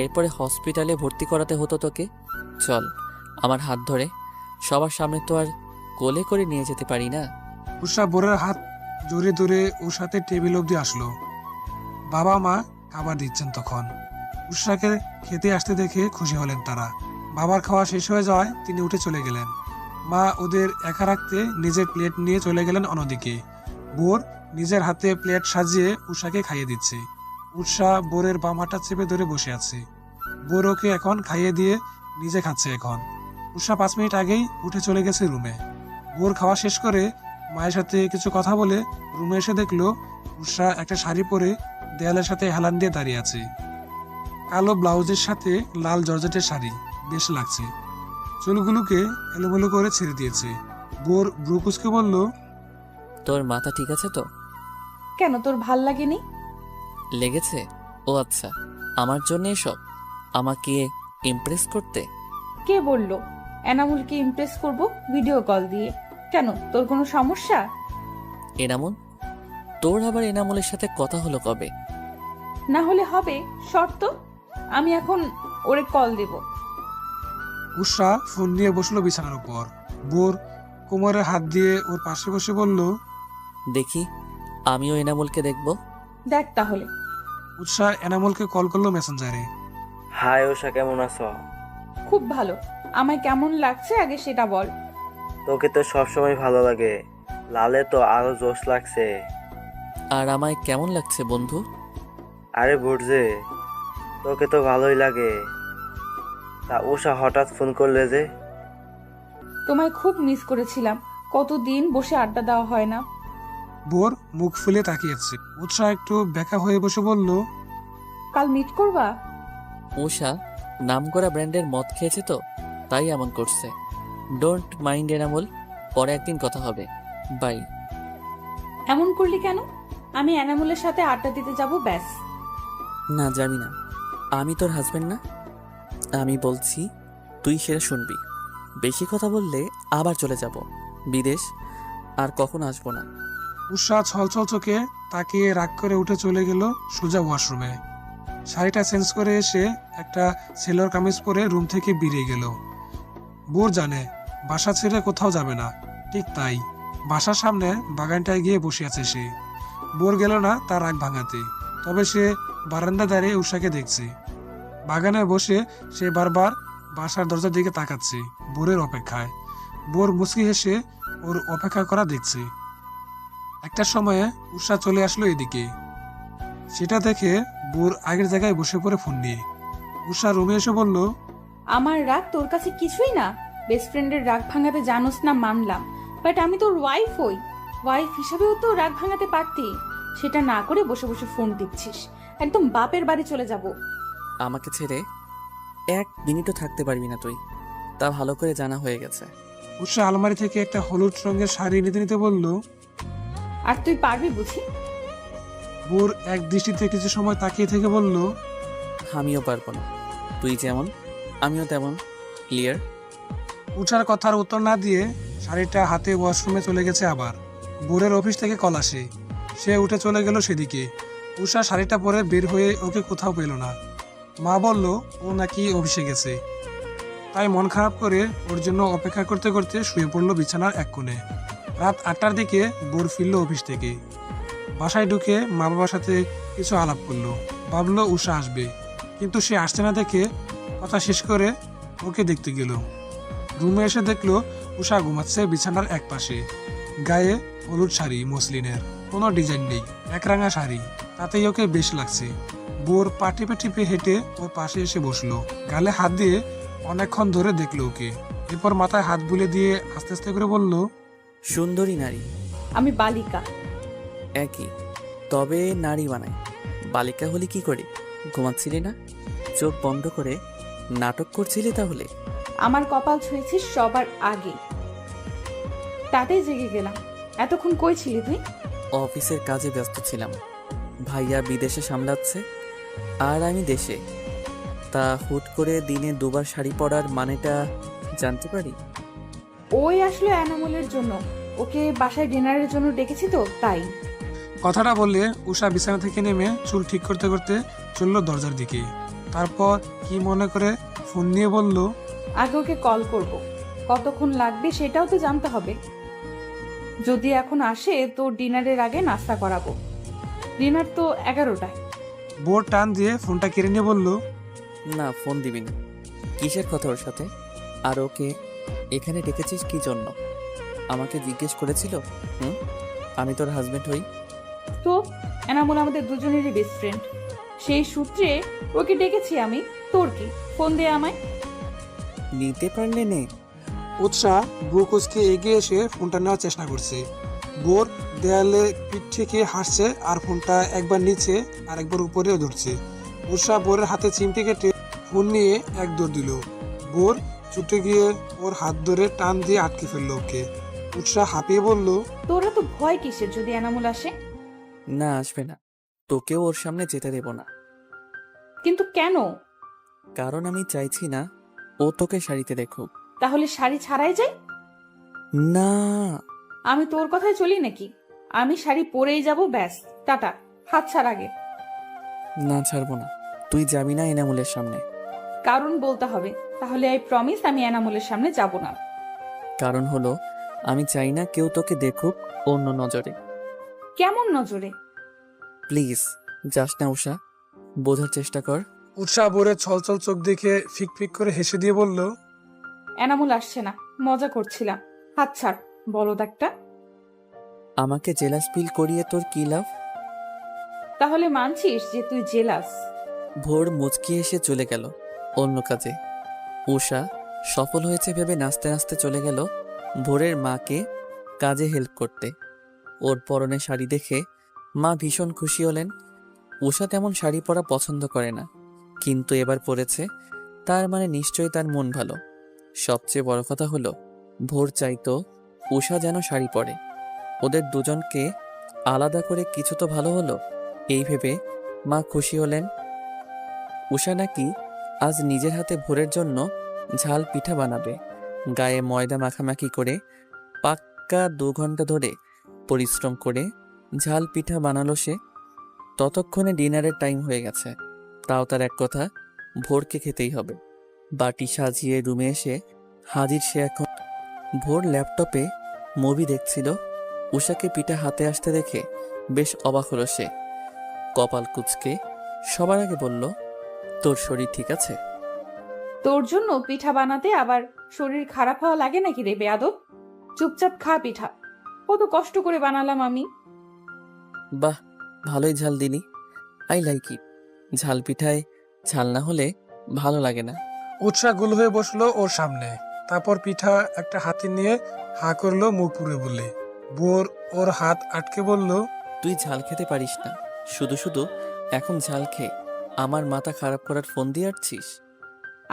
এরপরে হসপিটালে ভর্তি করাতে হতো তোকে। চল আমার হাত ধরে। সবার সামনে তো আর কোলে করে নিয়ে যেতে পারি না। উষা বোরের হাত জড়িয়ে ধরে ওর সাথে টেবিল অব্দি আসলো। বাবা মা খাবার দিচ্ছেন তখন। উষাকে খেতে আসতে দেখে খুশি হলেন তারা। বাবার খাওয়া শেষ হয়ে যাওয়ায় তিনি উঠে চলে গেলেন। মা ওদের একা রাখতে নিজের প্লেট নিয়ে চলে গেলেন অন্যদিকে। বোর নিজের হাতে প্লেট সাজিয়ে উষাকে খাইয়ে দিচ্ছে। উষা বোরের বাম হাতটা চেপে ধরে বসে আছে। বোর ওকে এখন খাইয়ে দিয়ে নিজে খাচ্ছে এখন। উষা 5 মিনিট আগেই উঠে চলে গেছে রুমে। বোর খাওয়া শেষ করে মায়ের সাথে কিছু কথা বলে রুমে এসে দেখলো উষা একটা শাড়ি পরে দেয়ালের সাথে হেলান দিয়ে দাঁড়িয়ে আছে। কালো ব্লাউজের সাথে লাল জর্জেটের শাড়ি, বেশ লাগছে। চুলগুলোকে এলোমেলো করে ছেড়ে দিয়েছে। বোর ব্রুকুসকে বলল, তোর মাথা ঠিক আছে তো? কেন, তোর ভাল লাগেনি? লেগেছে? ও আচ্ছা, আমার জন্য এসব? আমাকে ইমপ্রেস করতে? কে বলল এনামুলকে ইমপ্রেস করব ভিডিও কল দিয়ে? কেন, তোর কোনো সমস্যা? এনামুল? তোর আবার এনামুলের সাথে কথা হলো কবে? না হলে হবে, শর্ত। আমি এখন ওরে কল দেব। উষা ফোন নিয়ে বসলো বিছানার উপর। বোর কোমরে হাত দিয়ে ওর পাশে বসে বলল, দেখি আমিও এনামুলকে দেখব। দেখ তাহলে। উষা এনামুলকে কল করলো মেসেঞ্জারে। হাই উষা, কেমন আছো? খুব ভালো। আমায় কেমন লাগছে আগে সেটা বল। তোকে তো সবসময় ভালো লাগে, লালে তো আরো জোশ লাগছে। আর আমায় কেমন লাগছে বন্ধু? আরে বুঝছে, তোকে তো ভালোই লাগে। তা উষা হঠাৎ ফোন করলে যে? তোমায় খুব মিস করেছিলাম, কতদিন বসে আড্ডা দেওয়া হয় না। বোর মুখ ফুলে তাকিয়েছে। উৎসাহ একটু বেকা হয়ে বসে বলল, কাল মিট করবা? উষা নামকরা ব্র্যান্ডের মদ খেয়েছে তো, তাই এমন করছে। ডোন্ট মাইন্ড এনামুল, পরে একদিন কথা হবে। বাই। এমন করলি কেন? আমি এনামুলের সাথে আড্ডা দিতে যাব, ব্যাস। না, যাবি না। আমি তোর হাজবেন্ড না। আমি বলছি তুই সেটা শুনবি। বেশি কথা বললে আবার চলে যাব বিদেশ। আর কখন আসবো না। উষা ছলছল চোখে তাকিয়ে রাগ করে উঠে চলে গেল সোজা ওয়াশরুমে। শাড়িটা চেঞ্জ করে এসে একটা সেলোয়ার কামিজ পরে রুম থেকে বেরিয়ে গেল। বোর জানে বাসা ছেড়ে কোথাও যাবে না, ঠিক তাই বাসার সামনে বাগানটায় গিয়ে বসে আছে সে। বোর গেল না তার রাগ ভাঙাতে, তবে সে বারান্দা দাঁড়িয়ে উষাকে দেখছে। বাগানে বসে সে বারবার বাসার দরজার দিকে তাকাচ্ছে বোরের অপেক্ষায়। বোর মুচকি হেসে ওর অপেক্ষা করা দেখছে। একটা সময়ে উষা চলে আসলো এদিকে। সেটা দেখে বোর আগের জায়গায় বসে পড়ে ফোন নিয়ে। উষা রুমে এসে বলল, আমার রাগ তোর কাছে কিছুই না। বেস্ট ফ্রেন্ডের রাগ ভাঙাতে জানোস না মানলাম, বাট আমি তোর ওয়াইফ হই। ওয়াইফ হিসেবেও তো রাগ ভাঙাতে পারতি, সেটা না করে বসে বসে ফোন টিপছিস। একদম বাপের বাড়ি চলে যাব। আমাকে ছেড়ে 1 মিনিটও থাকতে পারবি না তুই, তা ভালো করে জানা হয়ে গেছে। উষা আলমারি থেকে একটা হলুদ রঙের শাড়ি নিতে নিতে বলল। আর তুই পারবি বুঝি? বোর এক দৃষ্টিতে কিছু সময় তাকিয়ে থেকে বলল, আমিও পারবো না, তুই যেমন আমিও তেমন। ক্লিয়ার? উষার কথার উত্তর না দিয়ে শাড়িটা হাতে ওয়াশরুমে চলে গেছে। আবার বোরের অফিস থেকে কল আসে, সে উঠে চলে গেল সেদিকে। উষা শাড়িটা পরে বের হয়ে ওকে কোথাও পেল না। মা বলল ও নাকি অফিসে গেছে, তাই মন খারাপ করে ওর জন্য অপেক্ষা করতে করতে শুয়ে পড়লো বিছানার এক কোণে। রাত 8টার দিকে বোর ফিরল অফিস থেকে। বাসায় ঢুকে মা বাবার সাথে কিছু আলাপ করলো, ভাবলো উষা আসবে, কিন্তু সে আসছে না দেখে কথা শেষ করে ওকে দেখতে গেল। রুমে এসে দেখলো উষা ঘুমাচ্ছে বিছানার এক পাশে। গায়ে হলুদ শাড়ি মসলিনের, কোনো ডিজাইন নেই, একরাঙা শাড়ি, তাতেই ওকে বেশ লাগছে। বোর পা টিপে টিপে হেঁটে ওর পাশে এসে বসলো, গালে হাত দিয়ে অনেকক্ষণ ধরে দেখলো ওকে। এরপর মাথায় হাত বুলে দিয়ে আস্তে আস্তে করে বলল, সুন্দরী নারী। আমি বালিকা। একই, তবে নারী বানায়। বালিকা হলে কি করে? ঘুমাচ্ছিলি না? চোখ বন্ধ করে নাটক করছিলি তাহলে? আমার কপাল ছুঁয়েছিস সবার আগে, তাতেই জেগে গেলাম। এতক্ষণ কই ছিলি তুই? অফিসের কাজে ব্যস্ত ছিলাম, ভাইয়া বিদেশে সামলাচ্ছে আর আমি দেশে। তা হুট করে দিনে 2 বার শাড়ি পরার মানেটা জানতে পারি? ওই আসলো এনামুলের জন্য, ওকে বাসায় ডিনারের জন্য ডেকেছি তো তাই। কথাটা বললে উষা বিছানা থেকে নেমে চুল ঠিক করতে করতে চললো দরজার দিকে। তারপর কি মনে করে ফোন নিয়ে বলল, আগে ওকে কল করব, কতক্ষণ লাগবে সেটাও তো জানতে হবে। যদি এখন আসে তো ডিনারের আগে নাস্তা করাবো। ডিনার তো 11টায়। বোর টান দিয়ে ফোনটা কেড়ে নিয়ে বলল, না, ফোন দিবি না। কিসের কথা ওর সাথে? আর ওকে এখানে ডেকেছিস কি জন্য? আমাকে জিজ্ঞেস করেছিল? আমি তোর হাজবেন্ড হই। তো এনামুল আমাদের দুজনেরই বেস্ট ফ্রেন্ড, সেই সূত্রে ওকে ডেকেছি আমি। তোর কি? ফোন দে আমায়। নিতে পারলে নে। উৎসাহ বুকুসকে এগিয়ে এসে ফোনটা নেওয়ার চেষ্টা করছে। বোর দেয়ালে পিঠ থেকে হাসছে আর ফোনটা একবার নিচে আর একবার উপরেও ধরছে। উৎসাহ বোরের হাতে চিমটি কেটে ফোন নিয়ে এক দৌড় দিল। বোর ছুটে গিয়ে ওর হাত ধরে টান দিয়ে আটকে ফেললো ওকে। উৎসাহ হাঁপিয়ে বলল, তোরা তো ভয় কিসের যদি এনামুল আসে? না, আসবে না, তোকেও ওর সামনে যেতে দেব না। কিন্তু কেন? কারণ আমি চাইছি না ও তোকে শাড়িতে দেখুক। তাহলে শাড়ি ছাড়াই যাই? না, আমি তোর কথায় চলি নাকি? আমি শাড়ি পরেই যাব, ব্যাস। টাটা, হাত ছাড় আগে। না ছাড়বো না, তুই যাবি না এনামুলের সামনে। কারণ বলতে হবে, তাহলে আই প্রমিস আমি এনামুলের সামনে যাব না। কারণ হলো আমি চাই না কেউ তোকে দেখুক অন্য নজরে। কেমন নজরে? প্লিজ যাস না উষা, বোঝার চেষ্টা কর। উৎসাহ বোরের ছলছল চোখ দেখে ফিক ফিক করে হেসে দিয়ে বলল, এনামুল আসছে না, মজা করছিলাম। হাত ছাড় বলদ একটা। আমাকে জেলাস ফিল করিয়ে তোর কি লাভ? তাহলে মানছিস যে তুই জেলাস? ভোর মুচকি এসে চলে গেল অন্য কাজে। উষা সফল হয়েছে ভেবে নাচতে নাচতে চলে গেল ভোরের মাকে কাজে হেল্প করতে। ওর পরনে শাড়ি দেখে মা ভীষণ খুশি হলেন। উষা তেমন শাড়ি পরা পছন্দ করে না, কিন্তু এবার পরেছে, তার মানে নিশ্চয়ই তার মন ভালো। সবচেয়ে বড় কথা হলো ভোর চাইতো উষা যেন শাড়ি পরে। ওদের দুজনকে আলাদা করে কিছু তো ভালো হলো, এই ভেবে মা খুশি হলেন। উষা নাকি আজ নিজের হাতে ভোরের জন্য ঝাল পিঠা বানাবে। গায়ে ময়দা মাখামাখি করে পাক পাক্কা 2 ঘন্টা ধরে পরিশ্রম করে ঝাল পিঠা বানালো সে। ততক্ষণে ডিনারের টাইম হয়ে গেছে। তাও তার এক কথা, ভোরকে খেতেই হবে। বাটি সাজিয়ে রুমে এসে হাজির সে এখন। ভোর ল্যাপটপে মুভি দেখছিল। উষাকে পিঠা হাতে আসতে দেখে বেশ অবাক হলো সে। কপাল কুঁচকে সবার আগে বলল, তোর শরীর ঠিক আছে? তোর জন্য পিঠা বানাতে আবার শরীর খারাপ হওয়া লাগে নাকি রে বেয়াদব? চুপচাপ খা পিঠা, কত কষ্ট করে বানালাম আমি। বাহ, ভালোই ঝাল দিলি। I like it. ঝাল পিঠায় ঝাল না হলে ভালো লাগে না। উৎসাহ গুল হয়ে বসলো ওর সামনে। তারপর পিঠা একটা হাতে নিয়ে হা করলো মুখ পুরে বলে। বোর ওর হাত আটকে বলল, তুই ঝাল খেতে পারিস না, শুধু শুধু এখন ঝাল খেয়ে আমার মাথা খারাপ করার ফোন দিয়ে আসছিস?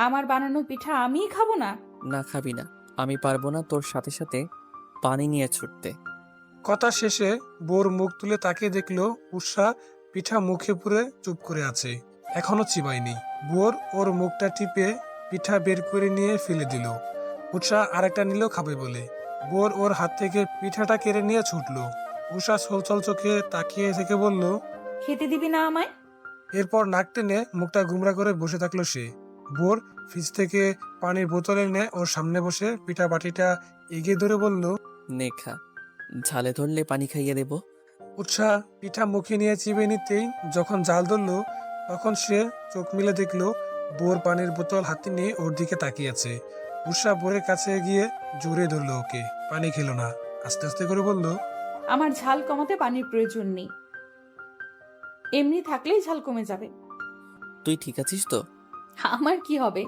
আমার বানানো পিঠা আমিই খাবো না? না, খাবি না। আমি পারবো না তোর সাথে সাথে পানি নিয়ে ছুটতে। কথা শেষে বোর মুখ তুলে তাকিয়ে দেখলো উৎসাহ পিঠা মুখে পুরে চুপ করে আছে, এখনো চিবায়নি। বোর ওর মুখটা টিপে পিঠা বের করে নিয়ে ফেলে দিল। উৎসাহ আরেকটা নিল খাবে বলে। বোর ওর হাত থেকে পিঠাটা কেড়ে নিয়ে ছুটলো। উষা ছলছল চোখে তাকিয়ে থেকে বলল, খেতে দিবি না আমায়? এরপর নাক টেনে মুখটা গুমরা করে বসে থাকলো সে। বোর ফ্রিজ থেকে পানির বোতল এনে ওর সামনে বসে পিঠা বাটিটা এগিয়ে ধরে বলল, নে খা, ঝালে ধরলে পানি খাইয়ে দেব। উৎসাহ পিঠা মুখে নিয়ে চিবে নিতেই যখন জাল ধরলো, তখন সে চোখ মিলে দেখলো বোর পানির বোতল হাতে নিয়ে ওর দিকে তাকিয়ে আছে। উৎসাহ বোরের কাছে গিয়ে জোরে ধরলো ওকে। পানি খেলো না, আস্তে আস্তে করে বলল, আমার ঝাল কমাতে পানির প্রয়োজন নেই, এমনি থাকলেই ঝাল কমে যাবে। তুই ঠিক আছিস তো? আমার কি হবে?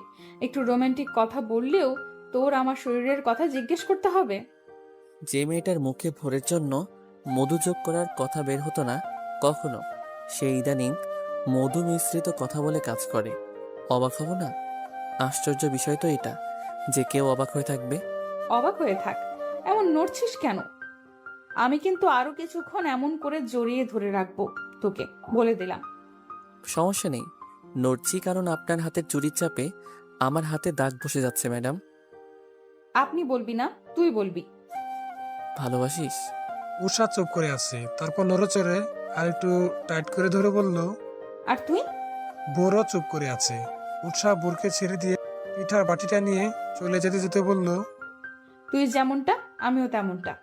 একটু রোমান্টিক কথা বললেও তোর আমার শরীরের কথা জিজ্ঞেস করতে হবে? যে মেয়েটার মুখে ভোরের জন্য মধু যোগ করার কথা বের হতো না কখনো, সে ইদানিং মধু মিশ্রিত কথা বলে কাজ করে। অবাক হব না? আশ্চর্য বিষয় তো এটা, যে কেউ অবাক হয়ে থাকবে। অবাক হয়ে থাক, এমন নড়ছিস কেন? আমি কিন্তু আরো কিছুক্ষণ এমন করে জড়িয়ে ধরে রাখবো তোকে, বলে দিলাম। সমস্যা নেই, নড়ছি কারণ আপনার হাতের চুরির চাপে আমার হাতে দাগ বসে যাচ্ছে ম্যাডাম। আপনি বলবি না, তুই বলবি। ভালোবাসিস? উষা চুপ করে আছে, তারপর নড়েচড়ে আর একটু টাইট করে ধরে বলল। আর তুই? বোরও চুপ করে আছে। উৎসাহ বোরকে ছেড়ে দিয়ে পিঠার বাটিটা নিয়ে চলে যেতে যেতে বলল, তুই যেমনটা আমিও তেমনটা।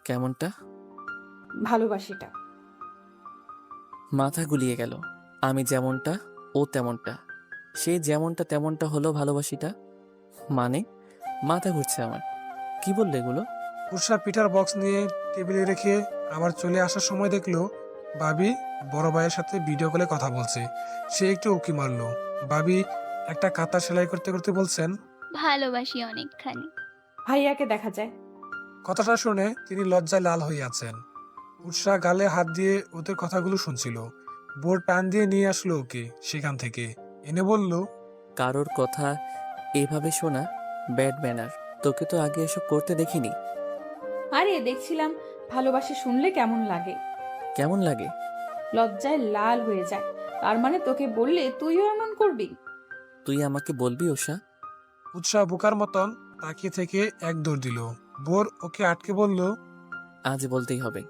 কেমনটা? ভালোবাসিটা। মাথা গুলিয়ে গেল। আমি যেমনটা ও তেমনটা, সে যেমনটা তেমনটা হলো ভালোবাসিটা মানে? মাথা ঘুরছে আমার। কি বললে এগুলো? উষা পিঠার বক্স নিয়ে টেবিলে রেখে আবার চলে আসার সময় দেখলো বাবি বড় ভাইয়ের সাথে ভিডিও কলে কথা বলছে। সে একটু উকি মারলো। বাবি একটা কাঁথা সেলাই করতে করতে বলছেন, ভালোবাসি অনেকখানি। ভাইয়াকে দেখা যায়। কথাটা শুনে তিনি লজ্জায় লাল হয়ে আছেন। উৎসাহ গালে হাত দিয়ে ওদের কথাগুলো শুনছিল। বোর টান দিয়ে নিয়ে আসলো ওকে সেখান থেকে, এনে বলল, কারোর কথা এভাবে শোনা ব্যাড ম্যানার। তোকে তো আগে এসব করতে দেখিনি। আরে দেখছিলাম ভালোবাসি শুনলে কেমন লাগে। কেমন লাগে? লজ্জায় লাল হয়ে যায়। তার মানে তোকে বললে তুইও এমন করবি? তুই আমাকে বলবি উষা? উৎসাহ বোকার মতন তাকিয়ে থেকে এক দৌড় দিল। বোর ওকে আটকে বলল, আজ বলতেই হবে।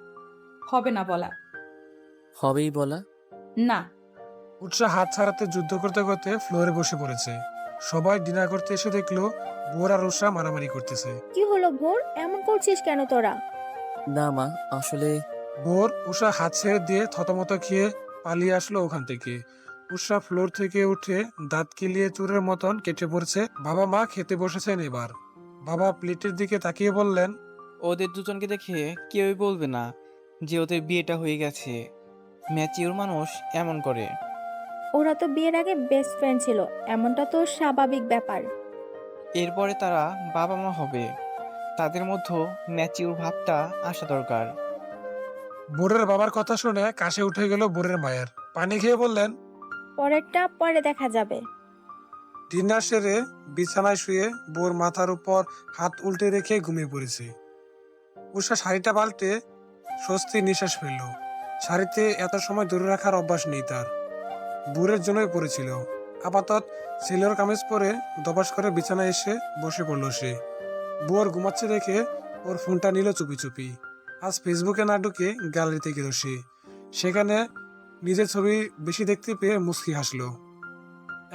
হবে না বলা। হবেই বলা। না। উৎসাহ হাত ছাড়াতে যুদ্ধ করতে করতে ফ্লোরে বসে পড়েছে। সবাই ডিনার করতে এসে দেখলো বোর আর উৎসাহ মারামারি করতেছে। কি হলো ভোর, এমন করছিস কেন তোরা? না মা, আসলে বোর উষা হাত ছেড়ে দিয়ে থতমত খেয়ে পালিয়ে আসলো ওখান থেকে। উষা ফ্লোর থেকে উঠে দাঁত কিলিয়ে চুরের মতন কেটে পড়ছে। বাবা মা খেতে বসেছেন এবার। বাবা প্লেটের দিকে তাকিয়ে বললেন, ওদের দুজনকে দেখে কেউই বলবে না যে ওদের বিয়েটা হয়ে গেছে। ম্যাচিওর মানুষ এমন করে। ওরা তো বিয়ের আগে বেস্ট ফ্রেন্ড ছিল, এমনটা তো স্বাভাবিক ব্যাপার। এরপরে তারা বাবা মা হবে, তাদের মধ্যে ম্যাচিওর ভাবটা আসা দরকার। বোরের বাবার কথা শুনে কাশে উঠে গেল বোরের মায়ের। পানি খেয়ে বললেন, পরেরটা পরে দেখা যাবে। ডিনার সেরে বিছানায় শুয়ে বোর মাথার উপর হাত উল্টে রেখে ঘুমিয়ে পড়েছে। উষা শাড়িটা পাল্টে স্বস্তির নিঃশ্বাস ফেলল। শাড়িতে এত সময় ধরে রাখার অভ্যাস নেই তার, বোরের জন্যই পড়েছিল। আপাতত সিলোর কামিজ পরে দবাস করে বিছানায় এসে বসে পড়ল সে। বোর ঘুমাচ্ছে দেখে ওর ফোনটা নিল চুপি চুপি। আজ ফেসবুকে না ঢুকে গ্যালারিতে গেল সে। সেখানে নিজের ছবি বেশি দেখতে পেয়ে মুচকি হাসলো।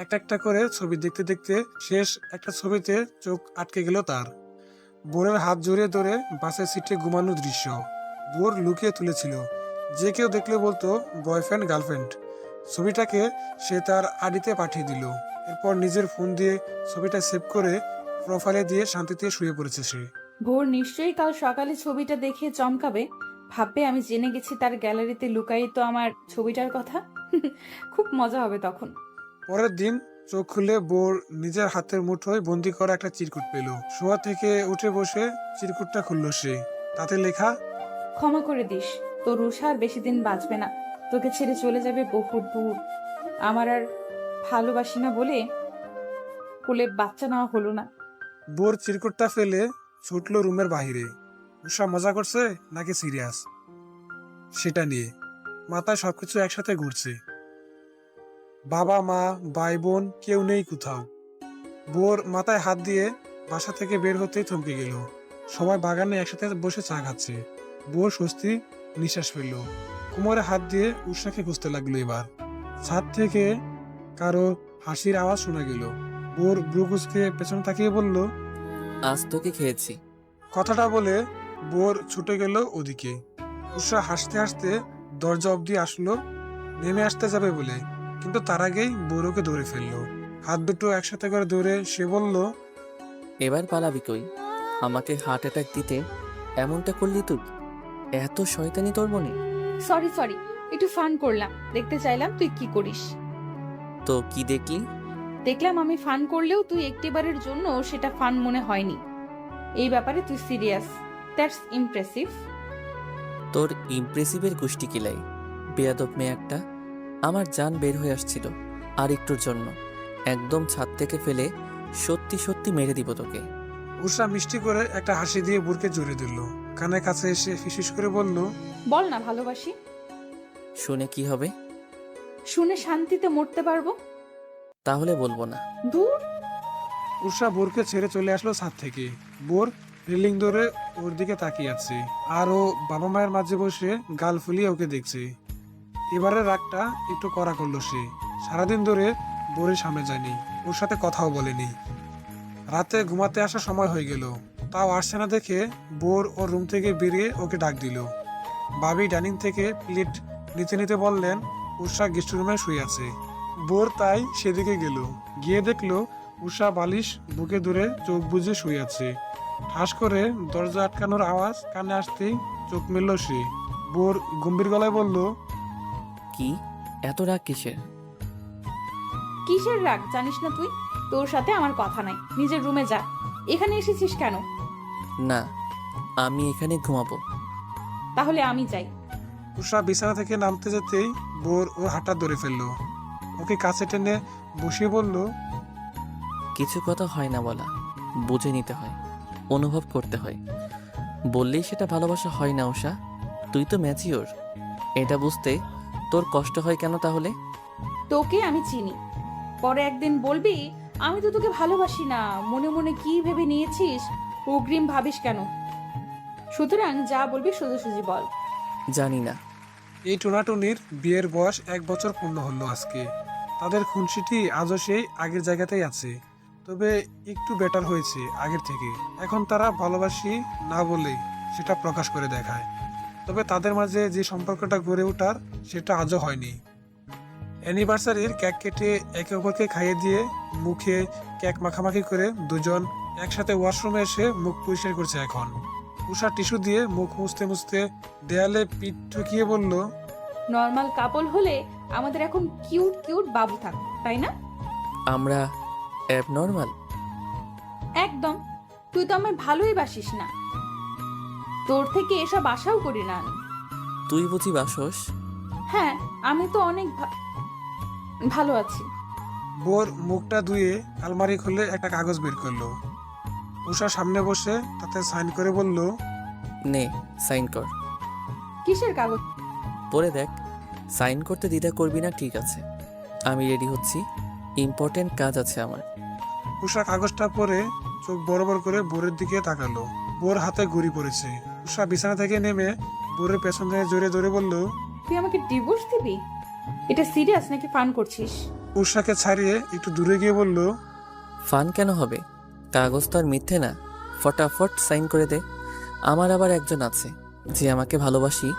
একটা একটা করে ছবি দেখতে দেখতে শেষ একটা ছবিতে চোখ আটকে গেল তার। বোনের হাত জড়িয়ে ধরে বাসের সিটে ঘুমানোর দৃশ্য বোর লুকিয়ে তুলেছিল। যে কেউ দেখলে বলতো বয়ফ্রেন্ড গার্লফ্রেন্ড। ছবিটাকে সে তার আইডিতে পাঠিয়ে দিল। এরপর নিজের ফোন দিয়ে ছবিটা সেভ করে প্রোফাইলে দিয়ে শান্তিতে শুয়ে পড়েছে সে। ভোর নিশ্চয়ই কাল সকালে ছবিটা দেখে চমকাবে, ভাববে আমি জেনে গেছি তার গ্যালারিতে লুকায়িত আমার ছবিটার কথা। খুব মজা হবে তখন। পরের দিন চোখ খুলে বোর নিজের হাতের মুঠোয় বন্দি করা একটা চিরকুট পেল। শোয়া থেকে উঠে বসে চিরকুটটা খুলল সে। তাতে লেখা, ক্ষমা করে দিস, তোর রুষা আর বেশি দিন বাঁচবে না, তোকে ছেড়ে চলে যাবে বহু দূর। আমার আর ভালোবাসি না বলে কোলে বাচ্চা নেওয়া হলো না। বোর চিরকুটটা ফেলে ছুটলো রুমের বাইরে। উষা মজা করছে নাকি সিরিয়াস সেটা নিয়ে মাথায় সবকিছু একসাথে ঘুরছে। বাবা মা ভাই বোন কেউ নেই কোথাও। বোর মাথায় হাত দিয়ে বাসা থেকে বের হতেই থমকে গেল। সবাই বাগানে একসাথে বসে চা খাচ্ছে। বোর স্বস্তি নিঃশ্বাস ফেলল। কোমরে হাত দিয়ে উষাকে খুঁজতে লাগলো। এবার ছাদ থেকে কারো হাসির আওয়াজ শোনা গেল। বোর ব্রুকুসকে পেছনে তাকিয়ে বলল, আজ তোকে খেয়েছি। কথাটা বলে বোর ছুটে গেল ওদিকে। উষা হাসতে হাসতে দরজা অবধি আসলো নেমে আসতে যাবে বলে, কিন্তু তার আগেই বোর ওকে ধরে ফেললো। হাত দুটো একসাথে করে ধরে সে বলল, এবার পালাবি কই? আমাকে হার্ট অ্যাটাক দিতে এমনটা করলি তুই? এত শয়তানি তোর মনে? সরি, একটু ফান করলাম, দেখতে চাইলাম তুই কি করিস। তো কি দেখলি? দেখলাম আমি ফান করলেও তুই একটিবারের জন্য সেটা ফান মনে হয়নি। এই ব্যাপারে তুই সিরিয়াস, দ্যাটস ইমপ্রেসিভ। তোর ইমপ্রেসিভের গোষ্ঠী কিলাই, বেয়াদব মেয়ে একটা। আমার জান বের হয়ে আসছিল আর একটুর জন্য একদম ছাদ থেকে ফেলে সত্যি সত্যি মেরে দিব তোকে। উষা মিষ্টি করে একটা হাসি দিয়ে বোরকে জড়িয়ে দিল। কানের কাছে এসে ফিসফিস করে বলল, বল না ভালোবাসি। শুনে কি হবে? শুনে শান্তিতে মরতে পারবো। তাহলে বলবো না। দূর। উষা বোরকে ছেড়ে চলে আসলো ছাদ থেকে। বোর রেলিং ধরে ওর দিকে তাকিয়ে আছে আর ও বাবা মায়ের মাঝে বসে গাল ফুলিয়ে ওকে দেখছে। এবারে রাগটা একটু কড়া করলো সে। সারাদিন ধরে বোরের সামনে যায়নি, ওর সাথে কথাও বলেনি। রাতে ঘুমাতে আসার সময় হয়ে গেল, তাও আসছে না দেখে বোর ওর রুম থেকে বেরিয়ে ওকে ডাক দিল। ভাবি ডাইনিং থেকে প্লেট নিতে নিতে বললেন উষা গেস্ট রুমে শুয়ে আছে। বোর তাই সেদিকে গেল। গিয়ে দেখলো উষা বালিশ বুকে ধরে চোখ বুজে শুয়ে আছে। ঠাস করে দরজা আটকানোর আওয়াজ কানে আসতেই চোখ মেলল সে। বোর গম্ভীর গলায় বলল, কি এত রাগ কিসের? কিসের রাগ জানিস না তুই? তোর সাথে আমার কথা নাই, নিজের রুমে যা। এখানে এসেছিস কেন? না, আমি এখানে ঘুমাবো। তাহলে আমি যাই। উষা বিছানা থেকে নামতে যেতেই বোর ওর হাতটা ধরে ফেললো। ওকে কাছে টেনে বসিয়ে বলল, কিছু কথা হয় না বলা, বুঝে নিতে হয়, অনুভব করতে হয়। বললেই সেটা ভালোবাসা হয় না উষা। তুই তো ম্যাচিওর, এটা বুঝতে তোর কষ্ট হয় কেন তাহলে? তোকে আমি চিনি, পরে একদিন বলবি আমি তো তোকে ভালোবাসি না, মনে মনে কি ভেবে নিয়েছিস, অগ্রিম ভাবিস কেন? সুতরাং যা বলবি সোজাসুজি বল। জানি না। এই টোনাটুনির বিয়ের বয়স 1 বছর পূর্ণ হলো আজকে। তাদের খুনসিটি আজও সেই আগের জায়গাতেই আছে, তবে একটু বেটার হয়েছে আগের থেকে। এখন তারা ভালোবাসি না বলে সেটা প্রকাশ করে দেখায়। তবে তাদের মাঝে যে সম্পর্কটা গড়ে ওঠার সেটা আজও হয়নি। অ্যানিভার্সারির কেক কেটে একে অপরকে খাইয়ে দিয়ে মুখে কেক মাখামাখি করে দুজন একসাথে ওয়াশরুমে এসে মুখ পরিষ্কার করছে এখন। উষা টিস্যু দিয়ে মুখ মুছতে মুছতে দেয়ালে পিঠ ঠুকিয়ে বলল, নর্মাল কাপল হলে আমাদের এখন কিউট কিউট বাবু থাক, তাই না? আমরা অ্যাবনর্মাল? একদম। তুই তো আমায় ভালোই বাসিস না, তোর থেকে এসব আশাও করি না আমি। তুই বুঝি বাসস? হ্যাঁ, আমি তো অনেক ভালো আছি। বোর মুখটা ধুয়ে আলমারি খুলে একটা কাগজ বের করলো। উষা সামনে বসে তাতে সাইন করে বলল, নে সাইন কর। কিসের কাগজ? পরে দেখ, সাইন করতে দ্বিধা করবি না, ঠিক আছে? আমি রেডি হচ্ছি, ইম্পর্টেন্ট কাজ আছে আমার। উষা কাগজটা পরে চোখ বড় বড় করে বোরের দিকে তাকালো। বোর হাতে ঘুড়ি পড়েছে। উষা বিছানা থেকে নেমে বোরের পেছন থেকে জোরে জোরে বলল, তুই আমাকে ডিভোর্স দিবি? এটা সিরিয়াস নাকি ফান করছিস? উষাকে ছাড়িয়ে একটু দূরে গিয়ে বলল, ফান কেন হবে? কাগজ তো আর মিথ্যে না, ফটাফট সাইন করে দে। আমার আবার একজন আছে যে আমাকে ভালোবাসি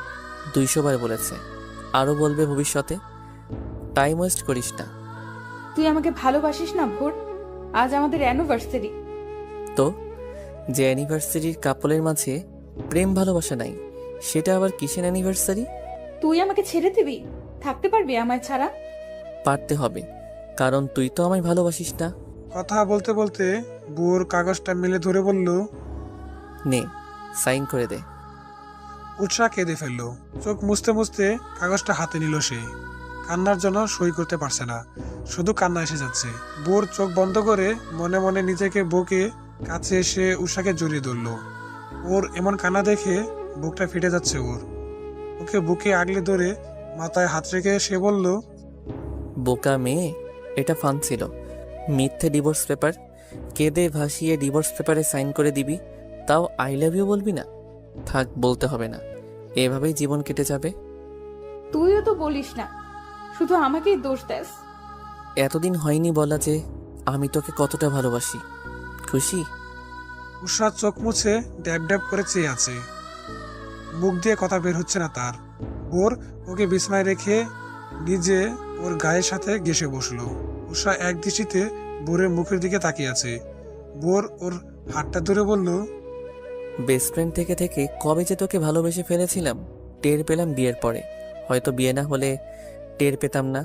200 বার বলেছে, আরও বলবে ভবিষ্যতে। টাইম ওয়েস্ট করিস না। তুই আমাকে ভালোবাসিস না ভোর? আজ আমাদের অ্যানিভার্সারি। তো যে অ্যানিভার্সারির কাপলের মাঝে প্রেম ভালোবাসা নাই, সেটা আবার কিসের অ্যানিভার্সারি? তুই আমাকে ছেড়ে দিবি? থাকতে পারবি আমায় ছাড়া? পারতে হবে, কারণ তুই তো আমায় ভালোবাসিস না। কথা বলতে বলতে বোর কাগজটা মেলে ধরে বলল। নে, সাইন করে দে। উৎসাহ কেঁদে ফেললো। চোখ মুছতে মুছতে কাগজটা হাতে নিল সে। কান্নার জন্য সই করতে পারছে না, শুধু কান্না এসে যাচ্ছে। বোর চোখ বন্ধ করে মনে মনে নিজেকে বকে কাছে এসে উষাকে জড়িয়ে ধরল। ওর এমন কান্না দেখে বুকটা ফেটে যাচ্ছে ওর। ওকে বুকে আগলে ধরে মাথায় হাত রেখে সে বলল, বোকা মেয়ে, এটা ফান ছিল। মিথ্যে ডিভোর্স পেপার কেঁদে ভাসিয়ে ডিভোর্স পেপারে সাইন করে দিবি, তাও আই লাভ ইউ বলবি না? থাক, বলতে হবে না, এভাবেই জীবন কেটে যাবে। তুইও তো বলিস না, শুধু আমাকেই দোষ দেস। এতদিন হয়নি বলা যে আমি তোকে কতটা ভালোবাসি। খুশি? উষা চোখ মুছে ড্যাব ড্যাব করে চেয়ে আছে। মুখ দিয়ে কথা বের হচ্ছে না তার। বোর ওকে বিছানায় রেখে নিজে ওর গায়ের সাথে ঘেঁষে বসলো। উষা এক দৃষ্টিতে বোরের মুখের দিকে তাকিয়ে আছে। বোর ওর হাতটা ধরে বলল, বেস্ট ফ্রেন্ড থেকে থেকে কবে যে তোকে ভালোবেসে ফেলেছিলাম, টের পেলাম বিয়ের পরে। হয়তো বিয়ে না হলে টের পেতাম না।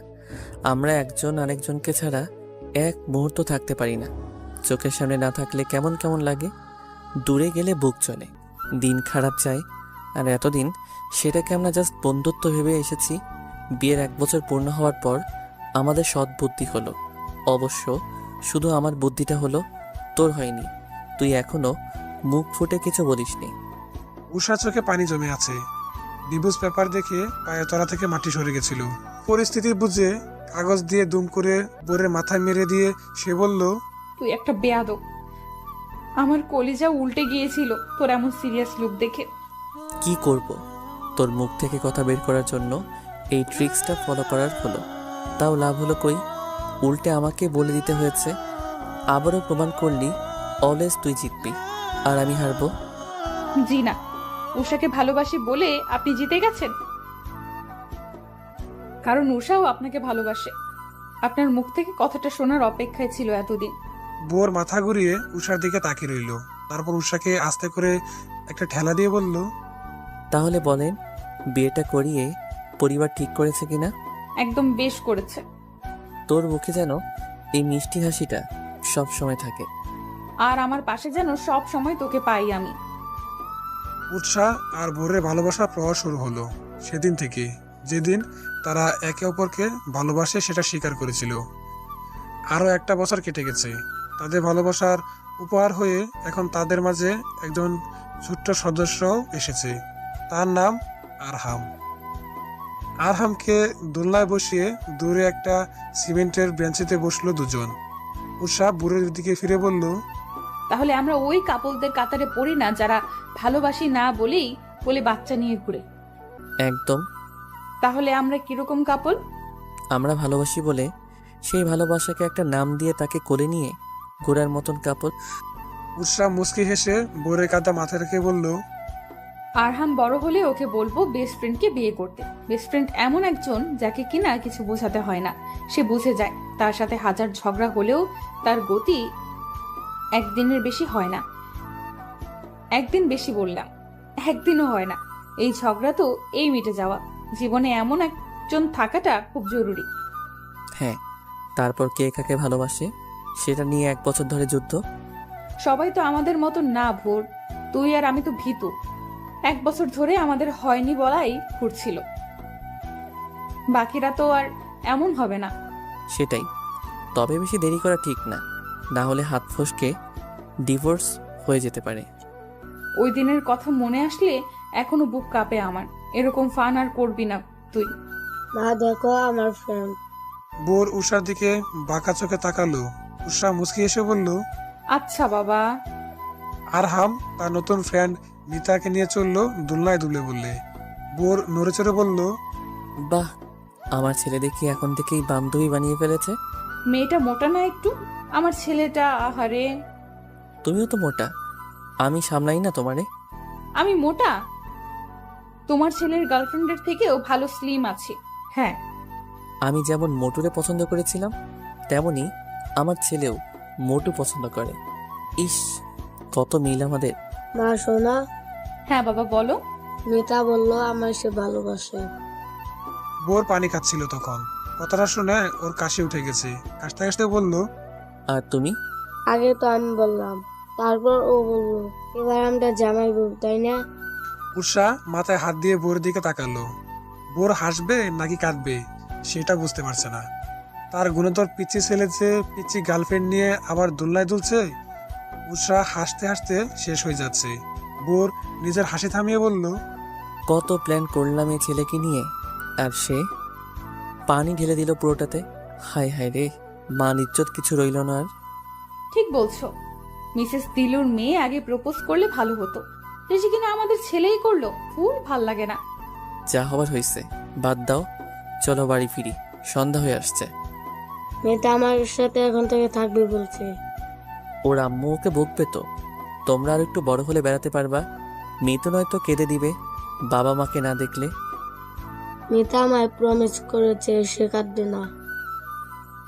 আমরা একজন আরেকজনকে ছাড়া এক মুহূর্ত থাকতে পারি না। চোখের সামনে না থাকলে কেমন কেমন লাগে, দূরে গেলে বুক চলে, দিন খারাপ যায়। আর এতদিন সেটাকে আমরা জাস্ট বন্ধুত্ব ভেবে এসেছি। বিয়ের 1 বছর পূর্ণ হওয়ার পর আমাদের সৎ বুদ্ধি হলো। অবশ্য শুধু আমার বুদ্ধিটা হলো, তোর হয়নি। তুই এখনো মুখ ফুটে কিছু বলিসনি। উষা চোখে পানি জমে আছে। ডিভোর্স পেপার দেখে পায়ের তলা থেকে মাটি সরে গেছিল। পরিস্থিতি বুঝে কাগজ দিয়ে দুম করে বোরের মাথায় মেরে দিয়ে সে বলল, তুই একটা বেয়াদব। আমার কলিজা উল্টে গিয়েছিল তোর এমন সিরিয়াস লুক দেখে। কি করব? তোর মুখ থেকে কথা বের করার জন্য এই ট্রিক্সটা ফলো করার হলো, তাও লাভ হলো কই? উল্টে আমাকে বলে দিতে হয়েছে। আবারও প্রমাণ করলি অলওয়েজ তুই জিতবি আর আমি হারবো। জি না, উষাকে ভালোবাসি বলে আপনি জিতে গেছেন? কারণ উষাও আপনাকে ভালোবাসে। আপনার মুখ থেকে কথাটা শোনার অপেক্ষায় ছিল এতদিন। বোর মাথা ঘুরিয়ে উষার দিকে তাকিয়ে রইল। তারপর উষাকে আস্তে করে একটা ঠেলা দিয়ে বলল, তাহলে বলেন, বিয়েটা করিয়ে পরিবার ঠিক করেছে কিনা? একদম বেশ করেছে। তোর মুখে যেন এই মিষ্টি হাসিটা সব সময় থাকে। আর আমার পাশে যেন সব সময় তোকে পাই আমি। উৎসাহ আর বোরের ভালোবাসার প্রবাহ শুরু হলো সেদিন থেকে, যেদিন তারা একে অপরকে ভালোবাসে সেটা স্বীকার করেছিল। আরও 1টা বছর কেটে গেছে। তাদের ভালোবাসার উপহার হয়ে এখন তাদের মাঝে একজন ছোট্ট সদস্যও এসেছে। তার নাম আরহাম। আরহামকে দোলনায় বসিয়ে দূরে একটা সিমেন্টের বেঞ্চিতে বসলো দুজন। উষা বুড়োর দিকে ফিরে বলল, তাহলে আমরা ওই কাপলদের কাতারে পড়ি না যারা ভালোবাসি না বলেই বলে বাচ্চা নিয়ে ঘুরে? একদম। তাহলে আমরা কিরকম কাপল? আমরা ভালোবাসি বলে সেই ভালোবাসাকে একটা নাম দিয়ে তাকে কোলে নিয়ে ঘোড়ার মতন কাপড়। উষা মুচকি হেসে বোরের কাঁধে মাথা রেখে বলল, আরহাম বড় হলে ওকে বলবো বেস্ট ফ্রেন্ডকে বিয়ে করতে। বেস্ট ফ্রেন্ড এমন একজন যাকে কিনা কিছু বোঝাতে হয় না, সে বুঝে যায়। তার সাথে হাজার ঝগড়া হলেও তার গতি একদিনের বেশি হয় না। একদিন বেশি বললাম, একদিনও হয় না। এই ঝগড়া তো এই মিটে যাওয়া। জীবনে এমন একজন থাকাটা খুব জরুরি। হ্যাঁ, তারপর কে কাকে ভালোবাসে সেটা নিয়ে 1 বছর ধরে যুদ্ধ। সবাই তো আমাদের মতো না ভোর, তুই আর আমি তো ভীতু। 1 বছর ধরে আমাদের হয়নি বলাই ঘুরছিল। বাকিরা তো আর এমন হবে না। সেটাই, তবে বেশি দেরি করা ঠিক না, না হলে হাত ফসকে ডিভোর্স হয়ে যেতে পারে। ওই দিনের কথা মনে আসলে এখনো বুক কাঁপে আমার। এরকম ফান আর করবি না তুই। মা দেখো আমার ফ্রেন্ড। বোর উষার দিকে বাঁকা চোখে তাকালো। উষা মুচকি এসে বলল, আচ্ছা বাবা। আরহাম তার নতুন ফ্রেন্ড মিতাকে নিয়ে চললো দোলনায় দুলে বললে। বোর নড়ে চড়ে বলল, বাহ, আমার ছেলে দেখি এখন থেকেই বান্ধবী বানিয়ে ফেলেছে। মেয়েটা মোটা না একটু? আমার ছেলেটা আহারে। তুমিও তো মোটা, আমি সামলাই না তোমারে। আমি মোটা? তোমার ছেলের গার্লফ্রেন্ডের থেকেও ভালো স্লিম আছে। হ্যাঁ, আমি যেমন মোটুরে পছন্দ করেছিলাম তেমনি আমার ছেলেও মোটু পছন্দ করে। ইস, কত মিল আমাদের। মা সোনা, হ্যাঁ বাবা বলো। মিতা বলল আমায় সে ভালোবাসে। বোর পানি খাচ্ছিল তখন। কথাটা শুনে ওর কাশি উঠে গেছে। কাশতে কাশতে বলল, আর তুমি? আগে তো আমি বললাম, তারপর ও বলল। এবার আমরা জামাই বউ, তাই না? উষা মাথায় হাত দিয়ে বোর দিকে তাকালো। বোর হাসবে নাকি কাঁদবে সেটা বুঝতে পারছে না। তার গুণধর পিচ্ছি ছেলে যে পিচ্ছি গার্লফ্রেন্ড নিয়ে আবার দোলনায় দুলছে। উষা হাসতে হাসতে শেষ হয়ে যাচ্ছে। বোর নিজের হাসি থামিয়ে বলল, কত প্ল্যান করলাম এই ছেলেকে নিয়ে, আর সে পানি ঢেলে দিল পুরোটাতে। হায় হায় রে, মান ইজ্জত কিছু রইল না আর। ঠিক বলছো। মিসেস দিলুর মেয়ে আগে প্রপোজ করলে ভালো হতো, সে কিনা আমাদের ছেলেই করলো। ফুল ভাল লাগে না। যা হবার হয়েছে, বাদ দাও, চলো বাড়ি ফিরি, সন্ধ্যা হয়ে আসছে। মেয়েটা আমার সাথে এখন থেকে থাকবে বলছে। ওর আম্মু ওকে বকবে তো। তোমরা আর একটু বড় হলে বেড়াতে পারবা। মেয়ে তো নয়তো কেঁদে দিবে বাবা মাকে না দেখলে। মেয়েটা আমায় প্রমিস করেছে সে কাঁদবে না।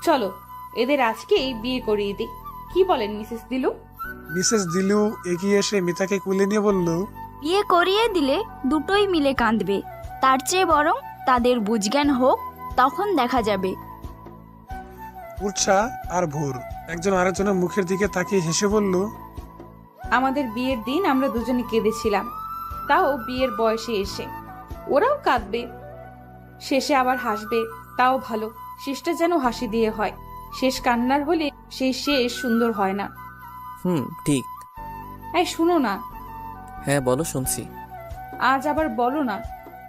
চলো এদের আজকেই বিয়ে করিয়ে দিই, কি বলেন মিসেস দিলু? মিসেস দিলু এগিয়ে এসে মিতাকে কুলে নিয়ে বলল, বিয়ে করিয়ে দিলে দুটোই মিলে কাঁদবে, তার চেয়ে বরং তাদের বুঝজ্ঞান হোক, তখন দেখা যাবে। উৎসা আর ভোর একজন আরেকজনের মুখের দিকে তাকিয়ে হেসে বলল, আমাদের বিয়ের দিন আমরা দুজনে কেঁদেছিলাম, তাও বিয়ের বয়সে এসে। ওরাও কাঁদবে, শেষে আবার হাসবে, তাও ভালো। শেষটা যেন হাসি দিয়ে হয়। শেষ কান্নার হলে সেই শেষ সুন্দর হয় না। ঠিক। এই শুনো না। হ্যাঁ বলো, শুনছি। আজ আবার বলো না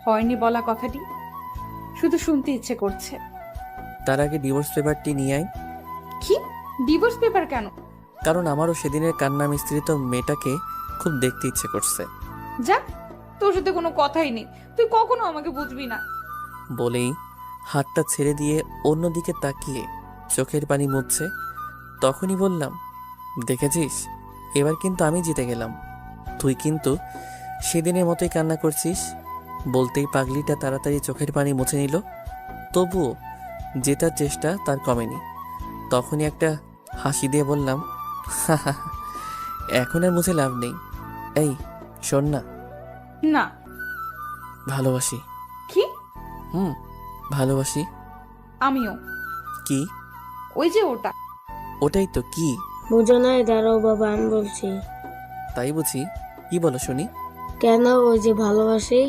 হয়নি বলা কথাটি, শুধু শুনতে ইচ্ছে করছে। তার আগে ডিভোর্স পেপারটি নিয়ে আয়। কি ডিভোর্স পেপার কেন? কারণ আমারও সেদিনের কান্না মিস্ত্রিত মেয়েটাকে খুব দেখতে ইচ্ছে করছে। যা, তোর সাথে কোনো কথাই নেই, তুই কখনো আমাকে বুঝবি না। বলেই হাতটা ছেড়ে দিয়ে অন্যদিকে তাকিয়ে চোখের পানি মুছছে। তখনই বললাম, দেখেছিস, এবার কিন্তু আমি জিতে গেলাম। তুই কিন্তু সেদিনের মতোই কান্না করছিস। বলতেই পাগলিটা তাড়াতাড়ি চোখের পানি মুছে নিল। তবুও জেতার চেষ্টা তার কমেনি। তখনই একটা হাসি দিয়ে বললাম, এখন আর মুছে লাভ নেই। এই শোন না। না। ভালোবাসি। কি? ভালোবাসি। আমিও। কি? ওই যে ওটা। ওটাই তো। কি? বুঝো না, দাঁড়াও বাবা, আমি বলছি। তাই বুঝি? কি বলো শুনি। কেন? ওই যে ভালোবাসি।